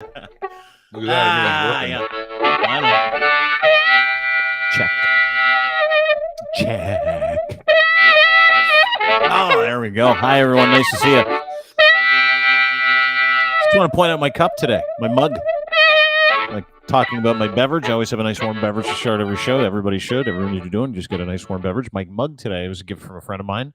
Look at that. Yeah. Check. Oh, there we go. Hi, everyone. Nice to see you. Just want to point out my cup today, my mug. Like talking about my beverage. I always have a nice warm beverage to start every show. Everybody should. Everyone you're doing, just get a nice warm beverage. My mug today was a gift from a friend of mine.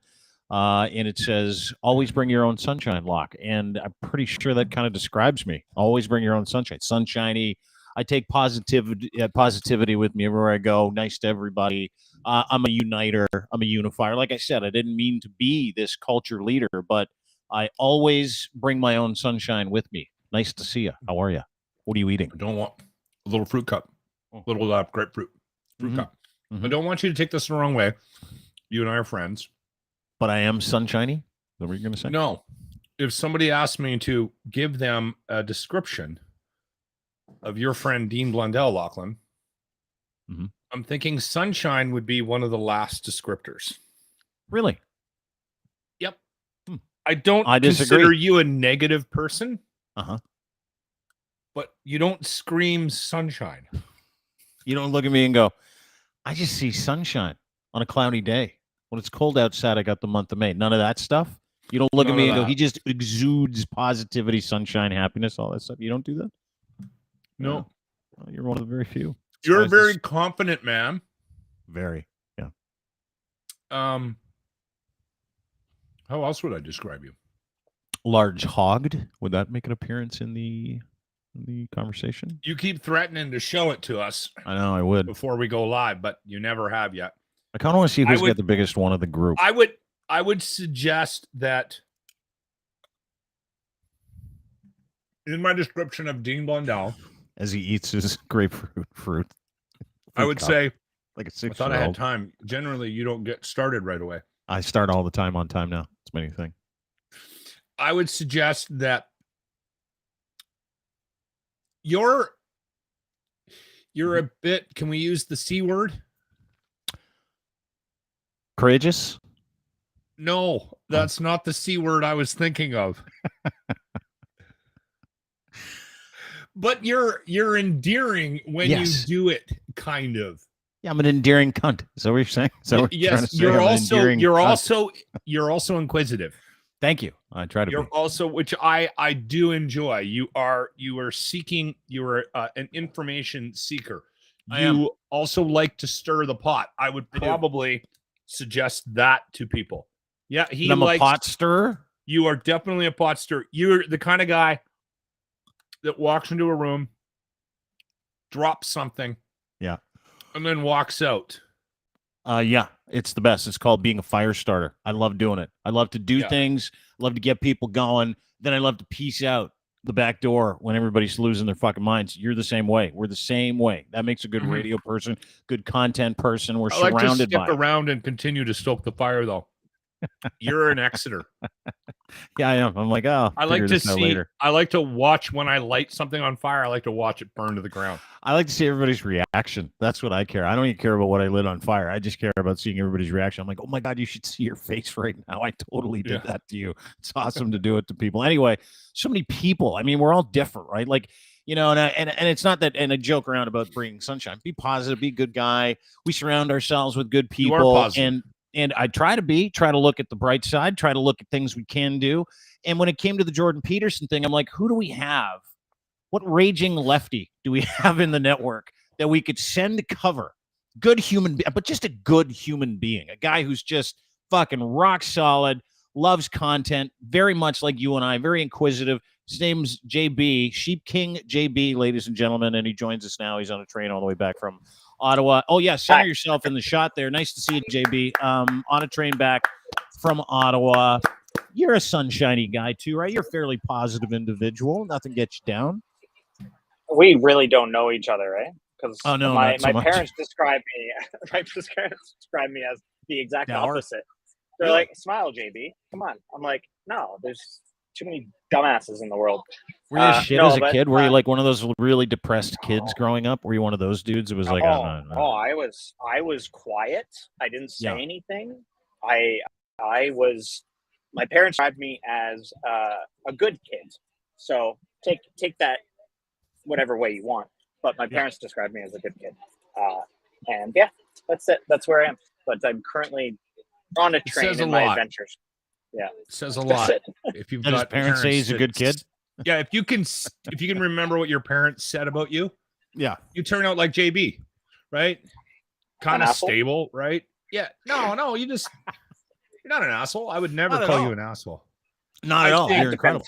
And it says, always bring your own sunshine lock. And I'm pretty sure that kind of describes me. Always bring your own sunshine. Sunshiny. I take positivity with me everywhere I go. Nice to everybody. I'm a uniter. I'm a unifier. Like I said, I didn't mean to be this culture leader, but I always bring my own sunshine with me. Nice to see you. How are you? What are you eating? I don't want a little fruit cup, little grapefruit fruit cup. I don't want you to take this the wrong way. You and I are friends. But I am sunshiny? Is that what you're going to say? No. If somebody asked me to give them a description of your friend Dean Blundell, Lachlan, I'm thinking sunshine would be one of the last descriptors. Really? Yep. I don't consider you a negative person. But you don't scream sunshine. You don't look at me and go, I just see sunshine on a cloudy day. When it's cold outside, I got the month of May. None of that stuff. You don't look at me and go, he just exudes positivity, sunshine, happiness, all that stuff. You don't do that? No. Well, you're one of the very few. You're a very confident man. Very, yeah. How else would I describe you? Large hogged. Would that make an appearance in the conversation? You keep threatening to show it to us. I know I would before we go live, but you never have yet. I kind of want to see who's got the biggest one of the group. I would suggest that in my description of Dean Blundell, as he eats his grapefruit fruit, I would say, like a 6-year-old. I thought I had time. Generally, you don't get started right away. I start all the time on time now. It's many things. I would suggest that you're a bit, can we use the C word? Courageous? No, that's not the C word I was thinking of. But you're endearing when you do it, kind of. Yeah, I'm an endearing cunt. Is that what you're saying? So yes, you're also inquisitive. Thank you. I try to be. Also, which I do enjoy. You are seeking. You're an information seeker. You also like to stir the pot. I would probably suggest that to people. Yeah, I'm a pot stirrer. You are definitely a pot stirrer. You're the kind of guy that walks into a room, drops something, and then walks out. Yeah, it's the best. It's called being a fire starter. I love doing it. I love to do things. I love to get people going. Then I love to peace out the back door when everybody's losing their fucking minds. You're the same way. We're the same way. That makes a good radio person, good content person. We're surrounded by. I like to stick around and continue to stoke the fire, though. You're an Exeter. Yeah, I am. I'm like, I like to see. Later. I like to watch when I light something on fire. I like to watch it burn to the ground. I like to see everybody's reaction. That's what I care. I don't even care about what I lit on fire. I just care about seeing everybody's reaction. I'm like, oh my God, you should see your face right now. I totally did that to you. It's awesome to do it to people. Anyway, so many people. I mean, we're all different, right? Like, you know, and it's not that, and I joke around about bringing sunshine. Be positive, be a good guy. We surround ourselves with good people. You are positive. And I try to look at the bright side, try to look at things we can do. And when it came to the Jordan Peterson thing, I'm like, who do we have? What raging lefty do we have in the network that we could send to cover? Good human, but just a good human being, a guy who's just fucking rock solid, loves content, very much like you and I, very inquisitive. His name's JB, Sheep King JB, ladies and gentlemen, and he joins us now. He's on a train all the way back from Ottawa. Oh, yeah, center yourself in the shot there. Nice to see you, JB. On a train back from Ottawa. You're a sunshiny guy, too, right? You're a fairly positive individual. Nothing gets you down. We really don't know each other, right? Because my so parents describe me as the exact opposite. They're like, smile, JB. Come on. I'm like, no, there's too many dumbasses in the world. Were you shit as a kid? Were you like one of those really depressed kids growing up? Were you one of those dudes that was like, I was quiet. I didn't say anything. I was. My parents described me as a good kid. So take that whatever way you want. But my parents described me as a good kid. And yeah, that's it. That's where I am. But I'm currently on a train in my adventures. Yeah. It says a lot. If you've got parents say he's a good kid. Yeah, if you can remember what your parents said about you, you turn out like JB, right? Kind of stable, right? Yeah. No, you're not an asshole. I would never call you an asshole. Not at all. You're incredible.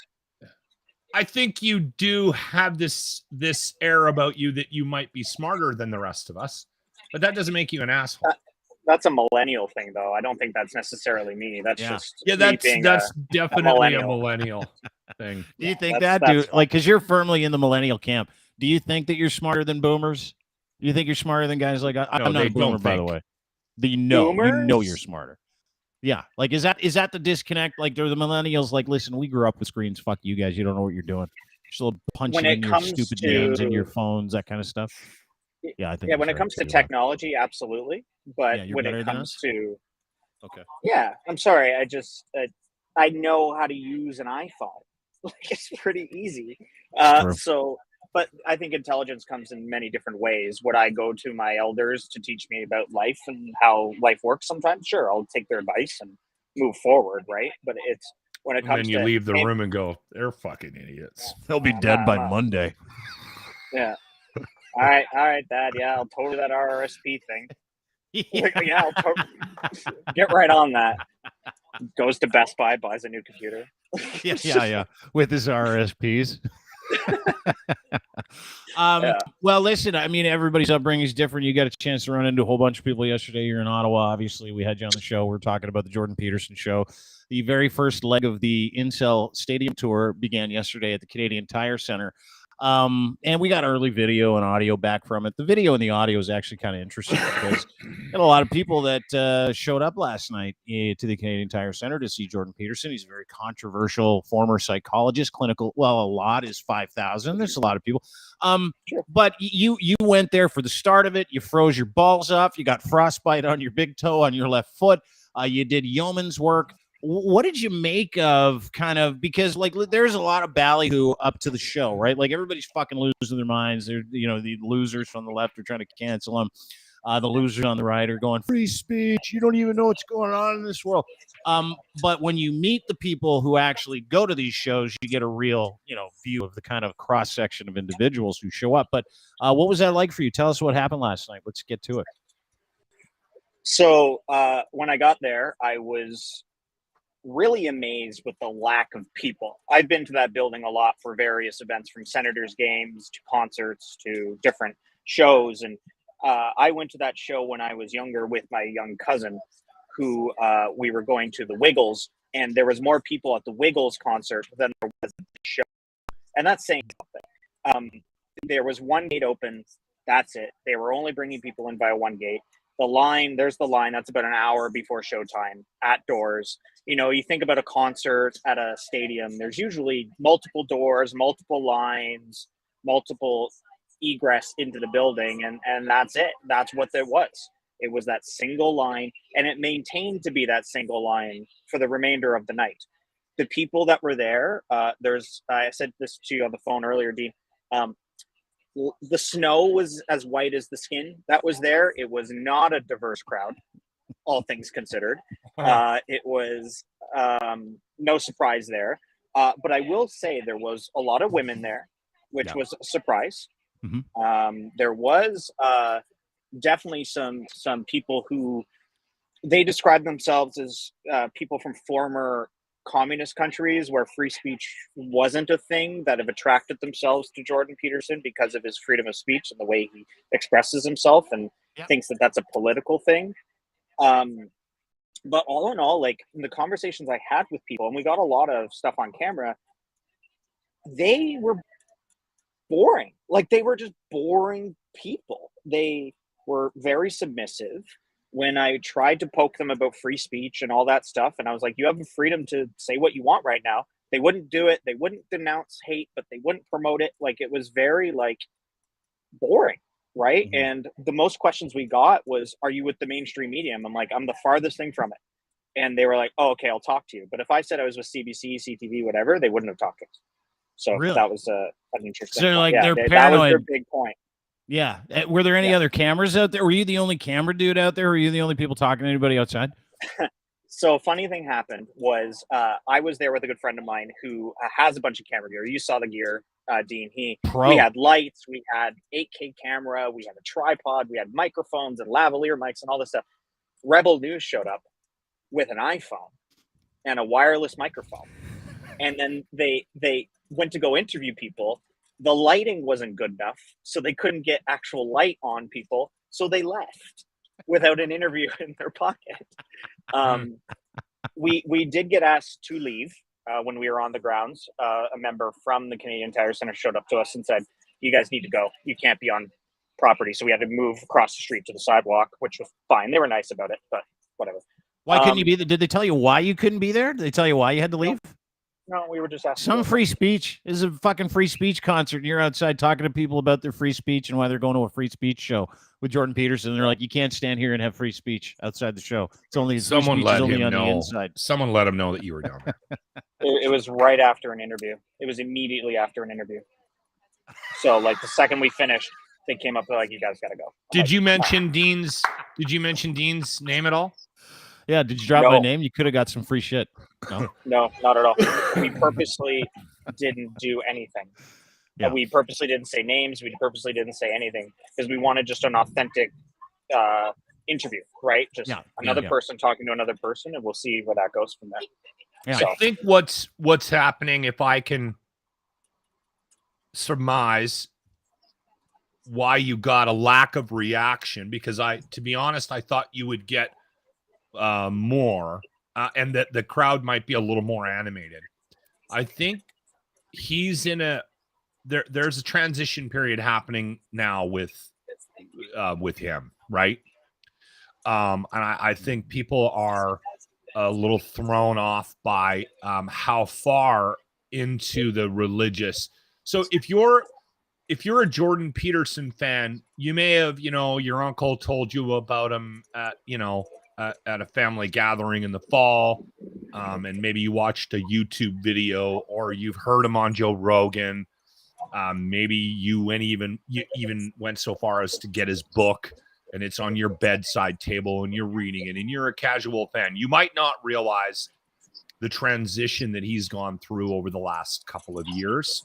I think you do have this air about you that you might be smarter than the rest of us, but that doesn't make you an asshole. That's a millennial thing, though. I don't think that's necessarily me. That's just that's definitely a millennial thing. Do you think that, dude? Like, because you're firmly in the millennial camp. Do you think that you're smarter than boomers? Do you think you're smarter than guys like I'm not a boomer, by the way. You know you're smarter. Yeah, like is that the disconnect? Like, they're the millennials. Like, listen, we grew up with screens. Fuck you guys. You don't know what you're doing. You're still punching in your stupid names and your phones, that kind of stuff. Yeah, I think. Yeah, when it comes to technology, absolutely. But when it comes to, yeah, I'm sorry. I know how to use an iPhone. Like, it's pretty easy. But I think intelligence comes in many different ways. Would I go to my elders to teach me about life and how life works sometimes? Sure, I'll take their advice and move forward, right? But it's when it comes to... And then you leave the room and go, they're fucking idiots. They'll be dead by Monday. Yeah. All right, Dad. Yeah, I'll totally that RRSP thing. Yeah, I'll totally get right on that. Goes to Best Buy, buys a new computer. Yeah. With his RRSPs. Well, listen, I mean, everybody's upbringing is different. You got a chance to run into a whole bunch of people yesterday. You're in Ottawa. Obviously, we had you on the show. We're talking about the Jordan Peterson show. The very first leg of the Incel Stadium Tour began yesterday at the Canadian Tire Center. And we got early video and audio back from it. The video and the audio is actually kind of interesting because got a lot of people that showed up last night to the Canadian Tire Center to see Jordan Peterson. He's a very controversial former psychologist, clinical. Well, a lot is 5,000. There's a lot of people. But you went there for the start of it. You froze your balls off. You got frostbite on your big toe on your left foot. You did yeoman's work. What did you make of kind of, because like there's a lot of ballyhoo up to the show, right? Like everybody's fucking losing their minds. They're, the losers from the left are trying to cancel them. The losers on the right are going free speech. You don't even know what's going on in this world. But when you meet the people who actually go to these shows, you get a real, view of the kind of cross section of individuals who show up. But what was that like for you? Tell us what happened last night. Let's get to it. So when I got there, I was really amazed with the lack of people. I've been to that building a lot for various events, from Senators games to concerts to different shows. And I went to that show when I was younger with my young cousin, who we were going to the Wiggles, and there was more people at the Wiggles concert than there was at the show. And that's saying something. There was one gate open. That's it. They were only bringing people in via one gate. There's the line. That's about an hour before showtime at doors. You think about a concert at a stadium, there's usually multiple doors, multiple lines, multiple egress into the building. And that's it. That's what there was. It was that single line, and it maintained to be that single line for the remainder of the night. The people that were there, I said this to you on the phone earlier, Dean, the snow was as white as the skin that was there. It was not a diverse crowd, all things considered. It was no surprise there. But I will say there was a lot of women there, which was a surprise. Mm-hmm. There was definitely some people who they describe themselves as people from former communist countries where free speech wasn't a thing, that have attracted themselves to Jordan Peterson because of his freedom of speech and the way he expresses himself, and thinks that that's a political thing. But all in all, like in the conversations I had with people, and we got a lot of stuff on camera, they were boring. Like, they were just boring people. They were very submissive. When I tried to poke them about free speech and all that stuff, and I was like, you have the freedom to say what you want right now, they wouldn't do it. They wouldn't denounce hate, but they wouldn't promote it. Like, it was very boring, right? Mm-hmm. And the most questions we got was, are you with the mainstream media? I'm like, I'm the farthest thing from it. And they were like, oh, okay, I'll talk to you. But if I said I was with CBC, CTV, whatever, they wouldn't have talked to us. So Really? that was an interesting. So like yeah, they're that was paranoid. their big point. Yeah. Were there any other cameras out there? Were you the only camera dude out there? Or were you the only people talking to anybody outside? So a funny thing happened was I was there with a good friend of mine who has a bunch of camera gear. You saw the gear, Dean. We had lights, we had 8K camera, we had a tripod, we had microphones and lavalier mics and all this stuff. Rebel News showed up with an iPhone and a wireless microphone. And then they went to go interview people. The lighting wasn't good enough, so they couldn't get actual light on people. So they left without an interview in their pocket. We did get asked to leave when we were on the grounds. A member from the Canadian Tire Center showed up to us and said, "You guys need to go. You can't be on property." So we had to move across the street to the sidewalk, which was fine. They were nice about it, but whatever. Why couldn't you be there? Did they tell you why you couldn't be there? Did they tell you why you had to leave? No, we were just asking. Some free speech. This is a fucking free speech concert. And you're outside talking to people about their free speech and why they're going to a free speech show with Jordan Peterson. And they're like, you can't stand here and have free speech outside the show. It's only someone let only him on know. the inside. Someone let him know that you were down there. It was right after an interview. It was immediately after an interview. So like the second we finished, they came up. They're like, "You guys got to go." Did you mention Dean's? Did you mention Dean's name at all? Yeah. Did you drop my name? You could have got some free shit. No, no, not at all. We purposely didn't do anything. Yeah. We purposely didn't say names. We purposely didn't say anything because we wanted just an authentic interview, right? Just another person talking to another person, and we'll see where that goes from there. Yeah. So. I think what's happening, if I can surmise why you got a lack of reaction, because to be honest, I thought you would get more and that the crowd might be a little more animated. I think he's in there's a transition period happening now with him, right? And I think people are a little thrown off by how far into the religious. So if you're a Jordan Peterson fan, you may have, your uncle told you about him at a family gathering in the fall, and maybe you watched a YouTube video, or you've heard him on Joe Rogan. Maybe you even went so far as to get his book, and it's on your bedside table, and you're reading it, and you're a casual fan. You might not realize the transition that he's gone through over the last couple of years.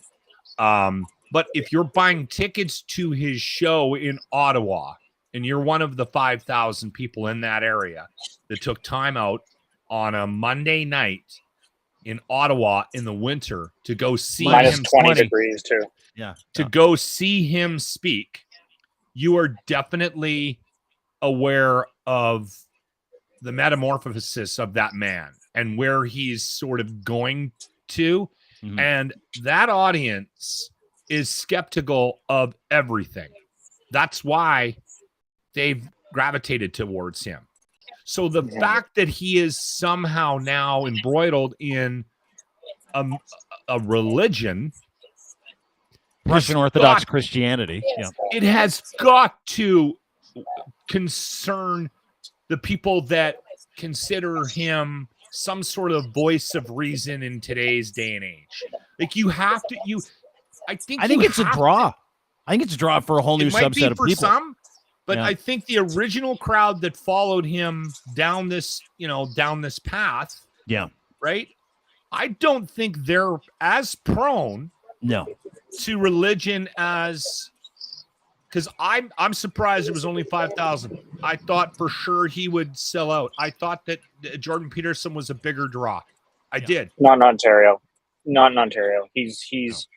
But if you're buying tickets to his show in Ottawa, and you're one of the 5,000 people in that area that took time out on a Monday night in Ottawa in the winter to go see minus him 20 degrees too. Yeah. To go see him speak, you are definitely aware of the metamorphosis of that man and where he's sort of going to. Mm-hmm. And that audience is skeptical of everything. That's why they've gravitated towards him. So the fact that he is somehow now embroiled in a religion, Russian Orthodox Christianity, it has got to concern the people that consider him some sort of voice of reason in today's day and age. Like I think it's a draw. I think it's a draw for a whole new subset of people. Some, but I think the original crowd that followed him down this path, right? I don't think they're as prone to religion as, because I'm surprised it was only 5,000. I thought for sure he would sell out. I thought that Jordan Peterson was a bigger draw. I did. Not in Ontario. He's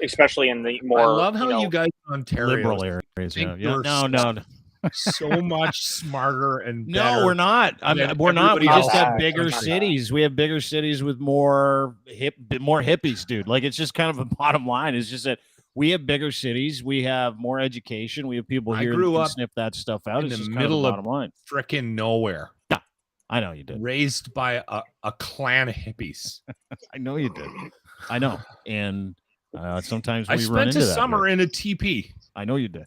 especially in the more. I love how you guys in Ontario liberal areas. No. So much smarter and better. No, we're not. We're not. We just have bigger cities. We have bigger cities with more hippies, dude. Like, it's just kind of a bottom line. It's just that we have bigger cities. We have more education. We have people here who can sniff that stuff out. In it's the middle of frickin' nowhere. Yeah, I know you did. Raised by a clan of hippies. I know you did. I know. And sometimes we I run into spent a summer in a teepee. I know you did.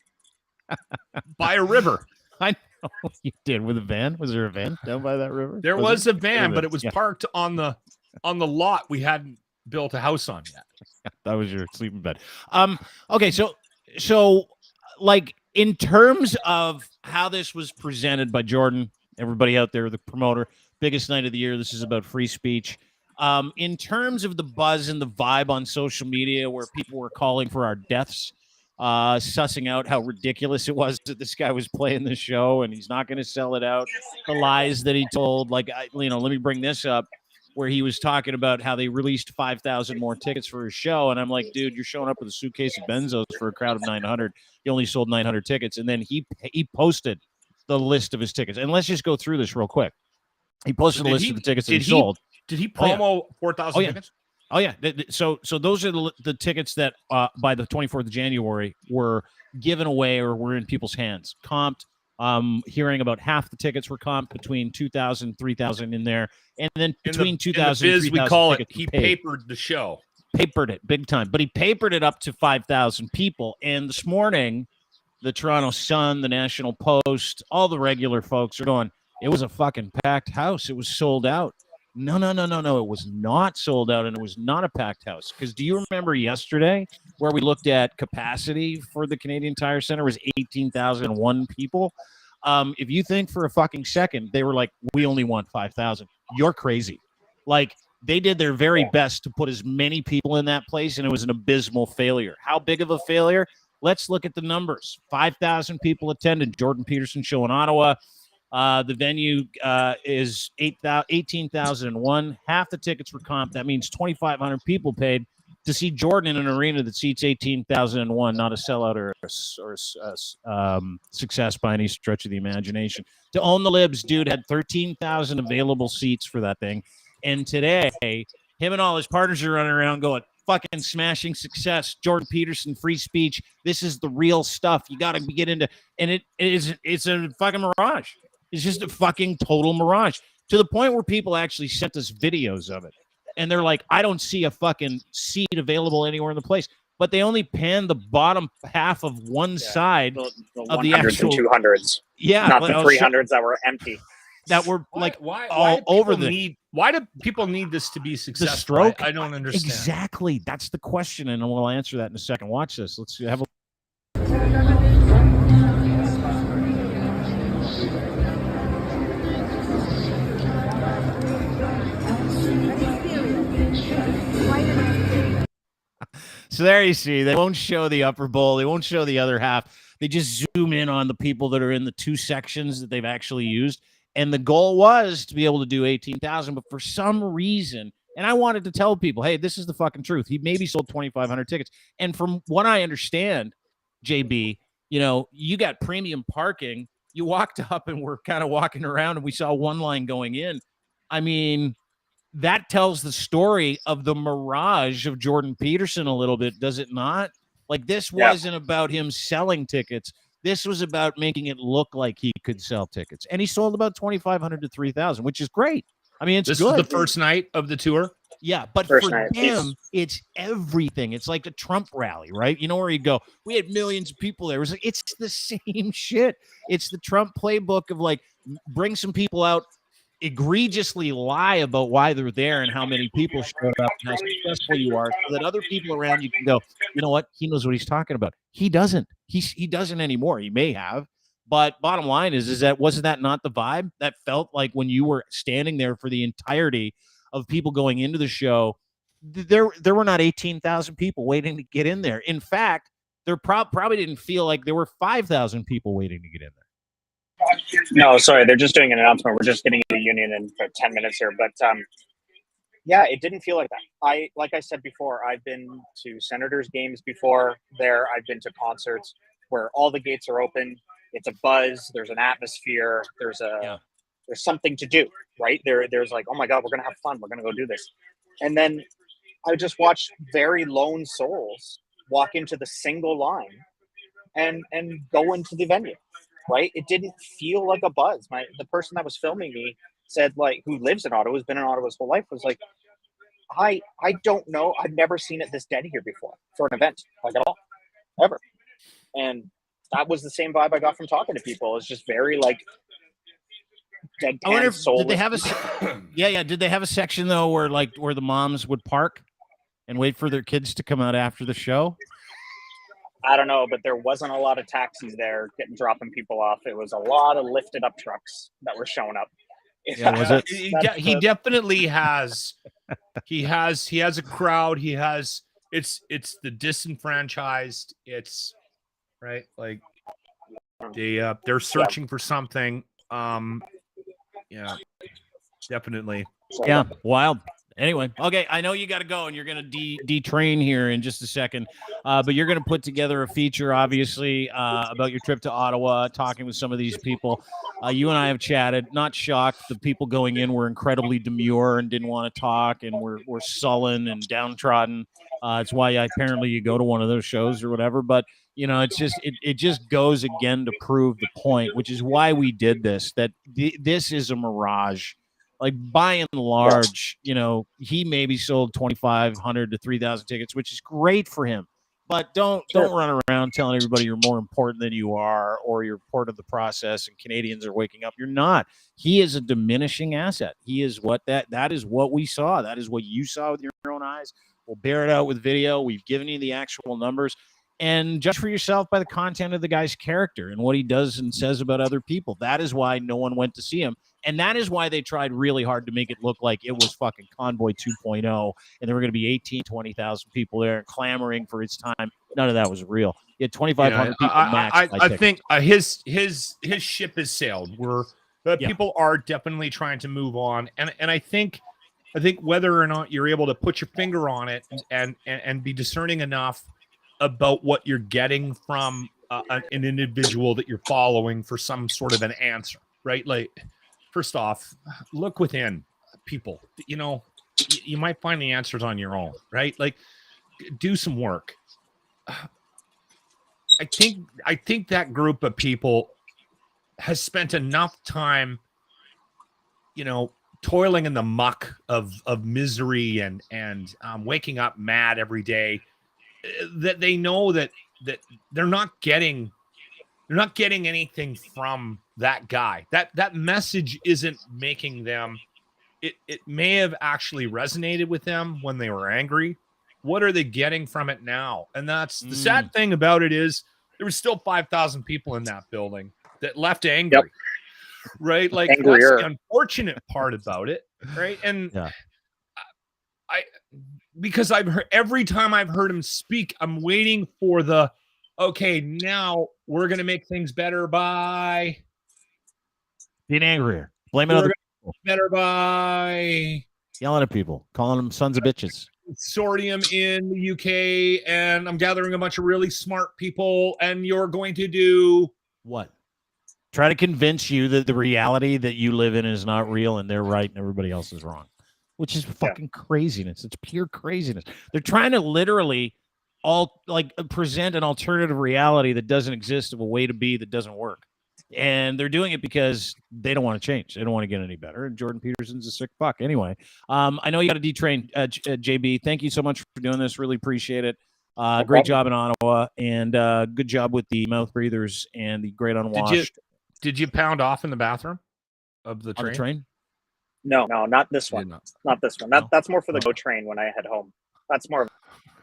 By a river. I know you did. With a van? Was there a van down by that river? There was a van, but it was parked on the lot. We hadn't built a house on yet. That was your sleeping bed. Okay, so like in terms of how this was presented by Jordan, everybody out there, the promoter, biggest night of the year. This is about free speech. In terms of the buzz and the vibe on social media, where people were calling for our deaths, sussing out how ridiculous it was that this guy was playing this show and he's not going to sell it out. The lies that he told, like, let me bring this up, where he was talking about how they released 5,000 more tickets for his show. And I'm like, dude, you're showing up with a suitcase of benzos for a crowd of 900. He only sold 900 tickets. And then he posted the list of his tickets. And let's just go through this real quick. He posted a list of the tickets that he sold. Did he promo 4,000 tickets? Oh, yeah. So those are the tickets that by the 24th of January were given away or were in people's hands. Comped. Hearing about half the tickets were comped, between 2,000, 3,000 in there. And then between 2,000 and 3,000 we call tickets, it, he papered the show. Papered it big time. But he papered it up to 5,000 people. And this morning, the Toronto Sun, the National Post, all the regular folks are going, it was a fucking packed house. It was sold out. No. It was not sold out, and it was not a packed house. Because do you remember yesterday where we looked at capacity for the Canadian Tire Center was 18,001 people? If you think for a fucking second they were like, we only want 5,000, you're crazy. Like, they did their very best to put as many people in that place, and it was an abysmal failure. How big of a failure? Let's look at the numbers. 5,000 people attended Jordan Peterson show in Ottawa. The venue is 18,001. Half the tickets were comped. That means 2,500 people paid to see Jordan in an arena that seats 18,001, not a sellout or success by any stretch of the imagination. To own the libs, dude had 13,000 available seats for that thing. And today, him and all his partners are running around going, fucking smashing success, Jordan Peterson, free speech. This is the real stuff. You got to get into, and it's a fucking mirage. It's just a fucking total mirage, to the point where people actually sent us videos of it. And they're like, I don't see a fucking seat available anywhere in the place. But they only panned the bottom half of one side of the actual 200s. Yeah. Not the 300s that were empty. That were like why over why do people need this to be successful? The stroke? I don't understand. Exactly. That's the question. And we'll answer that in a second. Watch this. Let's have a So there you see, they won't show the upper bowl. They won't show the other half. They just zoom in on the people that are in the two sections that they've actually used. And the goal was to be able to do 18,000. But for some reason, and I wanted to tell people, hey, this is the fucking truth. He maybe sold 2,500 tickets. And from what I understand, JB, you got premium parking. You walked up and we're kind of walking around and we saw one line going in. I mean, that tells the story of the mirage of Jordan Peterson a little bit, does it not? Like, this wasn't about him selling tickets. This was about making it look like he could sell tickets. And he sold about 2,500 to 3,000, which is great. I mean, it's this good. Is the first night of the tour? Yeah, but for him, it's everything. It's like a Trump rally, right? You know, where you go, we had millions of people there. It was like, it's the same shit. It's the Trump playbook of like, bring some people out, egregiously lie about why they're there and how many people showed up and how successful you are, so that other people around you can go, you know what? He knows what he's talking about. He doesn't. He doesn't anymore. He may have. But bottom line is that wasn't that not the vibe that felt like when you were standing there for the entirety of people going into the show? There were not 18,000 people waiting to get in there. In fact, there probably didn't feel like there were 5,000 people waiting to get in there. No, sorry, they're just doing an announcement. We're just getting to the union in about 10 minutes here. But yeah, it didn't feel like that. Like I said before, I've been to Senators games before there. I've been to concerts where all the gates are open. It's a buzz. There's an atmosphere. There's something to do, right? There's like, oh my God, we're going to have fun. We're going to go do this. And then I just watched very lone souls walk into the single line and go into the venue. Right, it didn't feel like a buzz. The person that was filming me said, like, who lives in Ottawa, has been in Ottawa his whole life, was like, I don't know, I've never seen it this dead here before for an event, like at all, ever. And that was the same vibe I got from talking to people. It's just very like deadpan. I wonder if, did they have a did they have a section though where the moms would park? and wait for their kids to come out after the show? I don't know, but there wasn't a lot of taxis there dropping people off. It was a lot of lifted up trucks that were showing up. Yeah, was it? He definitely has. He has a crowd. He has. It's the disenfranchised. It's right. Like they're searching for something. Yeah, definitely. Yeah, wild. Anyway, okay, I know you got to go, and you're going to detrain here in just a second, but you're going to put together a feature, obviously, about your trip to Ottawa, talking with some of these people. You and I have chatted. Not shocked. The people going in were incredibly demure and didn't want to talk, and were sullen and downtrodden. It's why apparently you go to one of those shows or whatever. But you know, it's just it just goes again to prove the point, which is why we did this. That this is a mirage. Like by and large, you know, he maybe sold 2,500 to 3,000 tickets, which is great for him. But don't run around telling everybody you're more important than you are, or you're part of the process and Canadians are waking up. You're not. He is a diminishing asset. He is what that is what we saw. That is what you saw with your own eyes. We'll bear it out with video. We've given you the actual numbers. And judge for yourself by the content of the guy's character and what he does and says about other people. That is why no one went to see him. And that is why they tried really hard to make it look like it was fucking Convoy 2.0 and there were going to be 18, 20,000 people there clamoring for its time. None of that was real. You had 2,500 people max. I think his ship has sailed. People are definitely trying to move on. And I think whether or not you're able to put your finger on it and be discerning enough about what you're getting from an individual that you're following for some sort of an answer, right? Like, first off, look within people. You know, you might find the answers on your own, right? Like, do some work. I think that group of people has spent enough time, you know, toiling in the muck of misery and waking up mad every day, that they know that they're not getting anything from that guy. That message isn't making them. It may have actually resonated with them when they were angry. What are they getting from it now? And that's the sad thing about it is there was still 5,000 people in that building that left angry. Yep. Right? Like Angrier. That's the unfortunate part about it, right? And because I've heard every time I've heard him speak, I'm waiting for okay, now we're gonna make things better by being angrier, blaming other people, better by yelling at people, calling them sons of bitches. Consortium in the UK, and I'm gathering a bunch of really smart people, and you're going to do what? Try to convince you that the reality that you live in is not real and they're right and everybody else is wrong, which is fucking craziness. It's pure craziness. They're trying to literally present an alternative reality that doesn't exist, of a way to be that doesn't work. And they're doing it because they don't want to change. They don't want to get any better. And Jordan Peterson's a sick fuck. Anyway, I know you got to detrain, JB. Thank you so much for doing this. Really appreciate it. Great job in Ottawa, and good job with the mouth breathers and the great unwashed. Did you pound off in the bathroom of the train? On the train? No, not this one. Not this one. That's more for the GO train when I head home. That's more of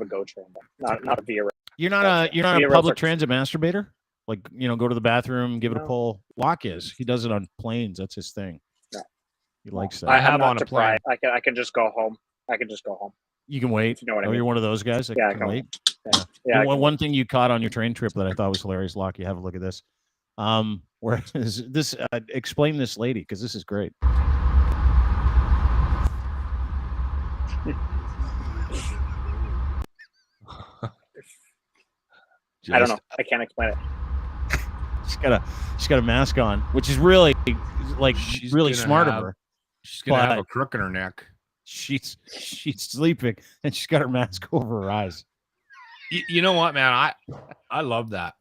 a GO train, not a Via. You're not a public transit masturbator? Like, you know, go to the bathroom, give it a pull. Locke is. He does it on planes. That's his thing. No. He likes that. I have on a plane. I can just go home. You can wait. You know what I mean? You're one of those guys that can wait. Yeah. One thing you caught on your train trip that I thought was hilarious, Locke, you have a look at this. Where is this? Explain this lady, because this is great. I don't know. I can't explain it. She's got a mask on, which is really really smart of her. She's gonna have a crook in her neck. She's sleeping and she's got her mask over her eyes. You know what, man? I love that.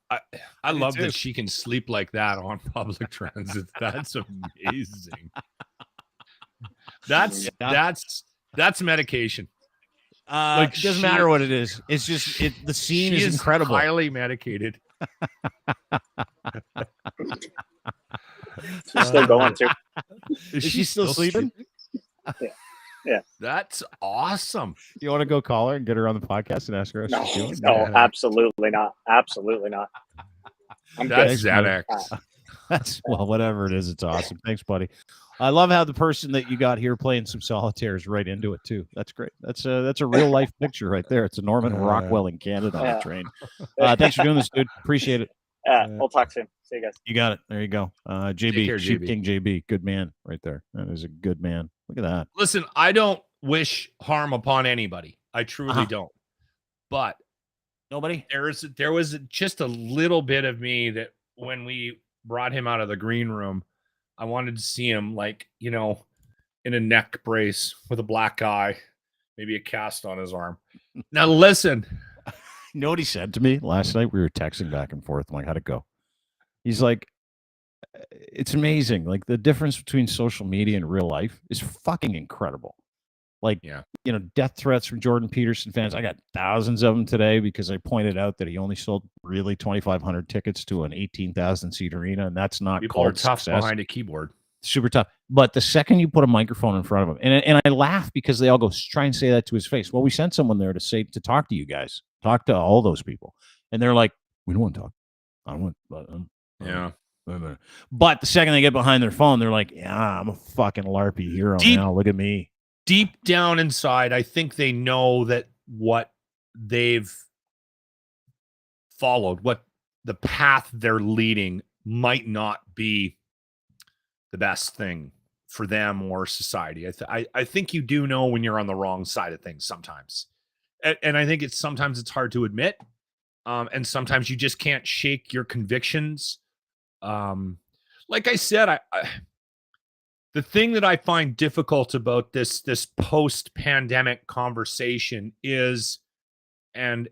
I love that she can sleep like that on public transit. That's amazing. That's medication. It doesn't matter what it is. It's just the scene is incredible. Highly medicated. She's still going too. Is she still sleeping? Yeah. That's awesome. You want to go call her and get her on the podcast and ask her how she's doing? No, Yeah. absolutely not. Absolutely not. I'm That's good. Xanax. That's well, whatever it is, it's awesome. Thanks, buddy. I love how the person that you got here playing some solitaire is right into it too. That's great. That's a real life picture right there. It's a Norman Rockwell in Canada on a train. Thanks for doing this, dude. Appreciate it. We'll talk soon. See you guys. You got it. There you go. JB, care, Sheep JB. King JB, good man right there. That is a good man. Look at that. Listen, I don't wish harm upon anybody. I truly don't. But Nobody. there was just a little bit of me that when we brought him out of the green room, I wanted to see him like, you know, in a neck brace with a black eye, maybe a cast on his arm. Now listen. You know what he said to me last night? We were texting back and forth. I'm like, how'd it go? He's like, it's amazing. Like the difference between social media and real life is fucking incredible. Like, Yeah. you know, death threats from Jordan Peterson fans. I got thousands of them today because I pointed out that he only sold really 2,500 tickets to an 18,000 seat arena. And that's not People are called tough success. behind a keyboard. Super tough. But the second you put a microphone in front of him, and I laugh because they all go, try and say that to his face. Well, we sent someone there to talk to you guys, talk to all those people. And they're like, we don't want to talk. I don't want Yeah. But the second they get behind their phone, they're like, yeah, I'm a fucking LARPy hero now. Look at me. Deep down inside, I think they know that what they've followed, what the path they're leading might not be the best thing for them or society. I think you do know when you're on the wrong side of things sometimes. And I think sometimes it's hard to admit. And sometimes you just can't shake your convictions. Like I said, the thing that I find difficult about this post-pandemic conversation is, and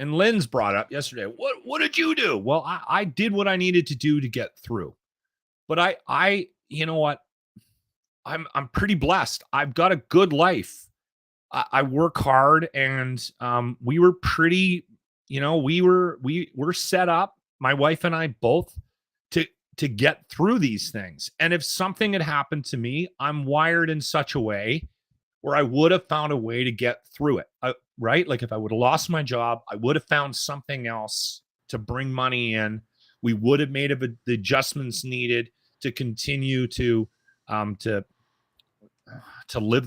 Lynn's brought up yesterday, what did you do? Well, I did what I needed to do to get through. But I you know what? I'm pretty blessed. I've got a good life. I work hard, and we were pretty, you know, we're set up, my wife and I both, to get through these things. And if something had happened to me, I'm wired in such a way where I would have found a way to get through it. Right? Like if I would have lost my job, I would have found something else to bring money in. We would have made the adjustments needed to continue to live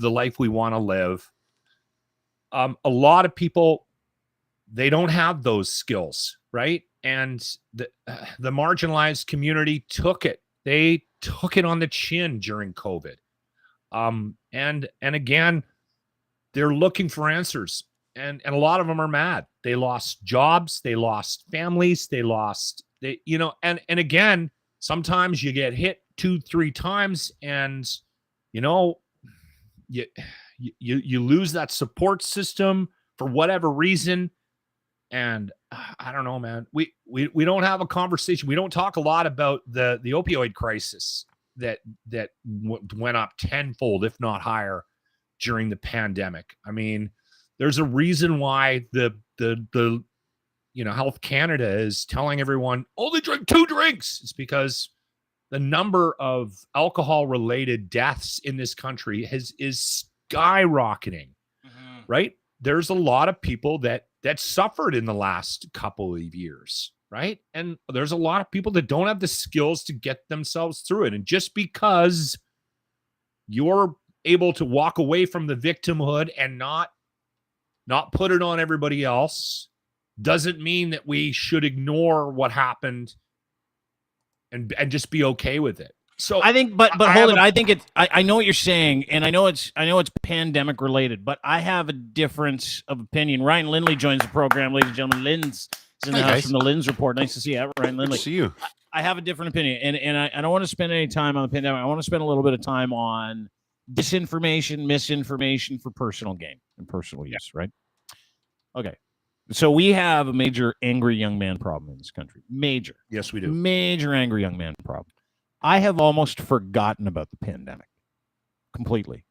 the life we want to live. A lot of people, they don't have those skills, right? And the marginalized community took it. They took it on the chin during COVID. And again, they're looking for answers. And a lot of them are mad. They lost jobs, they lost families, and again, sometimes you get hit 2-3 times, and you know, you lose that support system for whatever reason. And I don't know, man. We don't have a conversation. We don't talk a lot about the opioid crisis that went up tenfold, if not higher, during the pandemic. I mean, there's a reason why the Health Canada is telling everyone only drink 2 drinks. It's because the number of alcohol-related deaths in this country is skyrocketing. Mm-hmm. Right? There's a lot of people that suffered in the last couple of years, right? And there's a lot of people that don't have the skills to get themselves through it. And just because you're able to walk away from the victimhood and not put it on everybody else doesn't mean that we should ignore what happened and just be okay with it. So I think, but hold it. I think it's. I know what you're saying, and I know it's pandemic related, but I have a difference of opinion. Ryan Lindley joins the program, ladies and gentlemen. Lynn's is in the house from the Lynn's Report. Nice to see you, Ryan Lindley. Good to see you. I have a different opinion, and I don't want to spend any time on the pandemic. I want to spend a little bit of time on disinformation, misinformation for personal gain and personal use. Right? Okay. So we have a major angry young man problem in this country. Major. Yes, we do. Major angry young man problem. I have almost forgotten about the pandemic completely.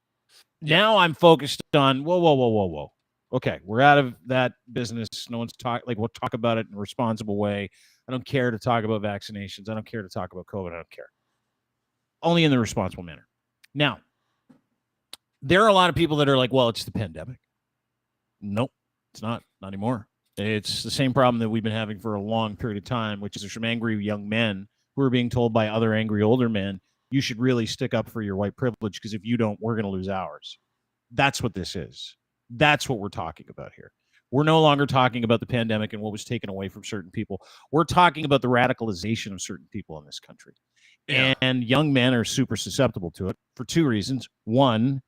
Now I'm focused on, whoa. Okay, we're out of that business. No one's we'll talk about it in a responsible way. I don't care to talk about vaccinations. I don't care to talk about COVID. I don't care. Only in the responsible manner. Now, there are a lot of people that are like, well, it's the pandemic. Nope, it's not anymore. It's the same problem that we've been having for a long period of time, which is there's some angry young men who are being told by other angry older men, you should really stick up for your white privilege, because if you don't, we're going to lose ours. That's what this is. That's what we're talking about here. We're no longer talking about the pandemic and what was taken away from certain people. We're talking about the radicalization of certain people in this country. Yeah. And young men are super susceptible to it for two reasons. One,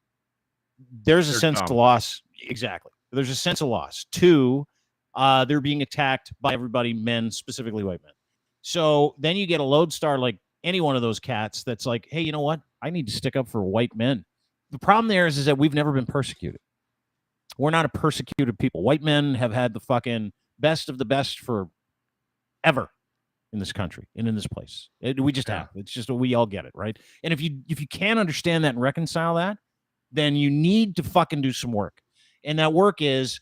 there's a sense of loss. Exactly. There's a sense of loss. Two, they're being attacked by everybody, men, specifically white men. So then you get a lodestar like any one of those cats that's like, hey, you know what? I need to stick up for white men. The problem there is that we've never been persecuted. We're not a persecuted people. White men have had the fucking best of the best for ever in this country and in this place. We just have. It's just we all get it, right? And if you can't understand that and reconcile that, then you need to fucking do some work. And that work is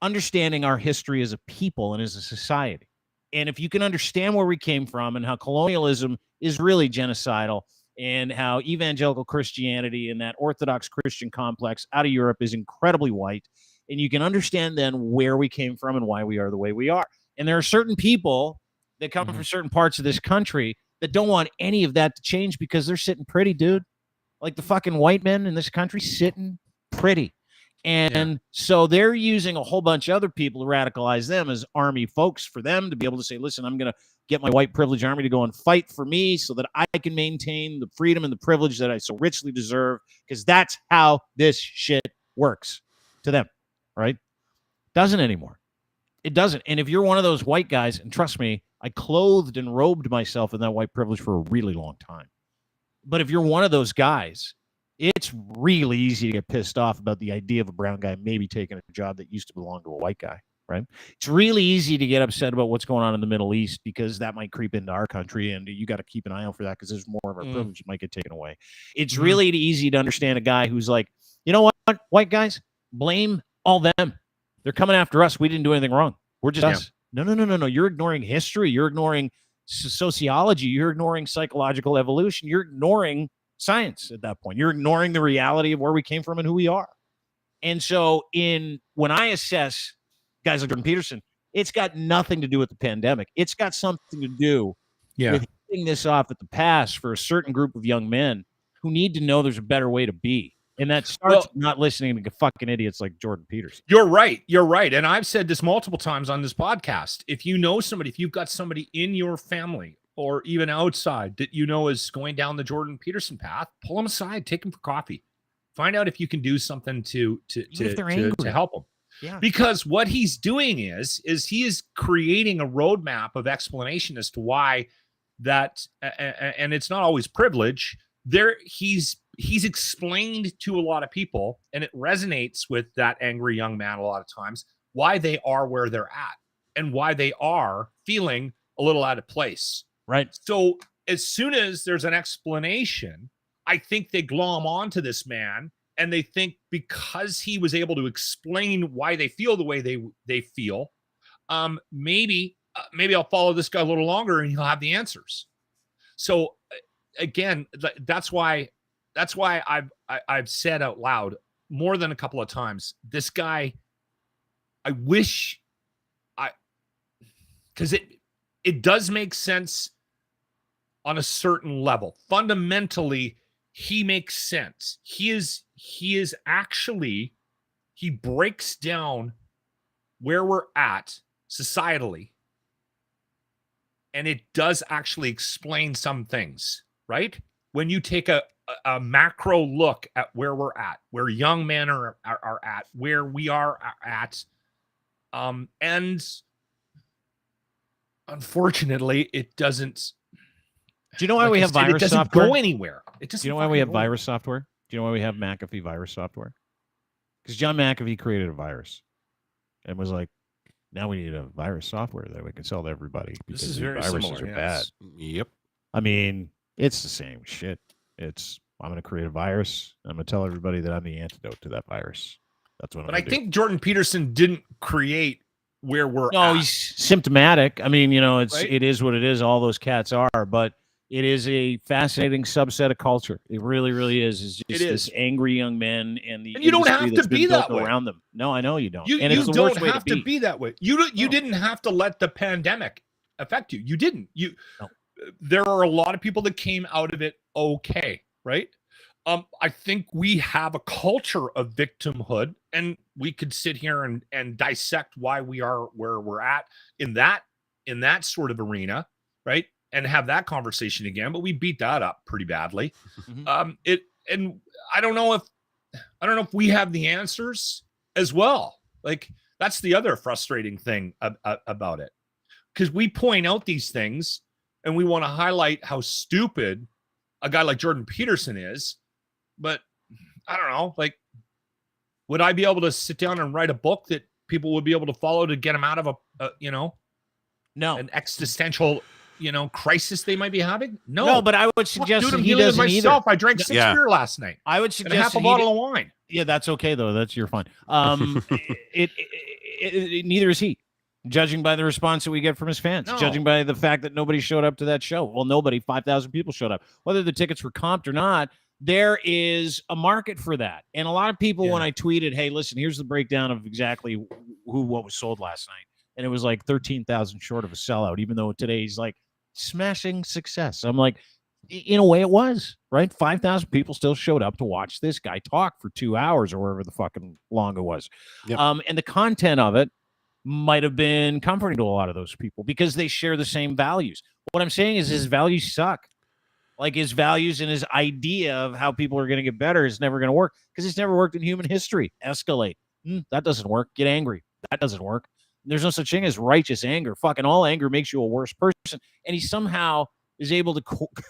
understanding our history as a people and as a society. And if you can understand where we came from and how colonialism is really genocidal, and how evangelical Christianity and that Orthodox Christian complex out of Europe is incredibly white, and you can understand then where we came from and why we are the way we are. And there are certain people that come from certain parts of this country that don't want any of that to change because they're sitting pretty, dude. Like the fucking white men in this country sitting pretty. And so they're using a whole bunch of other people to radicalize them as army folks for them to be able to say, listen, I'm going to get my white privilege army to go and fight for me so that I can maintain the freedom and the privilege that I so richly deserve, because that's how this shit works to them, right? Doesn't anymore. It doesn't. And if you're one of those white guys, and trust me, I clothed and robed myself in that white privilege for a really long time. But if you're one of those guys, it's really easy to get pissed off about the idea of a brown guy maybe taking a job that used to belong to a white guy, right? It's really easy to get upset about what's going on in the Middle East because that might creep into our country, and you got to keep an eye out for that because there's more of our privilege that might get taken away. It's really easy to understand a guy who's like, you know what, white guys, blame all them. They're coming after us. We didn't do anything wrong. We're just us. No. You're ignoring history. You're ignoring sociology. You're ignoring psychological evolution. You're ignoring science at that point. You're ignoring the reality of where we came from and who we are. And so when I assess guys like Jordan Peterson, it's got nothing to do with the pandemic. It's got something to do with hitting this off at the pass for a certain group of young men who need to know there's a better way to be. And that starts not listening to fucking idiots like Jordan Peterson. You're right. You're right. And I've said this multiple times on this podcast. If you know somebody, if you've got somebody in your family or even outside that you know is going down the Jordan Peterson path, pull them aside, take them for coffee. Find out if you can do something to help them. Yeah. Because what he's doing is he is creating a roadmap of explanation as to why that, and it's not always privilege. He's explained to a lot of people, and it resonates with that angry young man a lot of times, why they are where they're at and why they are feeling a little out of place. Right. So as soon as there's an explanation, I think they glom onto this man, and they think because he was able to explain why they feel the way they feel, maybe I'll follow this guy a little longer and he'll have the answers. So again, that's why I've said out loud more than a couple of times, this guy, because it does make sense on a certain level. Fundamentally, he makes sense. He breaks down where we're at societally, and it does actually explain some things, right? When you take a macro look at where we're at, where young men are at, where we are at, and unfortunately, it doesn't. Do you know why we have virus software? It doesn't go anywhere. Do you know why we have virus software? Do you know why we have McAfee virus software? Because John McAfee created a virus and was like, now we need a virus software that we can sell to everybody because this is very viruses are yes. bad. Yep. I mean, it's the same shit. I'm going to create a virus. I'm going to tell everybody that I'm the antidote to that virus. That's what. But I think Jordan Peterson didn't create where we're at. No, he's symptomatic. I mean, right? It is what it is. All those cats are. But It is a fascinating subset of culture. It really, really is. It's just It is. this angry young men and the And you don't industry have that's to been be built that way. around them. No, I know you don't. You, and you it's the don't worst way have to be that way. You No. didn't have to let the pandemic affect you. You didn't. No. There are a lot of people that came out of it okay, right? I think we have a culture of victimhood, and we could sit here and dissect why we are where we're at in that sort of arena, right? And have that conversation again, but we beat that up pretty badly. Mhm. And I don't know if we have the answers as well. Like, that's the other frustrating thing about it, because we point out these things and we want to highlight how stupid a guy like Jordan Peterson is. But I don't know, like, would I be able to sit down and write a book that people would be able to follow to get them out of No. an existential, crisis they might be having? No, but I would suggest Dude, that I'm he dealing with doesn't myself. either. I drank 6 beer last night I would and suggest half a that he bottle of wine. Yeah, that's okay though. That's you're fine. Neither is he. Judging by the response that we get from his fans, No. judging by the fact that nobody showed up to that show. Well, nobody, 5,000 people showed up. Whether the tickets were comped or not, there is a market for that. And a lot of people, when I tweeted, hey, listen, here's the breakdown of exactly what was sold last night. And it was like 13,000 short of a sellout, even though today's like smashing success. I'm like, in a way it was, right? 5,000 people still showed up to watch this guy talk for 2 hours or wherever the fucking long it was. Yep. And the content of it might have been comforting to a lot of those people because they share the same values. What I'm saying is his values suck. Like, his values and his idea of how people are going to get better is never going to work because it's never worked in human history. Escalate. That doesn't work. Get angry. That doesn't work. There's no such thing as righteous anger. Fucking all anger makes you a worse person. And he somehow is able to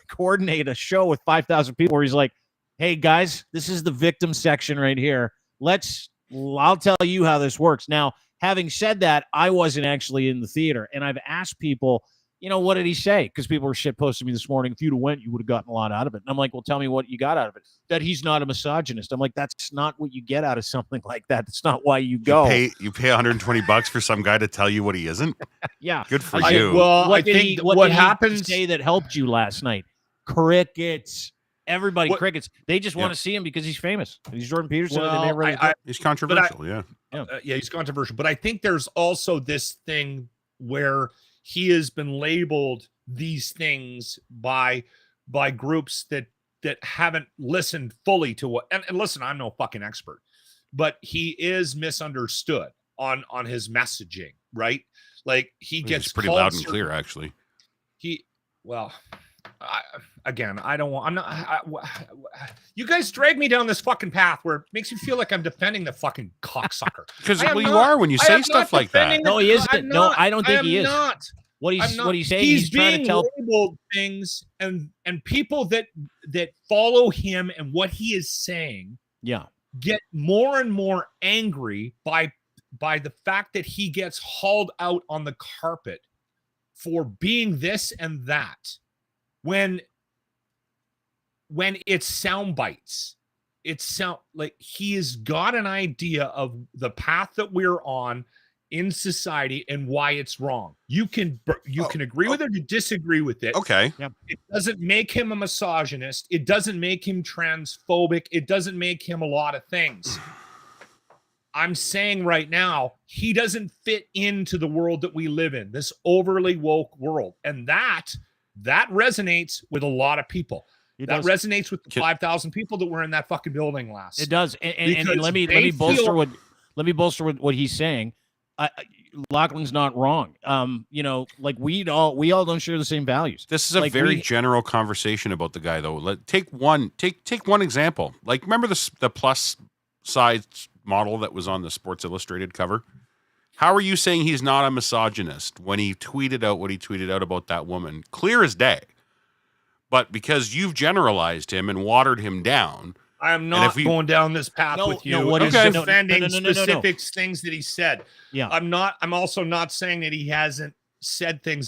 coordinate a show with 5,000 people where he's like, hey, guys, this is the victim section right here. I'll tell you how this works. Now, having said that, I wasn't actually in the theater, and I've asked people, what did he say? Because people were shit posting me this morning. If you'd have went, you would have gotten a lot out of it. And I'm like, well, tell me what you got out of it. That he's not a misogynist. I'm like, that's not what you get out of something like that. That's not why you go. You pay $120 for some guy to tell you what he isn't? Yeah. Good for I said, you. Well, I think think what did he happens say that helped you last night? Crickets. Everybody crickets. They just want to see him because he's famous. He's Jordan Peterson. Well, and they never He's controversial, yeah. He's controversial. But I think there's also this thing where he has been labeled these things by groups that haven't listened fully to what. And listen, I'm no fucking expert, but he is misunderstood on his messaging, right? Like, he gets pretty loud and clear, actually. I don't want. You guys drag me down this fucking path where it makes me feel like I'm defending the fucking cocksucker. Because you are when you say stuff like that. No, he isn't. No, I don't think he is. Not. What he's saying, He's trying to tell labeled things, and people that follow him and what he is saying, get more and more angry by the fact that he gets hauled out on the carpet for being this and that. When it's sound bites, like he has got an idea of the path that we're on in society and why it's wrong. You can agree with it or disagree with it. Okay. Yep. It doesn't make him a misogynist. It doesn't make him transphobic. It doesn't make him a lot of things. I'm saying right now, he doesn't fit into the world that we live in, this overly woke world. And that resonates with a lot of people. That resonates with the 5,000 people that were in that fucking building last. It does. And let me bolster what he's saying. Lachlan's not wrong. Like we all don't share the same values. This is a very general conversation about the guy, though. Take one example. Like, remember the plus size model that was on the Sports Illustrated cover? How are you saying he's not a misogynist when he tweeted out what he tweeted out about that woman? Clear as day. But because you've generalized him and watered him down. I am not going down this path with you. I'm defending specific things that he said. Yeah. I'm also not saying that he hasn't said things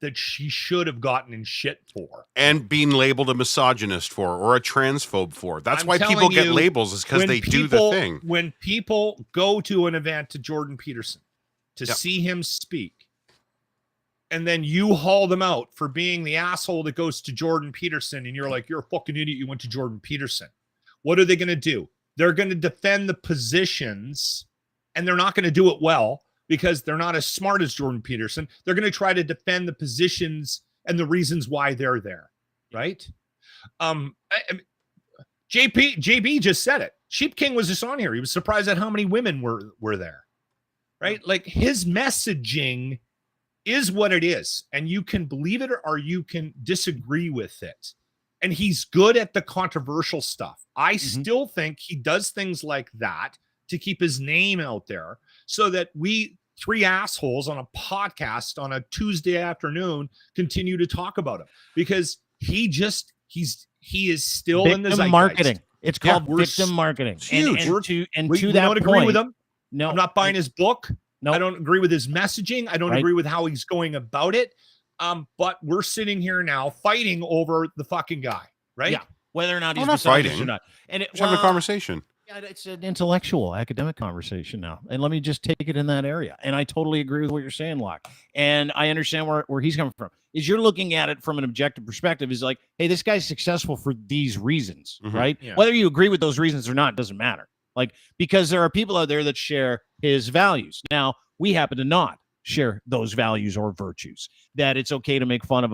that she should have gotten in shit for. And being labeled a misogynist for, or a transphobe for. That's why people get labels, is because they do the thing. When people go to an event to Jordan Peterson to see him speak, and then you haul them out for being the asshole that goes to Jordan Peterson, and you're like, you're a fucking idiot, you went to Jordan Peterson. What are they going to do? They're going to defend the positions, and they're not going to do it well because they're not as smart as Jordan Peterson. They're going to try to defend the positions and the reasons why they're there, right? JB just said it. Sheep King was just on here. He was surprised at how many women were there, right? Like, his messaging is what it is, and you can believe it or you can disagree with it. And he's good at the controversial stuff. I still think he does things like that to keep his name out there so that we three assholes on a podcast on a Tuesday afternoon continue to talk about him, because he is still victim in the zeitgeist. marketing. It's called victim marketing. It's huge. We don't point, agree with him. No, I'm not buying his book. No, I don't agree with his messaging. I don't agree with how he's going about it. But we're sitting here now fighting over the fucking guy, right? Yeah. Whether or not he's not fighting or not. And just having a conversation. Yeah, it's an intellectual, academic conversation now. And let me just take it in that area. And I totally agree with what you're saying, Locke. And I understand where he's coming from. Is you're looking at it from an objective perspective, is like, hey, this guy's successful for these reasons, right? Yeah. Whether you agree with those reasons or not doesn't matter. Like, because there are people out there that share his values. Now, we happen to not share those values or virtues. That it's okay to make fun of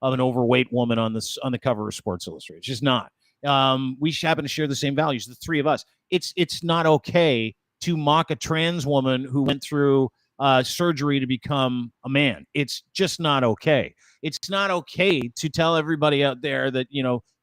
an overweight woman on the cover of Sports Illustrated. It's just not. We happen to share the same values, the three of us. It's not okay to mock a trans woman who went through surgery to become a man. It's just not okay. It's not okay to tell everybody out there that,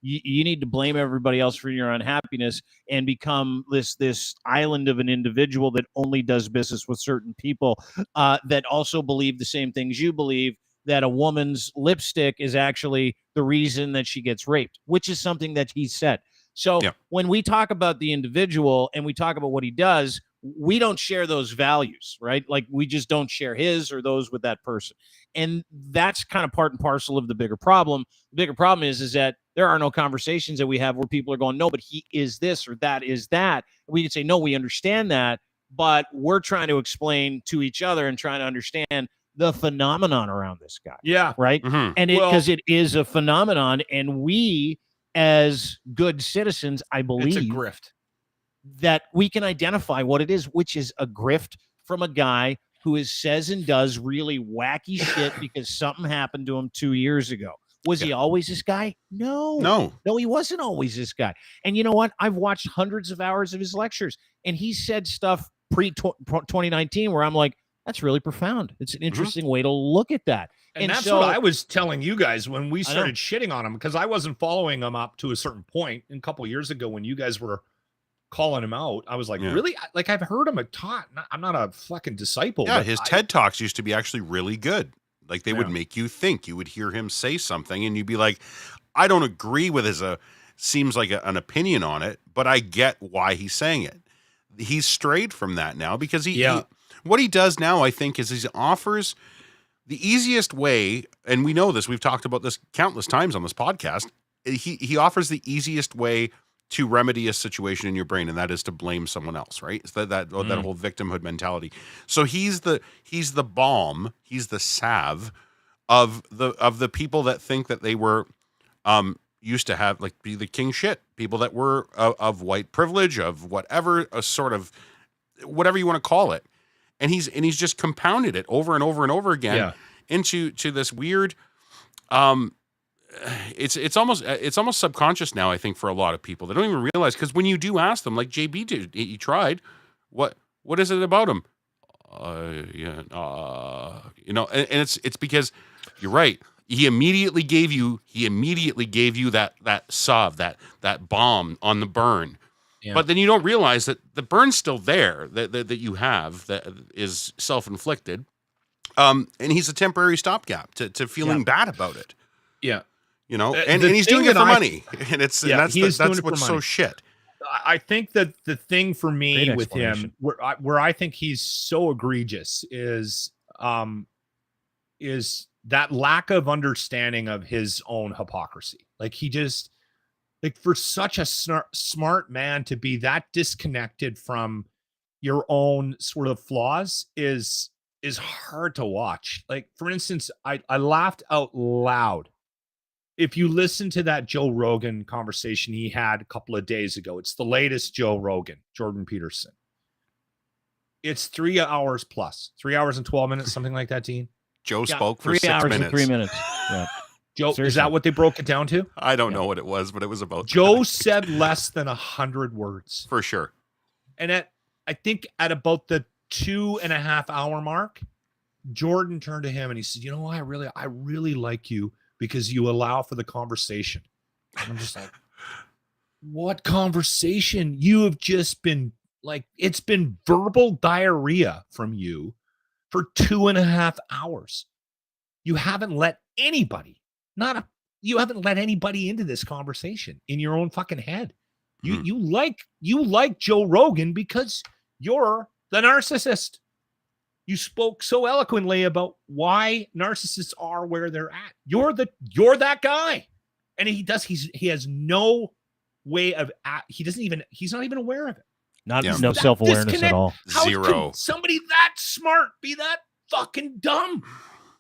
you need to blame everybody else for your unhappiness and become this island of an individual that only does business with certain people that also believe the same things you believe, that a woman's lipstick is actually the reason that she gets raped, which is something that he said. So when we talk about the individual and we talk about what he does, we don't share those values, right? Like, we just don't share his or those with that person. And that's kind of part and parcel of the bigger problem. The bigger problem is that there are no conversations that we have where people are going, no, but he is this or that is that. We can say, no, we understand that, but we're trying to explain to each other and trying to understand the phenomenon around this guy. Yeah. Right. And because it is a phenomenon, and we as good citizens, I believe, it's a grift, that we can identify what it is, which is a grift from a guy who says and does really wacky shit because something happened to him 2 years ago. Was he always this guy? No, he wasn't always this guy. And you know what? I've watched hundreds of hours of his lectures, and he said stuff pre-2019 where I'm like, that's really profound. It's an interesting way to look at that. And that's what I was telling you guys when we started shitting on him, because I wasn't following him up to a certain point. And a couple of years ago, when you guys were calling him out, I was like, really? Like, I've heard him taught. I'm not a fucking disciple. Yeah, but his TED Talks used to be actually really good. Like, they would make you think. You would hear him say something, and you'd be like, I don't agree with his seems like an opinion on it, but I get why he's saying it. He's strayed from that now because what he does now, I think, is he offers the easiest way, and we know this, we've talked about this countless times on this podcast. He offers the easiest way to remedy a situation in your brain, and that is to blame someone else, right? It's that whole victimhood mentality. So he's the balm, he's the salve of the people that think that they were used to have, like, be the king shit, people that were of white privilege, of whatever, a sort of whatever you want to call it. And he's just compounded it over and over and over again into this weird. It's almost subconscious now, I think, for a lot of people. They don't even realize, because when you do ask them, like JB did, he tried. What is it about him? And it's because you're right. He immediately gave you that salve, that bomb on the burn. Yeah. But then you don't realize that the burn's still there, that you have, that is self-inflicted. And he's a temporary stopgap to feeling bad about it. Yeah. And he's doing it for money. And that's what's so shit. I think that the thing for me with him, where I think he's so egregious, is that lack of understanding of his own hypocrisy. Like, he just, like, for such a smart man to be that disconnected from your own sort of flaws is is hard to watch. Like, for instance, I laughed out loud. If you listen to that Joe Rogan conversation he had a couple of days ago, it's the latest Joe Rogan, Jordan Peterson. It's 3 hours plus, 3 hours and 12 minutes, something like that, Dean. Joe Yeah, spoke for 3 6 hours minutes. and 3 minutes. Yeah. Joe, is Seriously. that what they broke it down to? I don't know what it was, but it was about Joe said less than 100 words. for sure. And I think at about the 2.5 hour mark, Jordan turned to him and he said, "You know, I really like you because you allow for the conversation." And I'm just like, what conversation? You have just been like, it's been verbal diarrhea from you for 2.5 hours. You haven't let anybody, you haven't let anybody into this conversation in your own fucking head. You like Joe Rogan because you're the narcissist. You spoke so eloquently about why narcissists are where they're at. You're that guy. And he has no way of he's not even aware of it. No self-awareness at all. How Zero. can somebody that smart be that fucking dumb?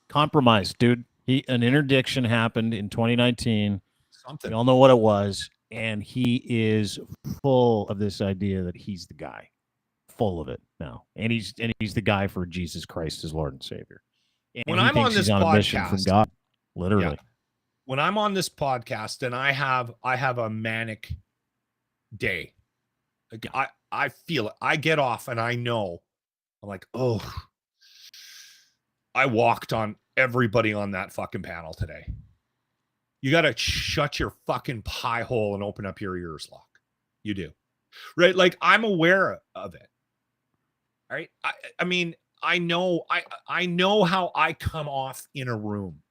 Compromised, dude. An interdiction happened in 2019. Something. We all know what it was. And he is full of this idea that he's the guy. Full of it now. And he's the guy for Jesus Christ as Lord and Savior. And When he I'm thinks on this he's on a mission from podcast- God. Literally. Yeah. When I'm on this podcast and I have a manic day, like I feel it. I get off and I know I'm like, oh, I walked on everybody on that fucking panel today. You got to shut your fucking pie hole and open up your ears, Locke. You do. Right? Like, I'm aware of it. All right. I mean, I know how I come off in a room.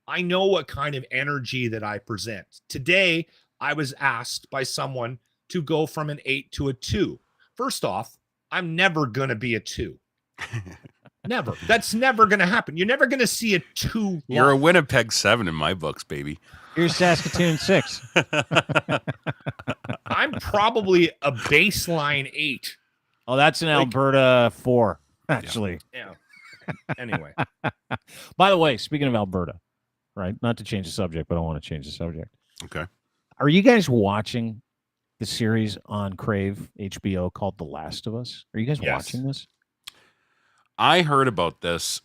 I know what kind of energy that I present. Today, I was asked by someone to go from an 8 to a 2. First off, I'm never going to be a 2. Never. That's never going to happen. You're never going to see a 2. You're a Winnipeg 7 in my books, baby. Here's Saskatoon 6. I'm probably a baseline 8. Oh, that's an Like- Alberta 4, actually. Yeah. Anyway. By the way, speaking of Alberta, right? Not to change the subject, but I want to change the subject. Okay. Are you guys watching the series on Crave HBO called The Last of Us? Are you guys Yes. watching this? I heard about this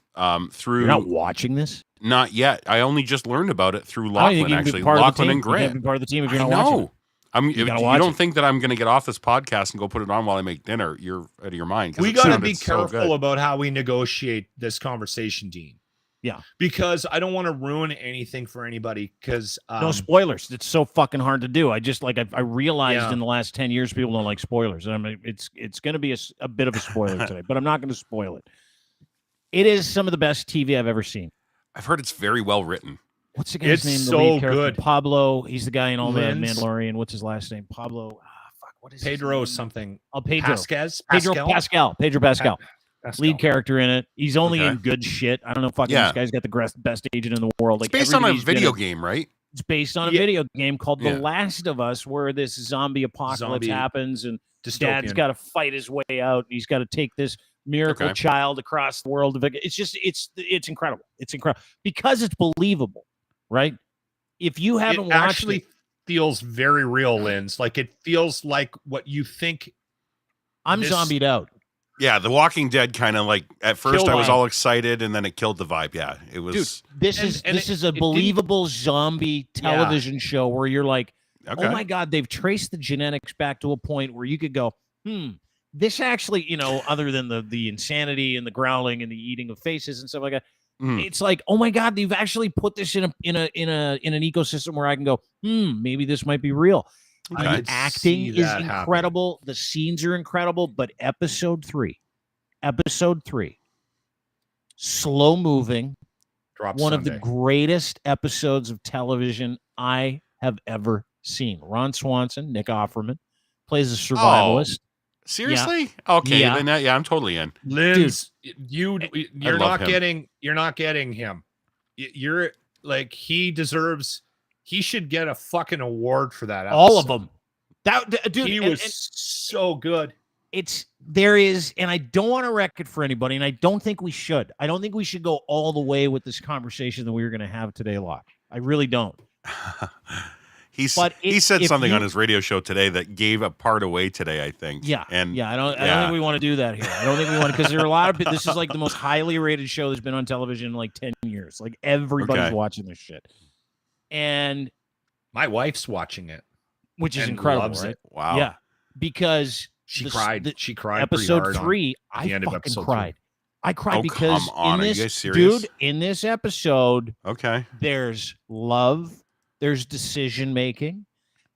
through You're not watching this? not yet. I only just learned about it through How you Lachlan, can be actually. part of the Lachlan team? and You can't Grant. be part of the team if you're I not watching it. know. If you gotta watch don't it. think that I'm going to get off this podcast and go put it on while I make dinner, you're out of your mind. 'cause We it got to sounded be so careful good. about how we negotiate this conversation, Dean. Yeah. Because I don't want to ruin anything for anybody because No spoilers. It's so fucking hard to do. I just like I realized Yeah. in the last 10 years people don't like spoilers. And I mean, it's going to be a bit of a spoiler today, but I'm not going to spoil it. It is some of the best TV I've ever seen. I've heard it's very well written. What's the guy's It's name? The so lead character? good. Pablo. He's the guy in all the Linz. Mandalorian. What's his last name? Pablo. Fuck. What is his Pedro name? something. Oh, Pedro. Pascal? Pedro Pascal. Pedro Pascal. Pascal. Lead character in it. He's only Okay. in good shit. I don't know. Fucking Yeah. this guy's got the best agent in the world. It's based on a everybody's video gonna- game, right? It's based on a Yeah. video game called Yeah. The Last of Us, where this zombie apocalypse Zombie happens, and Dystopian. Dad's got to fight his way out, and he's got to take this miracle Okay. child across the world. It's just it's incredible. It's incredible because it's believable, right? If you haven't It watched actually it, feels very real, Linz. Like it feels like what you think. I'm this- zombied out. Yeah, The Walking Dead kind of like at first Killed I was my- all excited and then it killed the vibe. Yeah, it was This And- is and this it- is a it didn't- believable zombie television show where you're like, okay. oh my God, they've traced the genetics back to a point where you could go, this actually, other than the insanity and the growling and the eating of faces and stuff like that, Mhm. it's like, oh my God, they've actually put this in an ecosystem where I can go, maybe this might be real. Okay. I The could acting see is that happening. incredible. The scenes are incredible, but episode three, slow moving, Drops one of the Sunday. greatest episodes of television I have ever seen. Ron Swanson, Nick Offerman, plays a survivalist. Seriously? Okay, Yeah. then I'm totally in. Linz, you're love not him. getting him. You're like he should get a fucking award for that. All of episode. them. Dude, He and- was so good. there is, and I don't want to wreck it for anybody, and I don't think we should. I don't think we should go all the way with this conversation that we were going to have today, Locke. I really don't. He said something on his radio show today that gave a part away today, I think. Yeah. And I don't think we want to do that here. I don't think we want to, because there are a lot of people. This is like the most highly rated show that's been on television in like 10 years. Like everybody's watching this shit. And my wife's watching it, which is incredible, right? Wow. Yeah. Because she cried. She cried. Episode 3, I fucking cried. I cried because come on. In this, are you guys serious? dude, in this episode, okay, there's love, there's decision making,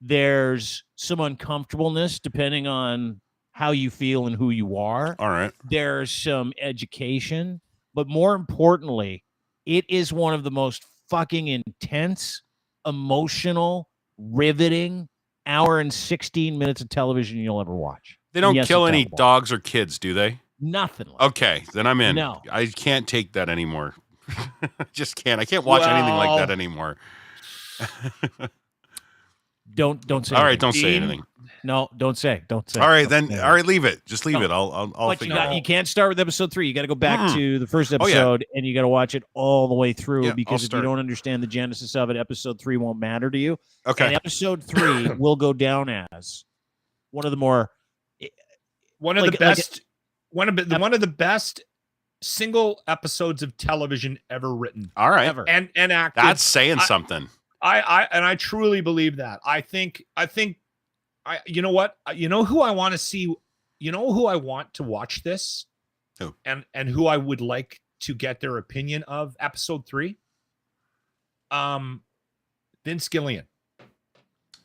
there's some uncomfortableness depending on how you feel and who you are. All right. There's some education, but more importantly, it is one of the most fucking intense, emotional, riveting hour and 16 minutes of television you'll ever watch. They don't kill any dogs or kids, do they? Nothing. Okay, then I'm in. No. I can't take that anymore. Just can't. I can't watch anything like that anymore. Don't say. All right, anything. don't say anything. No, don't say. Don't say. All right, then. All right, leave it. Just leave it. I'll but figure it out. you can't start with episode 3. You got to go back to the first episode, and you got to watch it all the way through, because if you don't understand the genesis of it, episode 3 won't matter to you. Okay. And episode 3 will go down as one of the more one of the best single episodes of television ever written. All right. Ever. And acted. That's saying something. I truly believe that. I think you know what? You know who I want to see? You know who I want to watch this? Who? And who I would like to get their opinion of episode 3? Vince Gilligan.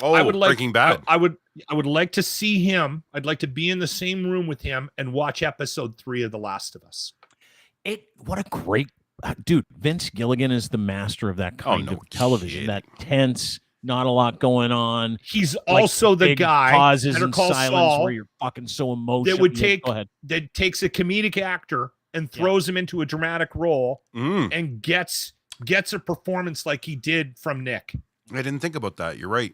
Oh, I would like, Breaking Bad. I would like to see him. I'd like to be in the same room with him and watch episode 3 of The Last of Us. What a great dude. Vince Gilligan is the master of that kind of television. Shit. That tense, not a lot going on. He's also the guy pauses and silence Saul, where you're fucking so emotional. That takes a comedic actor and throws him into a dramatic role and gets a performance like he did from Nick. I didn't think about that. You're right.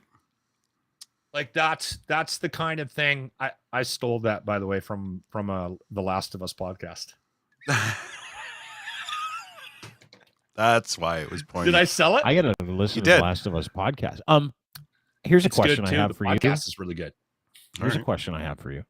Like that's the kind of thing. I stole that, by the way, from the Last of Us podcast. That's why it was pointed. Did I sell it? I gotta listen to the Last of Us podcast. Here's a question I have for you. The podcast is really good. Here's a question I have for you.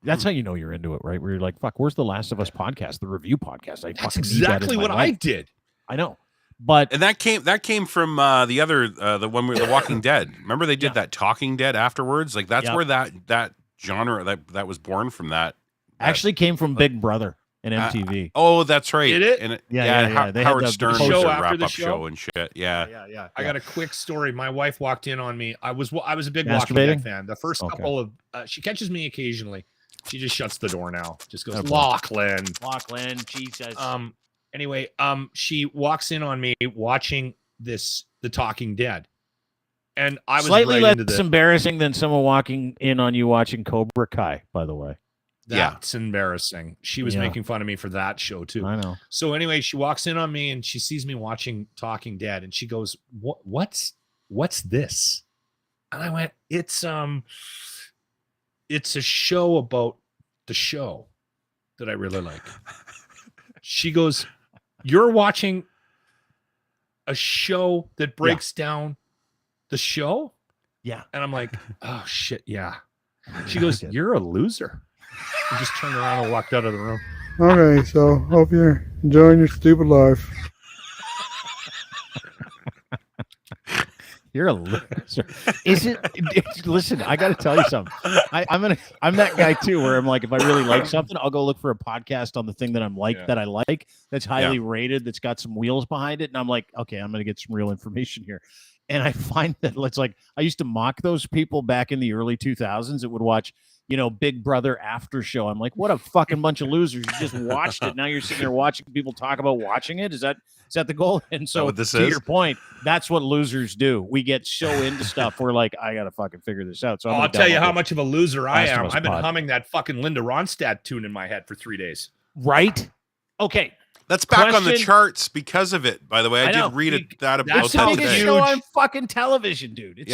That's how you know you're into it, right? Where you're like, "Fuck, where's the Last of Us podcast, the review podcast?" That's exactly what I did. I know, but and that came from the other the one with The Walking Dead. Remember they did that Talking Dead afterwards. Like that's where that genre that was born from. That actually came from Big Brother and MTV. Oh, that's right. Did it? And yeah. They Howard had Stern was show a after wrap the up show? show and shit. Yeah. I got a quick story. My wife walked in on me. I was a big Masturbating? Walking Dead fan. The first couple of she catches me occasionally. She just shuts the door now. Just goes, Lachlan, Jesus. Anyway, she walks in on me watching the Talking Dead, and I was slightly right less embarrassing than someone walking in on you watching Cobra Kai. By the way, that's embarrassing. She was making fun of me for that show too. I know. So anyway, she walks in on me and she sees me watching Talking Dead, and she goes, "What's this?" And I went, "It's a show about the show that I really like." She goes, "You're watching a show that breaks down the show?" Yeah. And I'm like, "Oh shit, yeah." She goes, "You're a loser." And just turned around and walked out of the room. Okay, so hope you're enjoying your stupid life. You're a loser. Listen, I got to tell you something. I'm that guy too, where I'm like, if I really like something, I'll go look for a podcast on the thing that that I like, that's highly rated, that's got some wheels behind it, and I'm like, okay, I'm going to get some real information here. And I find that it's like I used to mock those people back in the early 2000s that would watch, Big Brother after show. I'm like, what a fucking bunch of losers! You just watched it. Now you're sitting there watching people talk about watching it. Is that the goal? And so, your point, that's what losers do. We get so into stuff. We're like, I gotta fucking figure this out. So I'll tell you how much of a loser I am. I've been humming that fucking Linda Ronstadt tune in my head for 3 days. Right? Okay. That's back on the charts because of it. By the way, I did read that about that's that the today. biggest show on fucking television, dude. It's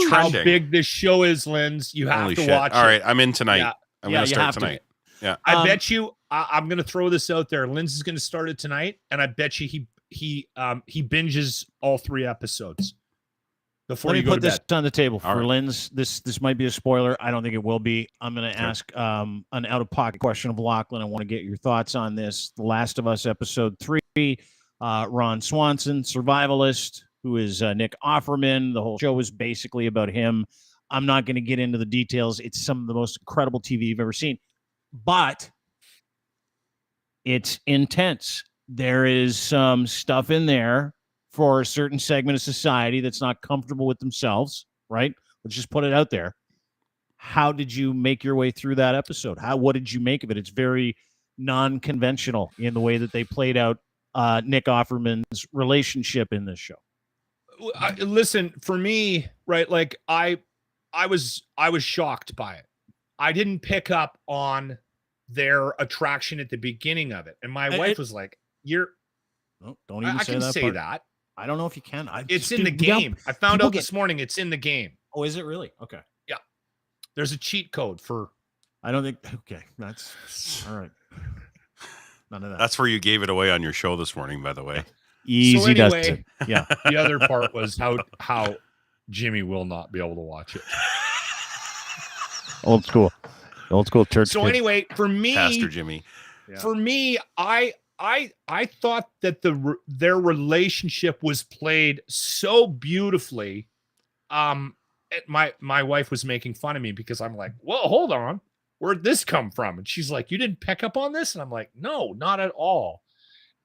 trending. How big this show is, Linz. You have to watch it. All right, I'm in tonight. I'm Yeah, going to you start have to. tonight. Yeah. I bet you. I'm going to throw this out there. Lindsay's going to start it tonight, and I bet you he binges all 3 episodes before Let me you go put to this bed. on the table All for right. Linz. This might be a spoiler. I don't think it will be. I'm going to Okay. ask an out-of-pocket question of Lachlan. I want to get your thoughts on this. The Last of Us episode 3. Ron Swanson, survivalist, who is Nick Offerman. The whole show is basically about him. I'm not going to get into the details. It's some of the most incredible TV you've ever seen, but it's intense. There is some stuff in there for a certain segment of society that's not comfortable with themselves, right? Let's just put it out there. How did you make your way through that episode? What did you make of it? It's very non-conventional in the way that they played out Nick Offerman's relationship in this show. Listen, for me, right? Like I was shocked by it. I didn't pick up on their attraction at the beginning of it, and my wife was like, "You're." Oh, don't even I say can that. say part. that. I don't know if you can. It's in the game. I found out this morning. It's in the game. Oh, is it really? Okay. Yeah. There's a cheat code for. I don't think. Okay, that's all right. None of that. That's where you gave it away on your show this morning, by the way. Easy. So anyway, Dustin. Yeah. The other part was how Jimmy will not be able to watch it. Old school church. So kid. anyway, for me, Pastor Jimmy. for me, I thought that their relationship was played so beautifully. My wife was making fun of me because I'm like, well, hold on, where'd this come from? And she's like, you didn't pick up on this? And I'm like, no, not at all.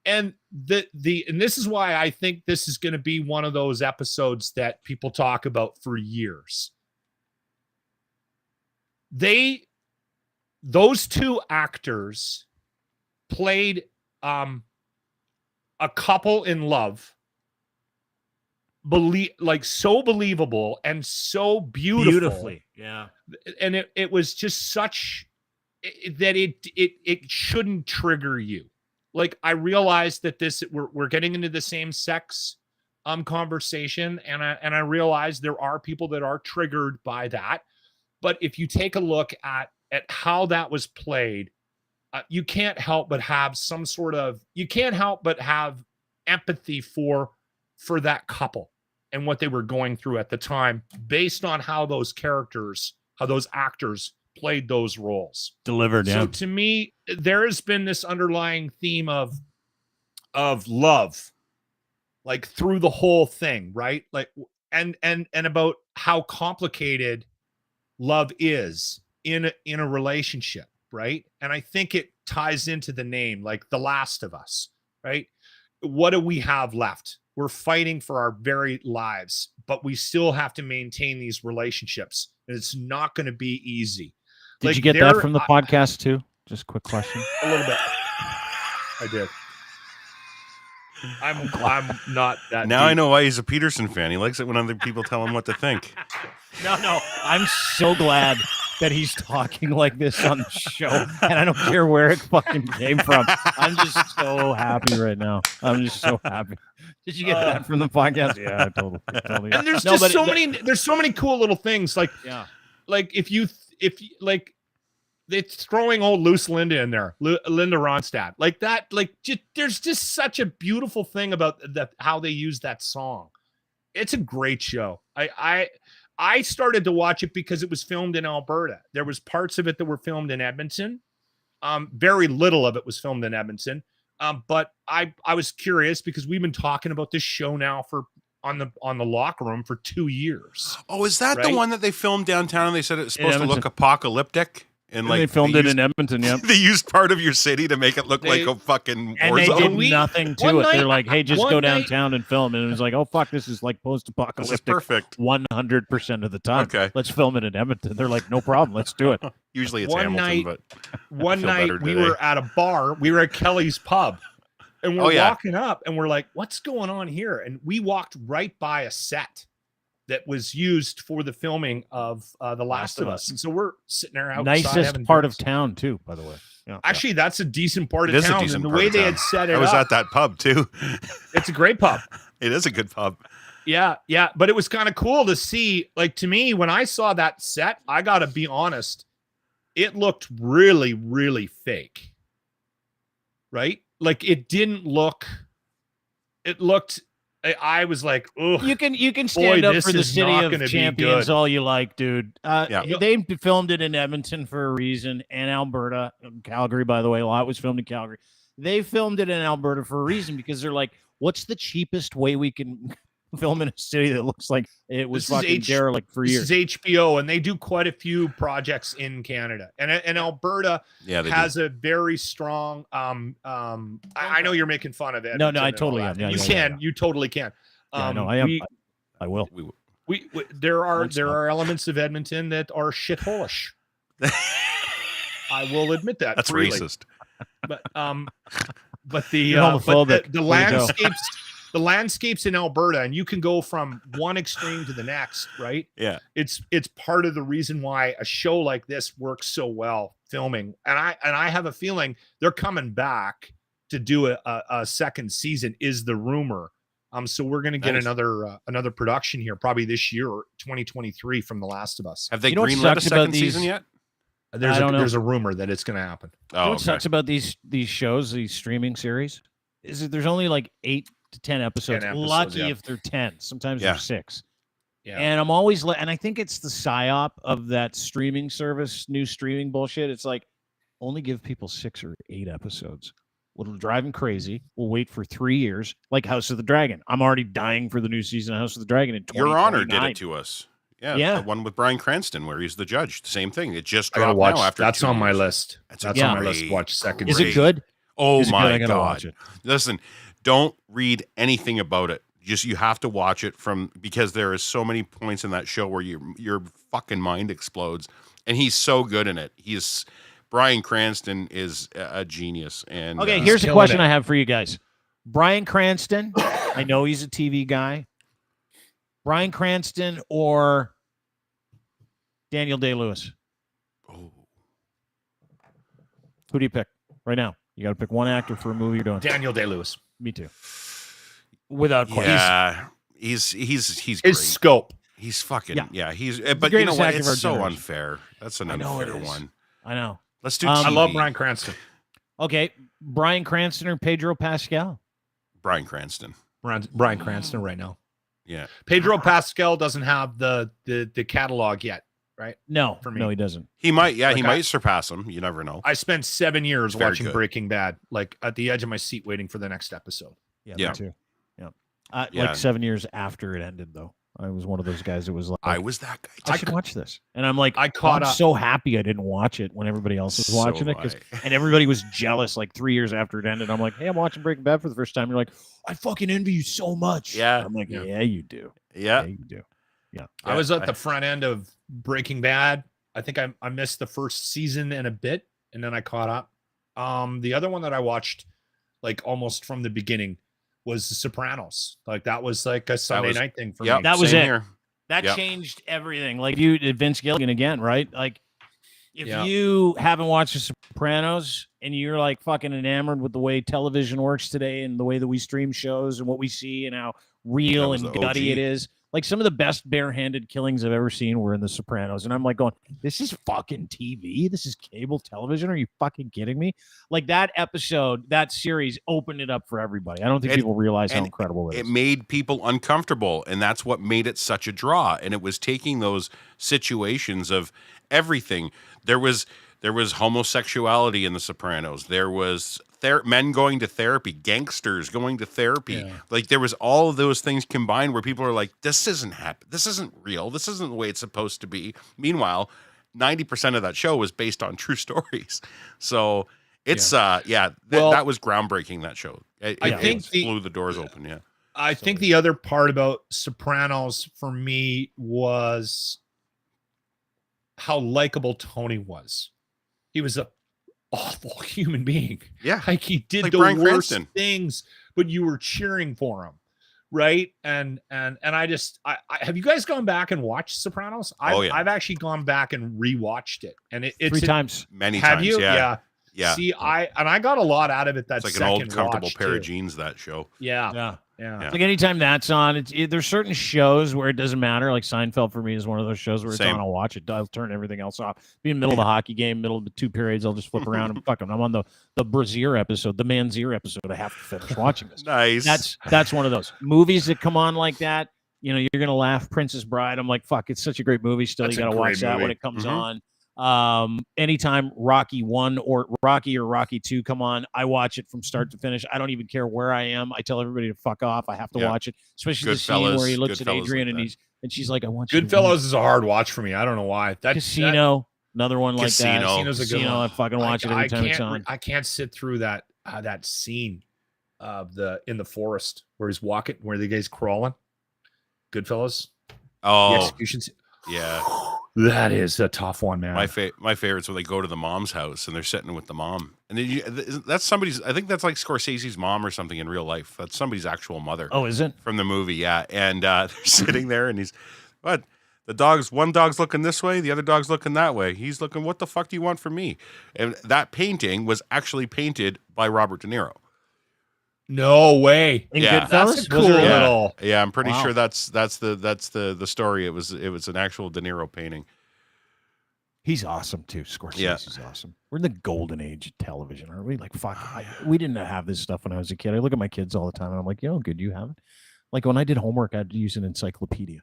And and this is why I think this is going to be one of those episodes that people talk about for years. Those 2 actors played a couple in love, so believable and so beautifully. Yeah. And it was just such that it shouldn't trigger you. Like, I realized that we're getting into the same sex conversation, and I realize there are people that are triggered by that. But if you take a look at how that was played, you can't help but have empathy for that couple and what they were going through at the time, based on how those actors played those roles. Delivered. So to me, there has been this underlying theme of love, like through the whole thing, right? Like, and about how complicated love is in a relationship, right? And I think it ties into the name, like The Last of Us, right? What do we have left? We're fighting for our very lives, but we still have to maintain these relationships, and it's not going to be easy. Did you get that from the podcast too? Just a quick question. A little bit. I did. I'm not that. Now deep. I know why he's a Peterson fan. He likes it when other people tell him what to think. No. I'm so glad that he's talking like this on the show, and I don't care where it fucking came from. I'm just so happy right now. I'm just so happy. Did you get that from the podcast? Yeah, totally. And there's there's so many cool little things. Like, yeah, like if you like, it's throwing old loose Linda in there, Linda Ronstadt, like that. Like, there's just such a beautiful thing about how they use that song. It's a great show. I started to watch it because it was filmed in Alberta. There was parts of it that were filmed in Edmonton. Very little of it was filmed in Edmonton. But I was curious because we've been talking about this show now on the Locker Room for 2 years. Oh, is that Right? the one that they filmed downtown and they said it's supposed to Edmonton. look apocalyptic? And like they filmed it in Edmonton. Yeah, they used part of your city to make it look like a fucking and war they zone. did nothing to one it. night- They're like, "Hey, just one go night- downtown and film." And it was like, "Oh fuck, this is like This is post-apocalyptic." perfect. 100% of the time. Okay. Let's film it in Edmonton. They're like, "No problem, let's do it." Usually it's One Hamilton, night- but One feel night better we today. were at a bar. We were at Kelly's Pub, and we're Oh, yeah. walking up, and we're like, "What's going on here?" And we walked right by a set that was used for the filming of The Last of Us. And so we're sitting there outside. Nicest having part of drinks. town too, by the way. Yeah. Actually, that's a decent part It of is a town. decent And the part way of they town. had set it I was up, at that pub too. it's a great pub. It is a good pub. Yeah. But it was kind of cool to see. Like, to me, when I saw that set, I got to be honest, it looked really, really fake. Right? Like it didn't look. It looked. I was like, oh, You can stand up this for the is city not of gonna be champions good. all you like, dude. Yeah. They filmed it in Edmonton for a reason, and Alberta, Calgary, by the way. A lot was filmed in Calgary. They filmed it in Alberta for a reason because they're like, what's the cheapest way we can film in a city that looks like it was This is fucking derelict for years? This is HBO, and they do quite a few projects in Canada, and Alberta Yeah, they has a very strong. I know you're making fun of it. No, I totally am. Yeah, you yeah, can. yeah. You totally can. Yeah, no, I am. I will. We there are Won't stop. elements of Edmonton that are shitholish. I will admit that. That's freely. racist. But You're homophobic. the Way to go. the landscapes in Alberta, and you can go from one extreme to the next, right? Yeah. It's part of the reason why a show like this works so well filming. And I have a feeling they're coming back to do a second season, is the rumor. So we're going to get Nice. another production here, probably this year, 2023, from The Last of Us. Have they You know what greenlit a sucks about second these- season yet? I don't know. There's a rumor that it's going to happen. You know Oh, what okay. sucks about these shows, these streaming series, is that there's only like 8 to 10 episodes. 10 episodes, Lucky yeah. if they're 10. Sometimes Yeah. they're 6. Yeah. And I'm always and I think it's the psyop of that streaming service, new streaming bullshit. It's like only give people 6 or 8 episodes. It'll drive them crazy. We'll wait for 3 years, like House of the Dragon. I'm already dying for the new season of House of the Dragon in Your Honor did 2029. it to us. Yeah, Yeah. the one with Bryan Cranston where he's the judge. Same thing. It just I gotta dropped watch. now after That's 2 on my years. list. That's That's a on my list. great- To watch second. Is great. it good? Oh Is it good? my I gotta god! watch it. Listen, don't read anything about it. Just you have to watch it because there is so many points in that show where your fucking mind explodes, and he's so good in it. Bryan Cranston is a genius. And Okay, here's a killing question it. I have for you guys. Bryan Cranston, I know he's a TV guy. Bryan Cranston or Daniel Day-Lewis? oh, Who do you pick right now? You got to pick one actor for a movie you're doing. Daniel Day-Lewis. Me too. Without question. yeah, he's His great. scope. He's fucking Yeah. yeah. He's the but you know greatest what? actor of It's our so generation. unfair. That's an I know it unfair is. one. I know. Let's do. I I love TV. Bryan Cranston. Okay, Bryan Cranston or Pedro Pascal? Bryan Cranston. Bryan Cranston right now. Yeah. Pedro Pascal doesn't have the catalog yet, right? No, For me. no, he doesn't. He might. Yeah, he Like might surpass him. You never know. I spent 7 years Very watching good. Breaking Bad, like at the edge of my seat, waiting for the next episode. Yeah, Yeah. me too. Yeah. Yeah. Like 7 years after it ended, though. I was one of those guys that was like, I was that guy. I too. should watch this. And I'm like, I caught I'm up. so happy I didn't watch it when everybody else was So watching it. am I. And everybody was jealous like 3 years after it ended. I'm like, hey, I'm watching Breaking Bad for the first time. You're like, I fucking envy you so much. Yeah. I'm like, Yeah. yeah, you do. Yeah. you do. Yeah. I was at the front end of Breaking Bad. I think I missed the first season and a bit, and then I caught up. The other one that I watched, like almost from the beginning, was The Sopranos. Like that was like a Sunday was- night thing for Yep, me. That was same it. Here. That Yep. changed everything. Like you did Vince Gilligan again, right? Like if Yeah. you haven't watched The Sopranos and you're like fucking enamored with the way television works today and the way that we stream shows and what we see and how real was and the gutty OG. it is. Like some of the best barehanded killings I've ever seen were in The Sopranos. And I'm like going, this is fucking TV. This is cable television. Are you fucking kidding me? Like that episode, that series opened it up for everybody. I don't think And- people realize how and incredible it is. It made people uncomfortable, and that's what made it such a draw. And it was taking those situations of everything. There was homosexuality in The Sopranos. There was men going to therapy, gangsters going to therapy. Yeah. Like there was all of those things combined where people are like, "This isn't happen. This isn't real. This isn't the way it's supposed to be." Meanwhile, 90% of that show was based on true stories. So it's Well, that was groundbreaking. That show. I think blew the doors open. Yeah. I think the other part about Sopranos for me was how likable Tony was. He was a awful human being. Yeah. Like he did Like the Bryan worst Cranston. things, but you were cheering for him, right? And I just I have you guys gone back and watched Sopranos? I've actually gone back and rewatched it, and it's 3 times. Many Have times. you? Yeah. Yeah. See, I got a lot out of it. That It's like an second old comfortable watch, pair of too. jeans, that show. Yeah. Yeah. Yeah. Yeah. Like anytime that's on, there's certain shows where it doesn't matter. Like Seinfeld for me is one of those shows where it's Same. on, I'll watch it. I'll turn everything else off. Be in the middle of the hockey game, middle of the 2 periods, I'll just flip around and fuck them. I'm on the Brazier episode, the Manzier episode. I have to finish watching this. Nice. That's one of those movies that come on like that. You know, you're gonna laugh. Princess Bride. I'm like, fuck, it's such a great movie. Still, That's you a gotta great watch that when movie. it comes Mhm. on. Anytime Rocky 1 or Rocky 2 come on, I watch it from start to finish. I don't even care where I am. I tell everybody to fuck off. I have to Yeah. watch it, especially the scene Goodfellas- where he looks at Goodfellas Adrian like and that. she's like, I want you to win. Goodfellas is a hard watch for me. I don't know why. That Casino, another one like that. Casino. Casino's a good Casino, one. I fucking watch it every time it's on. I can't sit through that scene of in the forest where he's walking, where the guy's crawling. Goodfellas. The Oh, execution scene. yeah. That is a tough one, man. My favorite's when they go to the mom's house and they're sitting with the mom. And then that's somebody's, I think that's like Scorsese's mom or something in real life. That's somebody's actual mother Oh, is it? from the movie. Yeah. And they're sitting there and one dog's looking this way, the other dog's looking that way. He's looking, what the fuck do you want from me? And that painting was actually painted by Robert De Niro. No way. In Yeah. Goodfellas? That's a Was cool there a- little. Yeah, I'm pretty Wow. sure that's the story. It was an actual De Niro painting. He's awesome too. Scorsese's Yeah. awesome. We're in the golden age of television, aren't we? Like, fuck, we didn't have this stuff when I was a kid. I look at my kids all the time and I'm like, you know, how good you have it. Like when I did homework, I had to use an encyclopedia.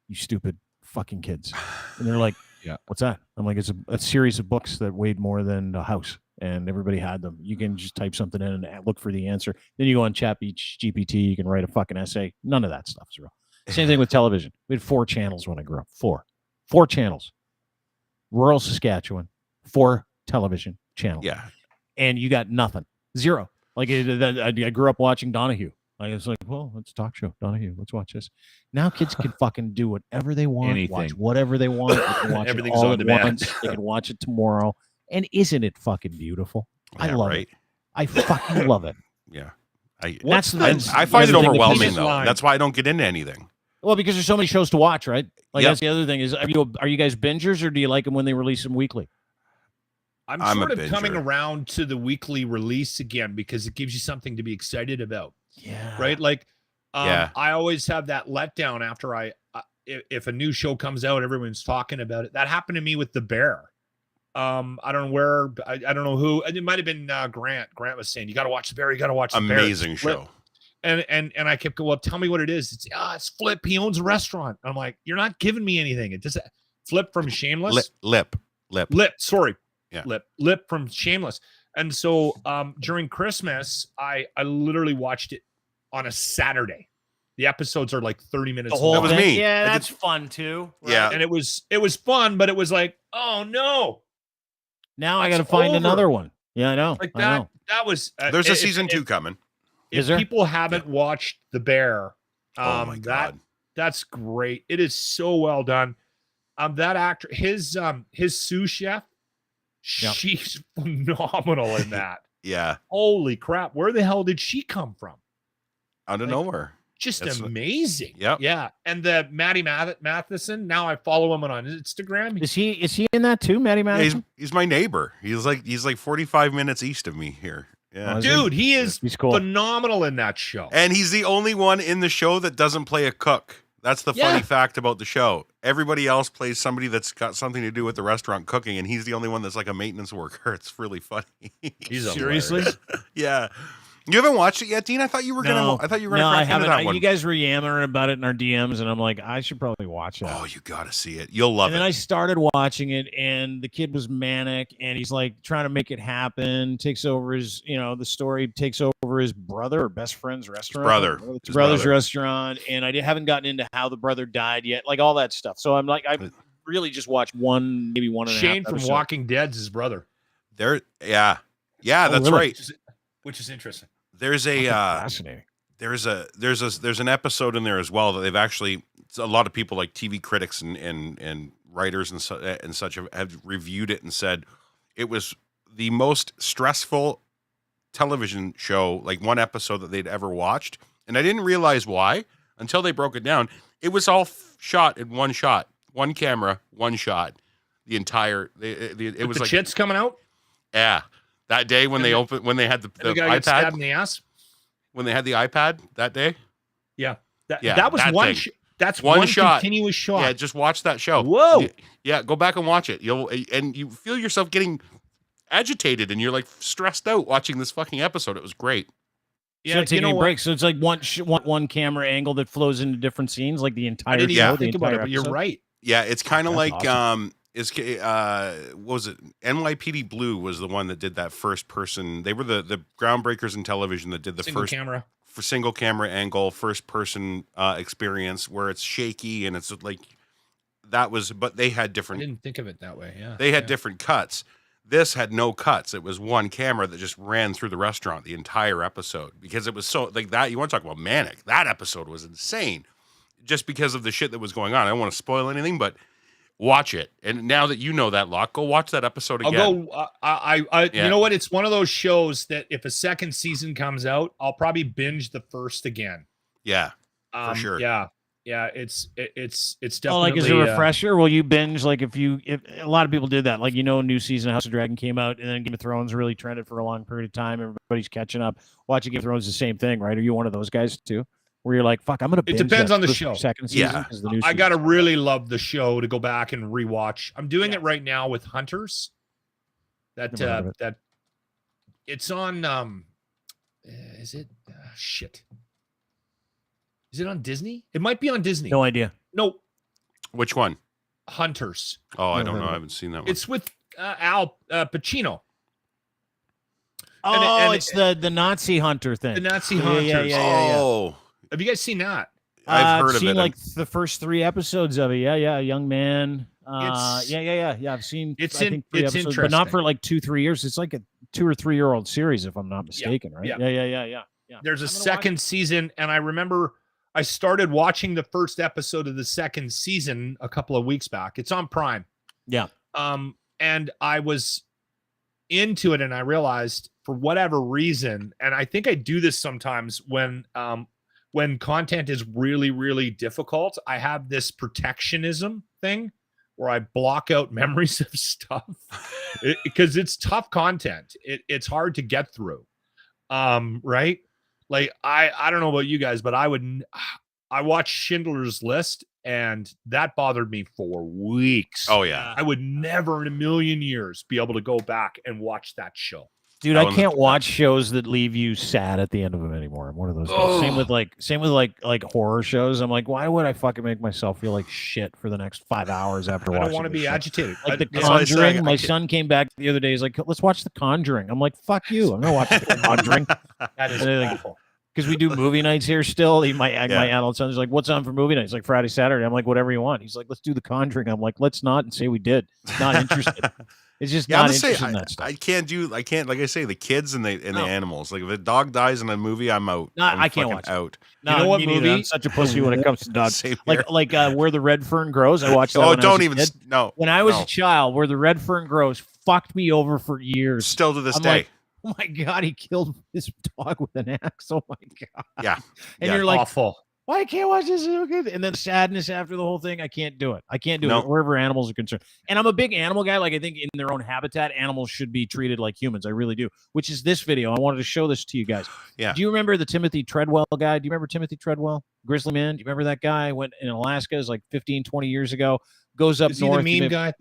You stupid fucking kids. And they're like, Yeah. what's that? I'm like, it's a series of books that weighed more than a house. And everybody had them. You can just type something in and look for the answer. Then you go on GPT, you can write a fucking essay. None of that stuff is real. Same thing with television. We had 4 channels when I grew up. 4 channels. Rural Saskatchewan, 4 television channels. Yeah. And you got nothing. 0. Like I grew up watching Donahue. Like it's like, well, let's talk show Donahue. Let's watch this. Now kids can fucking do whatever they want, Anything. watch whatever they want. They can watch Everything's it all on at demand. once. They can watch it tomorrow. And isn't it fucking beautiful? I Yeah, love right. it. I fucking love it. Yeah. That's the I find it the thing that overwhelming pisses- though. line. That's why I don't get into anything. Well, because there's so many shows to watch, right? Like Yep. that's the other thing is, are you guys bingers or do you like them when they release them weekly? I'm I'm sort a of coming binger. around to the weekly release again because it gives you something to be excited about, Yeah. right? Like, Yeah. I always have that letdown after if a new show comes out, everyone's talking about it. That happened to me with The Bear. I don't know where, I don't know who. It might have been Grant. Grant was saying, "You got to watch The Bear. You got to watch The Bear." Amazing It's Flip. show. And I kept going, well, tell me what it is. It's Flip. He owns a restaurant. I'm like, you're not giving me anything. It just Flip from Shameless. Lip. Sorry. Yeah. Lip from Shameless. And so during Christmas, I literally watched it on a Saturday. The episodes are like 30 minutes The whole That was long. thing? me. Yeah, I that's fun too. Yeah. And it was fun, but it was like, oh no. Now I got to It's find over. another one. Yeah, I know. Like I that. know. That was There's a if- season if- 2 coming. Is If there? people haven't watched The Bear, Oh my God. that's great. It is so well done. That actor, his sous chef, Yep. she's phenomenal in that. Yeah. Holy crap! Where the hell did she come from? Out of Like, nowhere. Just That's- amazing. Yep. Yeah. And the Maddie Matheson. Now I follow him on Instagram. Is he in that too, Matty Yeah, Madison? he's my neighbor. He's like 45 minutes east of me here. Yeah. Oh, is he? Dude, he is He's cool. phenomenal in that show. And he's the only one in the show that doesn't play a cook. That's the funny Yeah. fact about the show. Everybody else plays somebody that's got something to do with the restaurant cooking, and he's the only one that's like a maintenance worker. It's really funny. He's Seriously? hilarious. Yeah. You haven't watched it yet, Dean? I thought you were gonna. I thought you were gonna No, I crack into haven't. that one. You guys were yammering about it in our DMs, and I'm like, I should probably watch that. Oh, you gotta see it. You'll love And it. then I started watching it, and the kid was manic, and he's like trying to make it happen. Takes over his, the story takes over his brother or best friend's restaurant. brother. His His brother's brother. restaurant, and haven't gotten into how the brother died yet, like all that stuff. So I'm like, I really just watched maybe one and a half Shane from episodes. Walking Dead's his brother, There, yeah, that's really? right. which is interesting. There's a Fascinating. there's an episode in there as well that they've actually, a lot of people like TV critics and writers and such have reviewed it and said it was the most stressful television show, like one episode that they'd ever watched. And I didn't realize why until they broke it down. It was all shot in one shot, one camera, one shot. The entire it was the like chits coming out. yeah. That day when And they the- opened, when they had the The guy gets stabbed in iPad, the ass. when they had the iPad that day. Yeah. Yeah, That was that one. thing. That's One one shot. continuous shot. Yeah, just watch that show. Whoa. Yeah, go back and watch it. And you feel yourself getting agitated, and you're like stressed out watching this fucking episode. It was great. So taking a break. So it's like one camera angle that flows into different scenes, like the entire I didn't show. even think about it, but you're right. Yeah, it's kind of like awesome. what was it? NYPD Blue was the one that did that first person. They were the groundbreakers in television that did the Single first camera. for single camera angle, first person experience where it's shaky and it's like that was. But they had I different. didn't think of it that way. Yeah. They had different cuts. This had no cuts. It was one camera that just ran through the restaurant the entire episode because it was so like that. You want to talk about manic? That episode was insane, just because of the shit that was going on. I don't want to spoil anything, but watch it. And now that you know that, Locke, go watch that episode again. I'll go. You know what? It's one of those shows that if a second season comes out, I'll probably binge the first again. Yeah, for sure. Yeah. It's definitely. Oh, like as a refresher, will you binge? Like if a lot of people did that. Like new season of House of Dragon came out, and then Game of Thrones really trended for a long period of time. Everybody's catching up. Watching Game of Thrones is the same thing, right? Are you one of those guys too? Where you're like, fuck, I'm gonna binge. It depends that on the first show. Second season, Yeah, I gotta really love the show to go back and rewatch. I'm doing it right now with Hunters. That it's on. Is it shit? Is it on Disney? It might be on Disney. No idea. No. Which one? Hunters. Oh, I don't know. I haven't seen that one. It's with Al Pacino. Oh, and it's the Nazi hunter thing. The Nazi hunters. Yeah. Oh, have you guys seen that? I've heard of seen it. Like the first 3 episodes of it. Yeah, a young man. Yeah. I've seen. I think 3 episodes, interesting, but not for like 2-3 years. It's like a 2 or 3 year old series, if I'm not mistaken, right? Yeah. There's a second season, and I remember I started watching the first episode of the second season a couple of weeks back. It's on Prime. Yeah. And I was into it, and I realized for whatever reason, and I think I do this sometimes when content is really, really difficult, I have this protectionism thing where I block out memories of stuff because it's tough content. It's hard to get through. Right? Like I don't know about you guys, but I watched Schindler's List, and that bothered me for weeks. Oh yeah. I would never in a million years be able to go back and watch that show. Dude, I can't watch shows that leave you sad at the end of them anymore. I'm one of those guys. Same with like horror shows. I'm like, why would I fucking make myself feel like shit for the next 5 hours after watching? I don't want to be agitated. Like The Conjuring. My son came back the other day. He's like, let's watch The Conjuring. I'm like, fuck you. I'm not watching The Conjuring. That is awful. Because we do movie nights here still. My adult son's like, what's on for movie nights? Like Friday, Saturday. I'm like, whatever you want. He's like, let's do The Conjuring. I'm like, let's not, and say we did. Not interested. It's just not interested in that stuff. I can't, like I say, the kids and the animals. Like if a dog dies in a movie, I'm out. I can't watch out. No, you know what movie? I'm such a pussy when it comes to dogs. like Where the Red Fern Grows. I watched that. When I was a child, Where the Red Fern Grows fucked me over for years. Still to this day. Like, oh my God, he killed his dog with an axe. Oh my God. Yeah. And you're like, awful. Why I can't watch this? It's so good. And then sadness after the whole thing. I can't do it. I can't do it wherever animals are concerned. And I'm a big animal guy. Like I think in their own habitat, animals should be treated like humans. I really do. Which is this video. I wanted to show this to you guys. Yeah. Do you remember the Timothy Treadwell guy? Do you remember Timothy Treadwell? Grizzly Man. Do you remember that guy? Went in Alaska. It was like 15, 20 years ago. Goes up north. Is he the meme guy?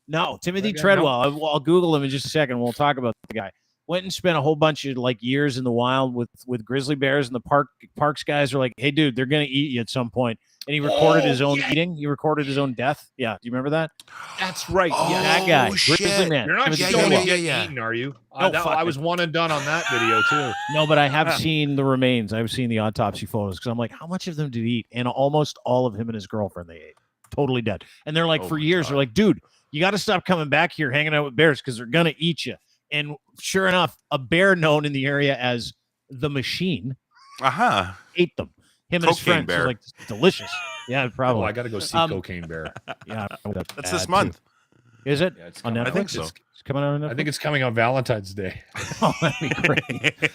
No. Timothy Treadwell. I'll Google him in just a second. We'll talk about the guy. Went and spent a whole bunch of like years in the wild with grizzly bears, and the parks guys are like, hey dude, they're gonna eat you at some point. And he recorded his own eating. He recorded his own death. Yeah, do you remember that? That's right. That guy, Grizzly Man. You're not showing it eaten, are you? I was one and done on that video too. No, but I have seen the remains. I've seen the autopsy photos because I'm like, how much of them did he eat? And almost all of him and his girlfriend they ate. Totally dead. And they're like, for years, they're like, dude, you got to stop coming back here hanging out with bears because they're gonna eat you. And sure enough, a bear known in the area as the Machine ate them. Him and his friends. Bear. Like, delicious. Yeah, probably. I got to go see Cocaine Bear. Yeah, that's this month. Too. Is it? Yeah, it's on Netflix? I think so. It's coming out on Netflix? I think it's coming on Valentine's Day. Oh, that'd be great.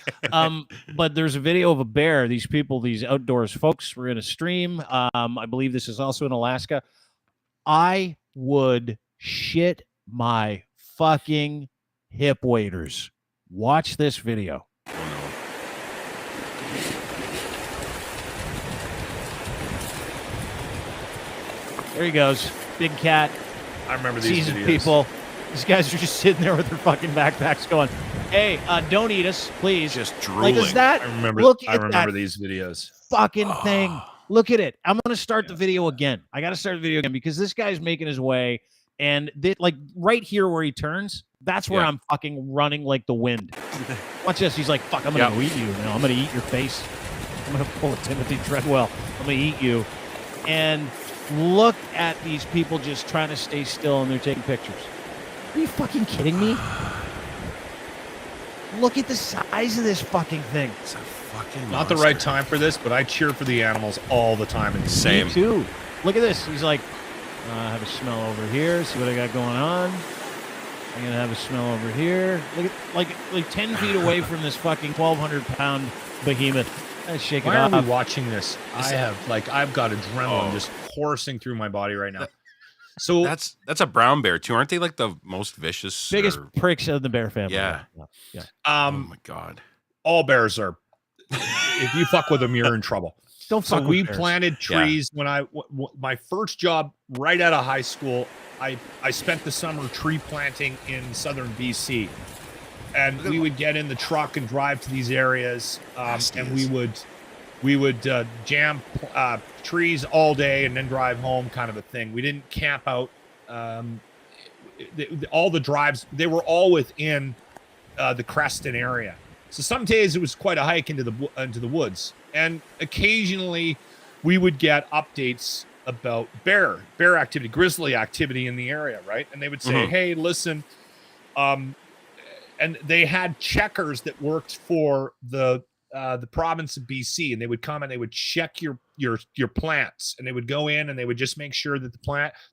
But there's a video of a bear. These people, these outdoors folks, were in a stream. I believe this is also in Alaska. I would shit my fucking hip waders. Watch this video. There he goes. Big cat. I remember these Seasoned videos. people. These guys are just sitting there with their fucking backpacks going, hey, don't eat us, please. Just Like, drooling. is that? I remember. Look I at remember that these videos. fucking thing. Look at it. I'm going to start the video again. I got to start the video again because this guy's making his way. And like right here where he turns, that's where Yeah. I'm fucking running like the wind. Watch this. He's like, fuck, I'm going to eat you now. I'm going to eat your face. I'm going to pull a Timothy Treadwell. I'm going to eat you. And look at these people just trying to stay still and they're taking pictures. Are you fucking kidding me? Look at the size of this fucking thing. It's a fucking Not the right time for this, but I cheer for the animals all the time. And Same. Me too. Look at this. He's like, I have a smell over here. See what I got going on. I'm gonna have a smell over here. Look at like 10 feet away from this fucking 1,200-pound behemoth. Shake it Why are off. we watching this? I've got adrenaline just coursing through my body right now. So That's a brown bear too, aren't they? Like the most vicious, Biggest or- pricks of the bear family. Yeah. Yeah. oh my god. all bears are. If you fuck with them, you're in trouble. Don't So fuck we with bears. planted trees when my first job right out of high school. I spent the summer tree planting in southern BC, and we would get in the truck and drive to these areas, and we would jam trees all day and then drive home, kind of a thing. We didn't camp out. All the drives, they were all within the Creston area. So some days it was quite a hike into the woods, and occasionally we would get updates about bear activity, grizzly activity in the area, right? And they would say, "Hey, listen," and they had checkers that worked for the province of BC, and they would come and they would check your plants, and they would go in and they would just make sure that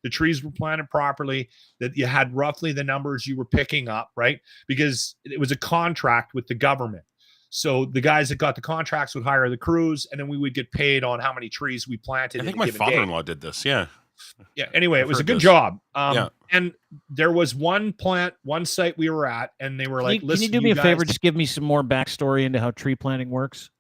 the trees were planted properly, that you had roughly the numbers you were picking up, right? Because it was a contract with the government. So the guys that got the contracts would hire the crews, and then we would get paid on how many trees we planted. I think in a my given day. father-in-law did this. Yeah. Yeah. Anyway, I've it was a heard good this. job. Yeah. And there was one site we were at, and they were like, Can "Listen, you do me a favor? guys, Just give me some more backstory into how tree planting works.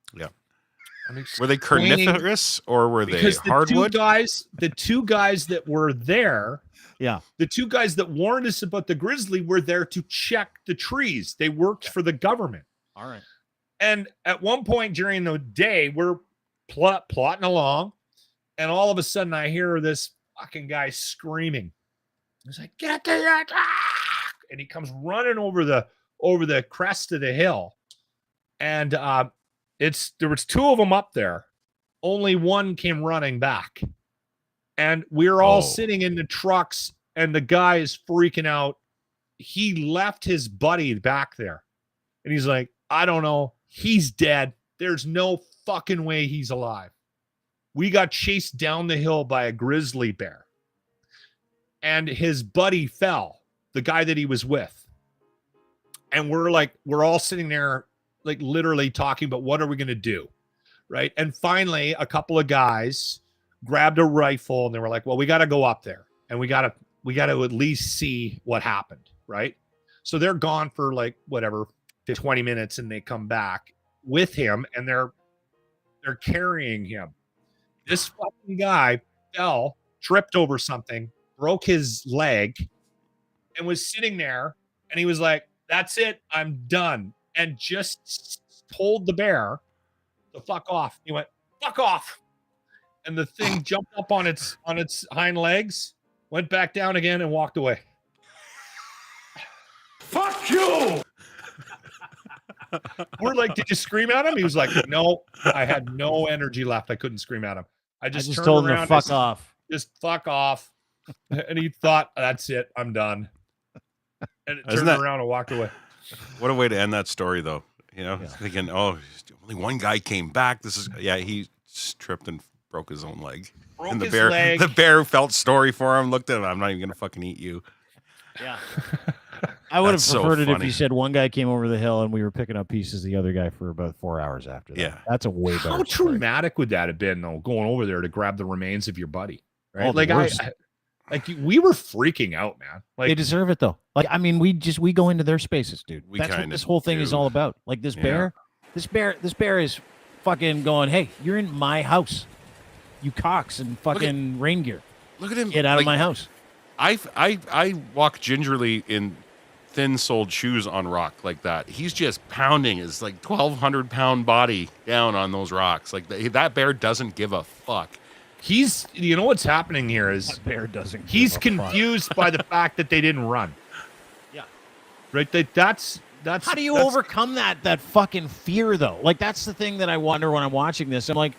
Were they carnivorous or were they because the hardwood? the two guys that were there, Yeah. the two guys that warned us about the grizzly were there to check the trees. They worked for the government. All right. And at one point during the day, we're plotting along, and all of a sudden I hear this fucking guy screaming. He's like, "Get there!" And he comes running over the crest of the hill, and there was two of them up there. Only one came running back, and we're all sitting in the trucks, and the guy is freaking out. He left his buddy back there, and he's like, "I don't know. He's dead. There's no fucking way he's alive." We got chased down the hill by a grizzly bear, and his buddy fell, the guy that he was with. And we're all sitting there, like literally talking about what are we going to do, right? And finally, a couple of guys grabbed a rifle, and they were like, "Well, we got to go up there, and we got to at least see what happened," right? So they're gone for like whatever 20 minutes, and they come back with him, and they're carrying him. This fucking guy fell, tripped over something, broke his leg, and was sitting there, and he was like, "That's it, I'm done," and just told the bear to fuck off. He went, "Fuck off," and the thing jumped up on its hind legs, went back down again, and walked away. Fuck you. We're like, "Did you scream at him?" He was like, "No, I had no energy left. I couldn't scream at him. I just turned told him around to fuck and off. just fuck off." And he thought, "That's it, I'm done." And it Isn't turned that- around and walked away. What a way to end that story, though. You know, thinking, oh, only one guy came back. He tripped and broke his own leg. Broke And his leg. the bear felt sorry for him. Looked at him. I'm not even gonna fucking eat you. Yeah. I would have That's so preferred it if funny. you said one guy came over the hill and we were picking up pieces of the other guy for about 4 hours after that. Yeah. That's a way better How story. traumatic would that have been, though, going over there to grab the remains of your buddy? Right? Oh, the Like worst. we were freaking out, man. They Like, deserve it though. Like, I mean, we go into their spaces, dude. We That's what kinda this whole thing is do. all about. Like this Yeah. bear is fucking going, "Hey, you're in my house, you cocks and fucking rain gear." Look at him. Get out of my house. I walk gingerly in thin-soled shoes on rock like that. He's just pounding his like 1,200-pound body down on those rocks. Like that bear doesn't give a fuck. You know what's happening here is That bear doesn't. he's give a fuck. confused by the fact that they didn't run. Yeah. Right. That's How do you that's- overcome that fucking fear though? Like that's the thing that I wonder when I'm watching this. I'm like,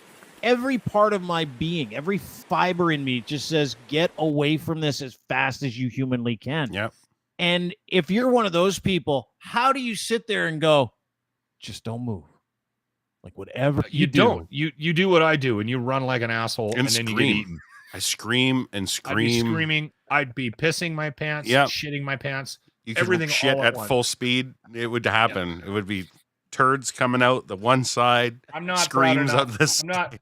every part of my being, every fiber in me just says, get away from this as fast as you humanly can. Yep. And if you're one of those people, how do you sit there and go, just don't move? Like whatever You don't. You do what I do, and you run like an asshole, and then you get eaten. I scream and I'd be scream. screaming. I'd be pissing my pants, Yep. shitting my pants. You could everything shit all at at once. full speed. It would happen. It would be turds coming out the one side. I'm not Screams proud on enough. this. I'm not.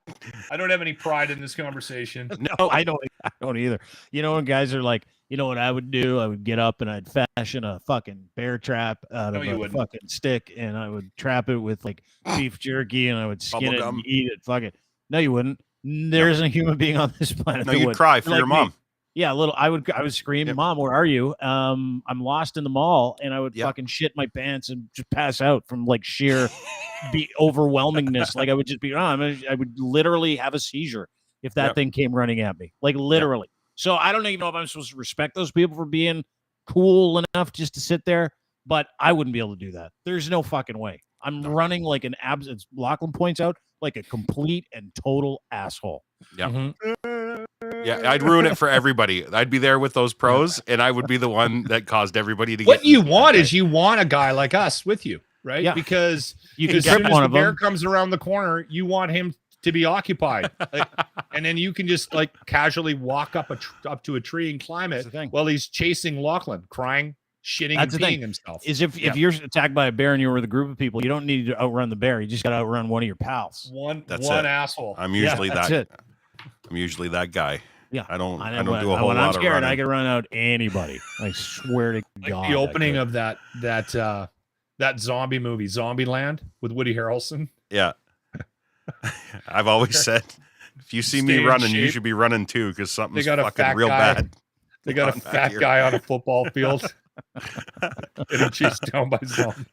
I don't have any pride in this conversation. No, I don't either. You know, when guys are like, you know what I would do? I would get up and I'd fashion a fucking bear trap out No, of you a wouldn't. fucking stick, and I would trap it with like beef jerky, and I would skin it Bubblegum. and eat it. Fuck it. No, you wouldn't. There isn't a human being on this planet. No, that you'd would. cry for Like your me. mom. Yeah, I would scream, Yep. Mom, where are you? I'm lost in the mall, and I would Yep. fucking shit my pants and just pass out from like sheer overwhelmingness. Like I would just be, I would literally have a seizure if that Yep. thing came running at me, like literally. So I don't even know if I'm supposed to respect those people for being cool enough just to sit there, but I wouldn't be able to do that. There's no fucking way. I'm running like an as Lachlan points out, like a complete and total asshole. Yeah. Mhm. Yeah, I'd ruin it for everybody. I'd be there with those pros, and I would be the one that caused everybody to What get. you want is you want a guy like us with you, right? Yeah. Because You can as get soon as one the of bear them. comes around the corner, you want him to be occupied, like, and then you can just like casually walk up up to a tree and climb That's it the thing. while he's chasing Lachlan, crying, shitting, That's and the thing. peeing himself. Is if you're attacked by a bear and you're with a group of people, you don't need to outrun the bear. You just got to outrun one of your pals. One That's one it. asshole. I'm usually that's that. it. I'm usually that guy. Yeah. I don't When do a whole when I'm lot of scared, running. I can run out anybody. I swear to Like God. the opening of that zombie movie, Zombieland, with Woody Harrelson. Yeah. I've always said, if you see Stay me in running, you shape. should be running too, because something's got a fucking fat real guy. bad. They got a on back fat here. guy on a football field getting chased down by zombies.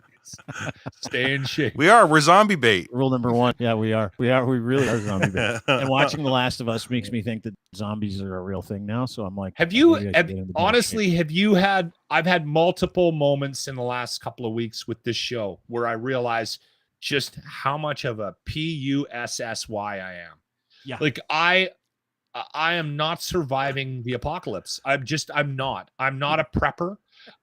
Stay in shape. We're zombie bait. Rule number one. Yeah, we are. We really are zombie bait. And watching The Last of Us makes me think that zombies are a real thing now. So I'm like, Have you maybe I should get into being honestly, have you had, I've had multiple moments in the last couple of weeks with this show where I realize just how much of a PUSSY I am. Yeah. Like I am not surviving the apocalypse. I'm not a prepper.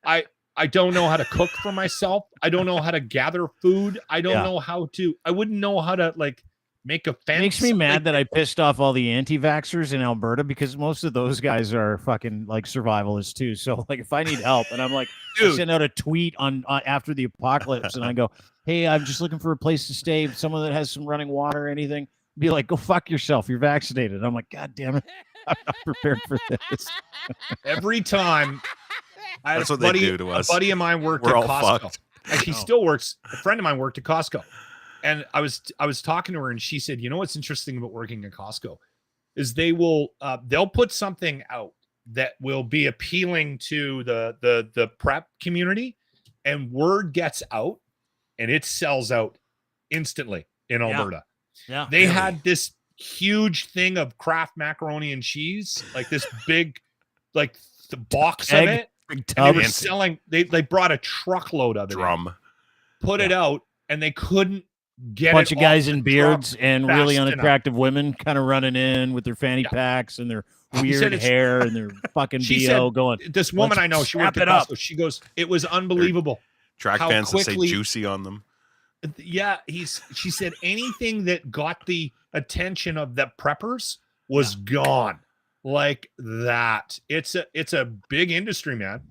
I don't know how to cook for myself. I don't know how to gather food. I don't know how to, I wouldn't know how to like make a fence. Makes me mad Like, that I pissed off all the anti-vaxxers in Alberta because most of those guys are fucking like survivalists too. So like if I need help and I'm like, I dude, send out a tweet on after the apocalypse and I go, hey, I'm just looking for a place to stay. Someone that has some running water or anything. Be like, go fuck yourself. You're vaccinated. And I'm like, God damn it. I'm not prepared for this. every time I had That's a what they buddy, do to us. A buddy of mine worked We're at all Costco. fucked. Like he still works. A friend of mine worked at Costco, and I was talking to her, and she said, "You know what's interesting about working at Costco is they'll put something out that will be appealing to the prep community, and word gets out, and it sells out instantly in Alberta. Yeah. They had this huge thing of Kraft macaroni and cheese, like this big, like the box Egg. of it." Big And tub. they were selling. They brought a truckload of it. in, Drum. put it out, and they couldn't get Bunch it of guys off in the beards truck and really fast enough. unattractive women kind of running in with their fanny Yeah. packs and their He said weird it's- hair and their fucking She BO said- going. This woman Let's I know, she snap worked at it up. Costco. She goes, "It was unbelievable." Track How pants that say quickly- juicy on them. Yeah, she said anything that got the attention of the preppers was gone like that. It's a big industry, man.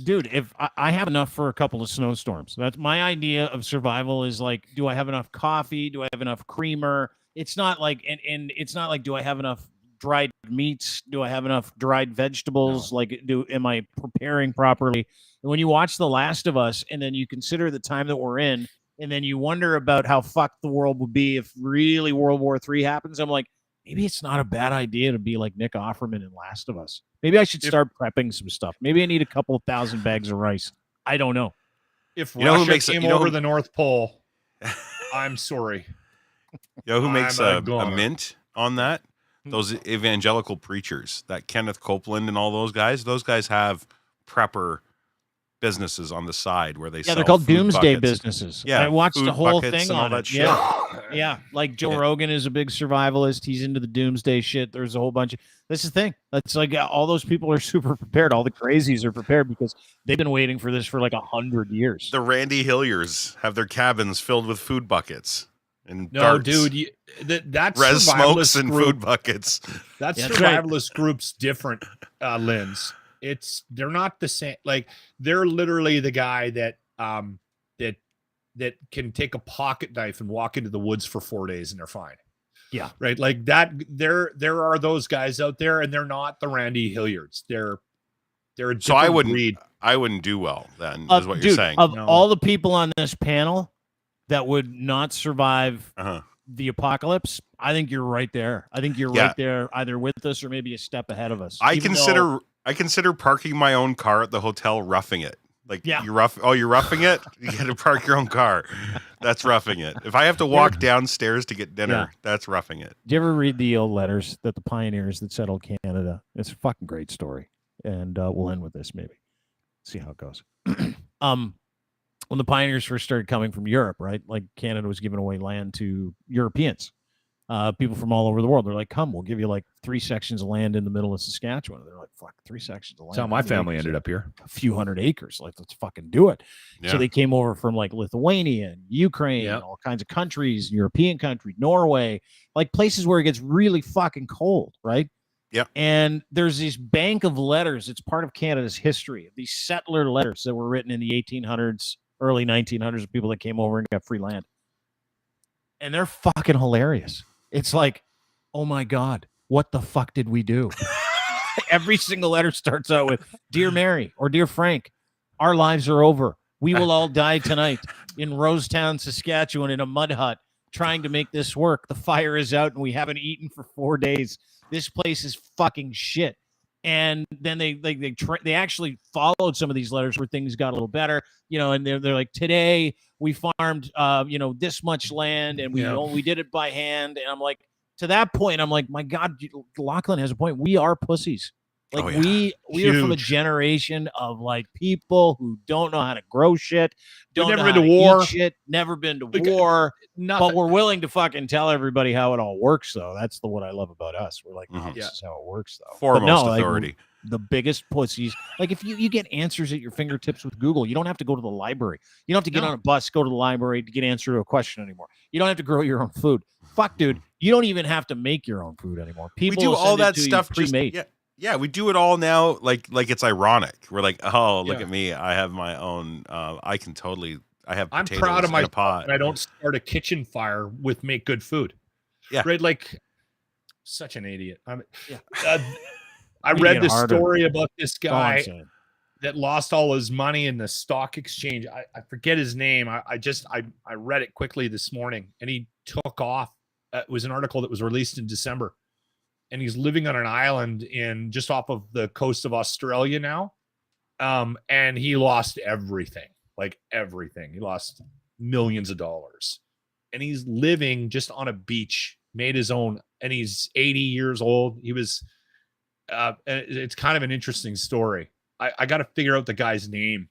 Dude, if I have enough for a couple of snowstorms, that's my idea of survival is like, do I have enough coffee? Do I have enough creamer? It's not like, and it's not like, do I have enough dried meats? Do I have enough dried vegetables? Like, am I preparing properly? And when you watch The Last of Us and then you consider the time that we're in, and then you wonder about how fucked the world would be if really World War III happens, I'm like, maybe it's not a bad idea to be like Nick Offerman in Last of Us. Maybe I should start prepping some stuff. Maybe I need a couple of 1,000 bags of rice. I don't know. If You know who Russia makes came you know over who- the North Pole, I'm sorry. You know who makes I'm a a goner. mint on that? Those evangelical preachers, that Kenneth Copeland and all those guys have prepper businesses on the side where they Yeah, sell they're called food doomsday buckets. businesses. Yeah, I watched the food whole buckets thing and all on that it. shit. Yeah, like Joe Rogan is a big survivalist. He's into the doomsday shit. There's a whole bunch of this is the thing. That's like all those people are super prepared. All the crazies are prepared because they've been waiting for this for like 100 years. The Randy Hilliers have their cabins filled with food buckets and No, darts, dude, that's res smokes survivalist and group. food buckets. That's That's right. survivalist group's different, Linz. They're not the same. Like they're literally the guy that that can take a pocket knife and walk into the woods for 4 days and they're fine. Yeah. Right. Like that. There are those guys out there, and they're not the Randy Hilliards. They're a different So I wouldn't breed. do well then, is what Dude, you're saying. Of No. all the people on this panel that would not survive Uh-huh. the apocalypse, I think you're right there. I think you're Yeah. right there, either with us or maybe a step ahead of us. I Even consider parking my own car at the hotel roughing it. Like Yeah. you're roughing it. You got to park your own car. That's roughing it. If I have to walk downstairs to get dinner, Yeah. that's roughing it. Do you ever read the old letters that the pioneers that settled Canada? It's a fucking great story, and we'll end with this maybe. See how it goes. When the pioneers first started coming from Europe, right? Like Canada was giving away land to Europeans, people from all over the world. They're like, "Come, we'll give you like 3 sections of land in the middle of Saskatchewan." They're like, "Fuck, 3 sections of land." That's how my family ended up here. A few hundred acres. Like, let's fucking do it. Yeah. So they came over from like Lithuania and Ukraine, Yeah. and all kinds of countries, European countries, Norway, like places where it gets really fucking cold, right? Yeah. And there's this bank of letters. It's part of Canada's history. These settler letters that were written in the 1800s, early 1900s, of people that came over and got free land. And they're fucking hilarious. It's like, oh my God, what the fuck did we do? Every single letter starts out with, "Dear Mary," or "Dear Frank, our lives are over. We will all die tonight in Rosetown, Saskatchewan, in a mud hut, trying to make this work. The fire is out and we haven't eaten for 4 days. This place is fucking shit." And then they actually followed some of these letters where things got a little better, and they're like, "Today we farmed this much land and we did it by hand." And I'm like, to that point, I'm like, my God, Lachlan has a point. We are pussies. Like Oh, yeah. we are from a Huge. generation of like people who don't know how to grow shit, don't never know been how to war. eat shit, never been to Like, war, Nothing. but we're willing to fucking tell everybody how it all works. Though that's what I love about us. We're like, Mhm. this is how it works. Though Foremost like, authority. the biggest pussies. Like if you get answers at your fingertips with Google, you don't have to go to the library. You don't have to get on a bus, go to the library to get an answer to a question anymore. You don't have to grow your own food. Fuck, dude. You don't even have to make your own food anymore. People We do will all send it that to you stuff just pre-made. yeah, we do it all now like it's ironic. We're like, "Oh, look Yeah. at me. I have my own I have I'm potatoes proud of in a myself, pot." and I don't start a kitchen fire with make good food. Yeah. Right. Like, such an idiot. I Making read it this harder. story about this That's all I'm guy saying. that lost all his money in the stock exchange. I forget his name. I read it quickly this morning, and he took off. It was an article that was released in December, and he's living on an island in just off of the coast of Australia now. And he lost everything, like everything. He lost millions of dollars, and he's living just on a beach, made his own, and he's 80 years old. He was, it's kind of an interesting story. I got to figure out the guy's name.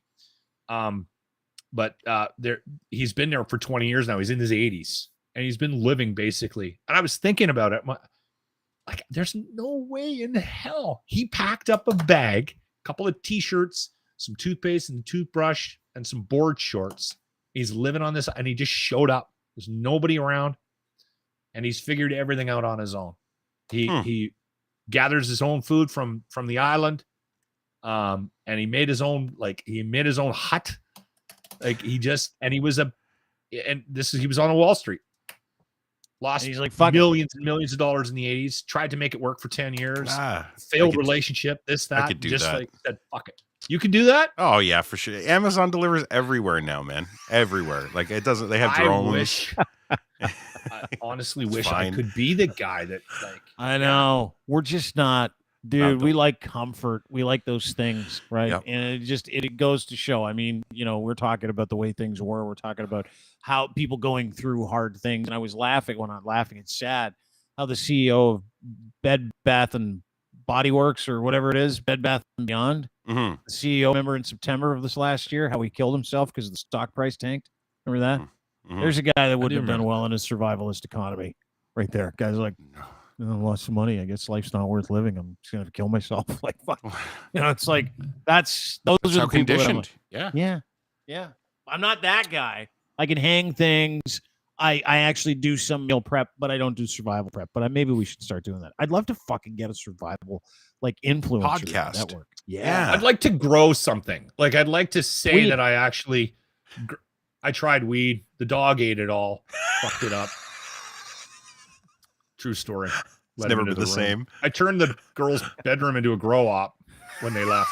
But he's been there for 20 years now. He's in his 80s, and he's been living basically. And I was thinking about it. Like, there's no way in hell he packed up a bag, a couple of t-shirts, some toothpaste and toothbrush, and some board shorts. He's living on this, and he just showed up. There's nobody around, and he's figured everything out on his own. He gathers his own food from the island, and he made his own hut. Like he was on Wall Street. Lost And he's like, fuck it. millions and millions of dollars in the 80s. Tried to make it work for 10 years. I Failed could- relationship. This, that. I could do just that. like said, fuck it. You can do that? Oh yeah, for sure. Amazon delivers everywhere now, man. Everywhere. Like it doesn't. They have drones. I wish. I honestly wish fine. I could be the guy that like. I know. We're just not, dude. We like comfort. We like those things, right? Yep. And it goes to show. I mean, we're talking about the way things were. We're talking about how people going through hard things. And I was laughing when I'm laughing. It's sad how the CEO of Bed Bath and Body Works or whatever it is, Bed Bath and Beyond, Mm-hmm. the CEO, remember in September of this last year, how he killed himself because the stock price tanked. Remember that? Mm-hmm. There's a guy that wouldn't have done remember well in a survivalist economy, right there. Guys like, I lost some money. I guess life's not worth living. I'm just gonna kill myself. Like, fuck. It's like those are How the people that I'm conditioned. like, Yeah. yeah. I'm not that guy. I can hang things. I actually do some meal prep, but I don't do survival prep. But maybe we should start doing that. I'd love to fucking get a survival influencer Podcast. network. Yeah. I'd like to grow something. Like I'd like to say Weed. that I actually, I tried weed. The dog ate it all, fucked it up. True story. It's Let never him into been the room. same. I turned the girl's bedroom into a grow op when they left.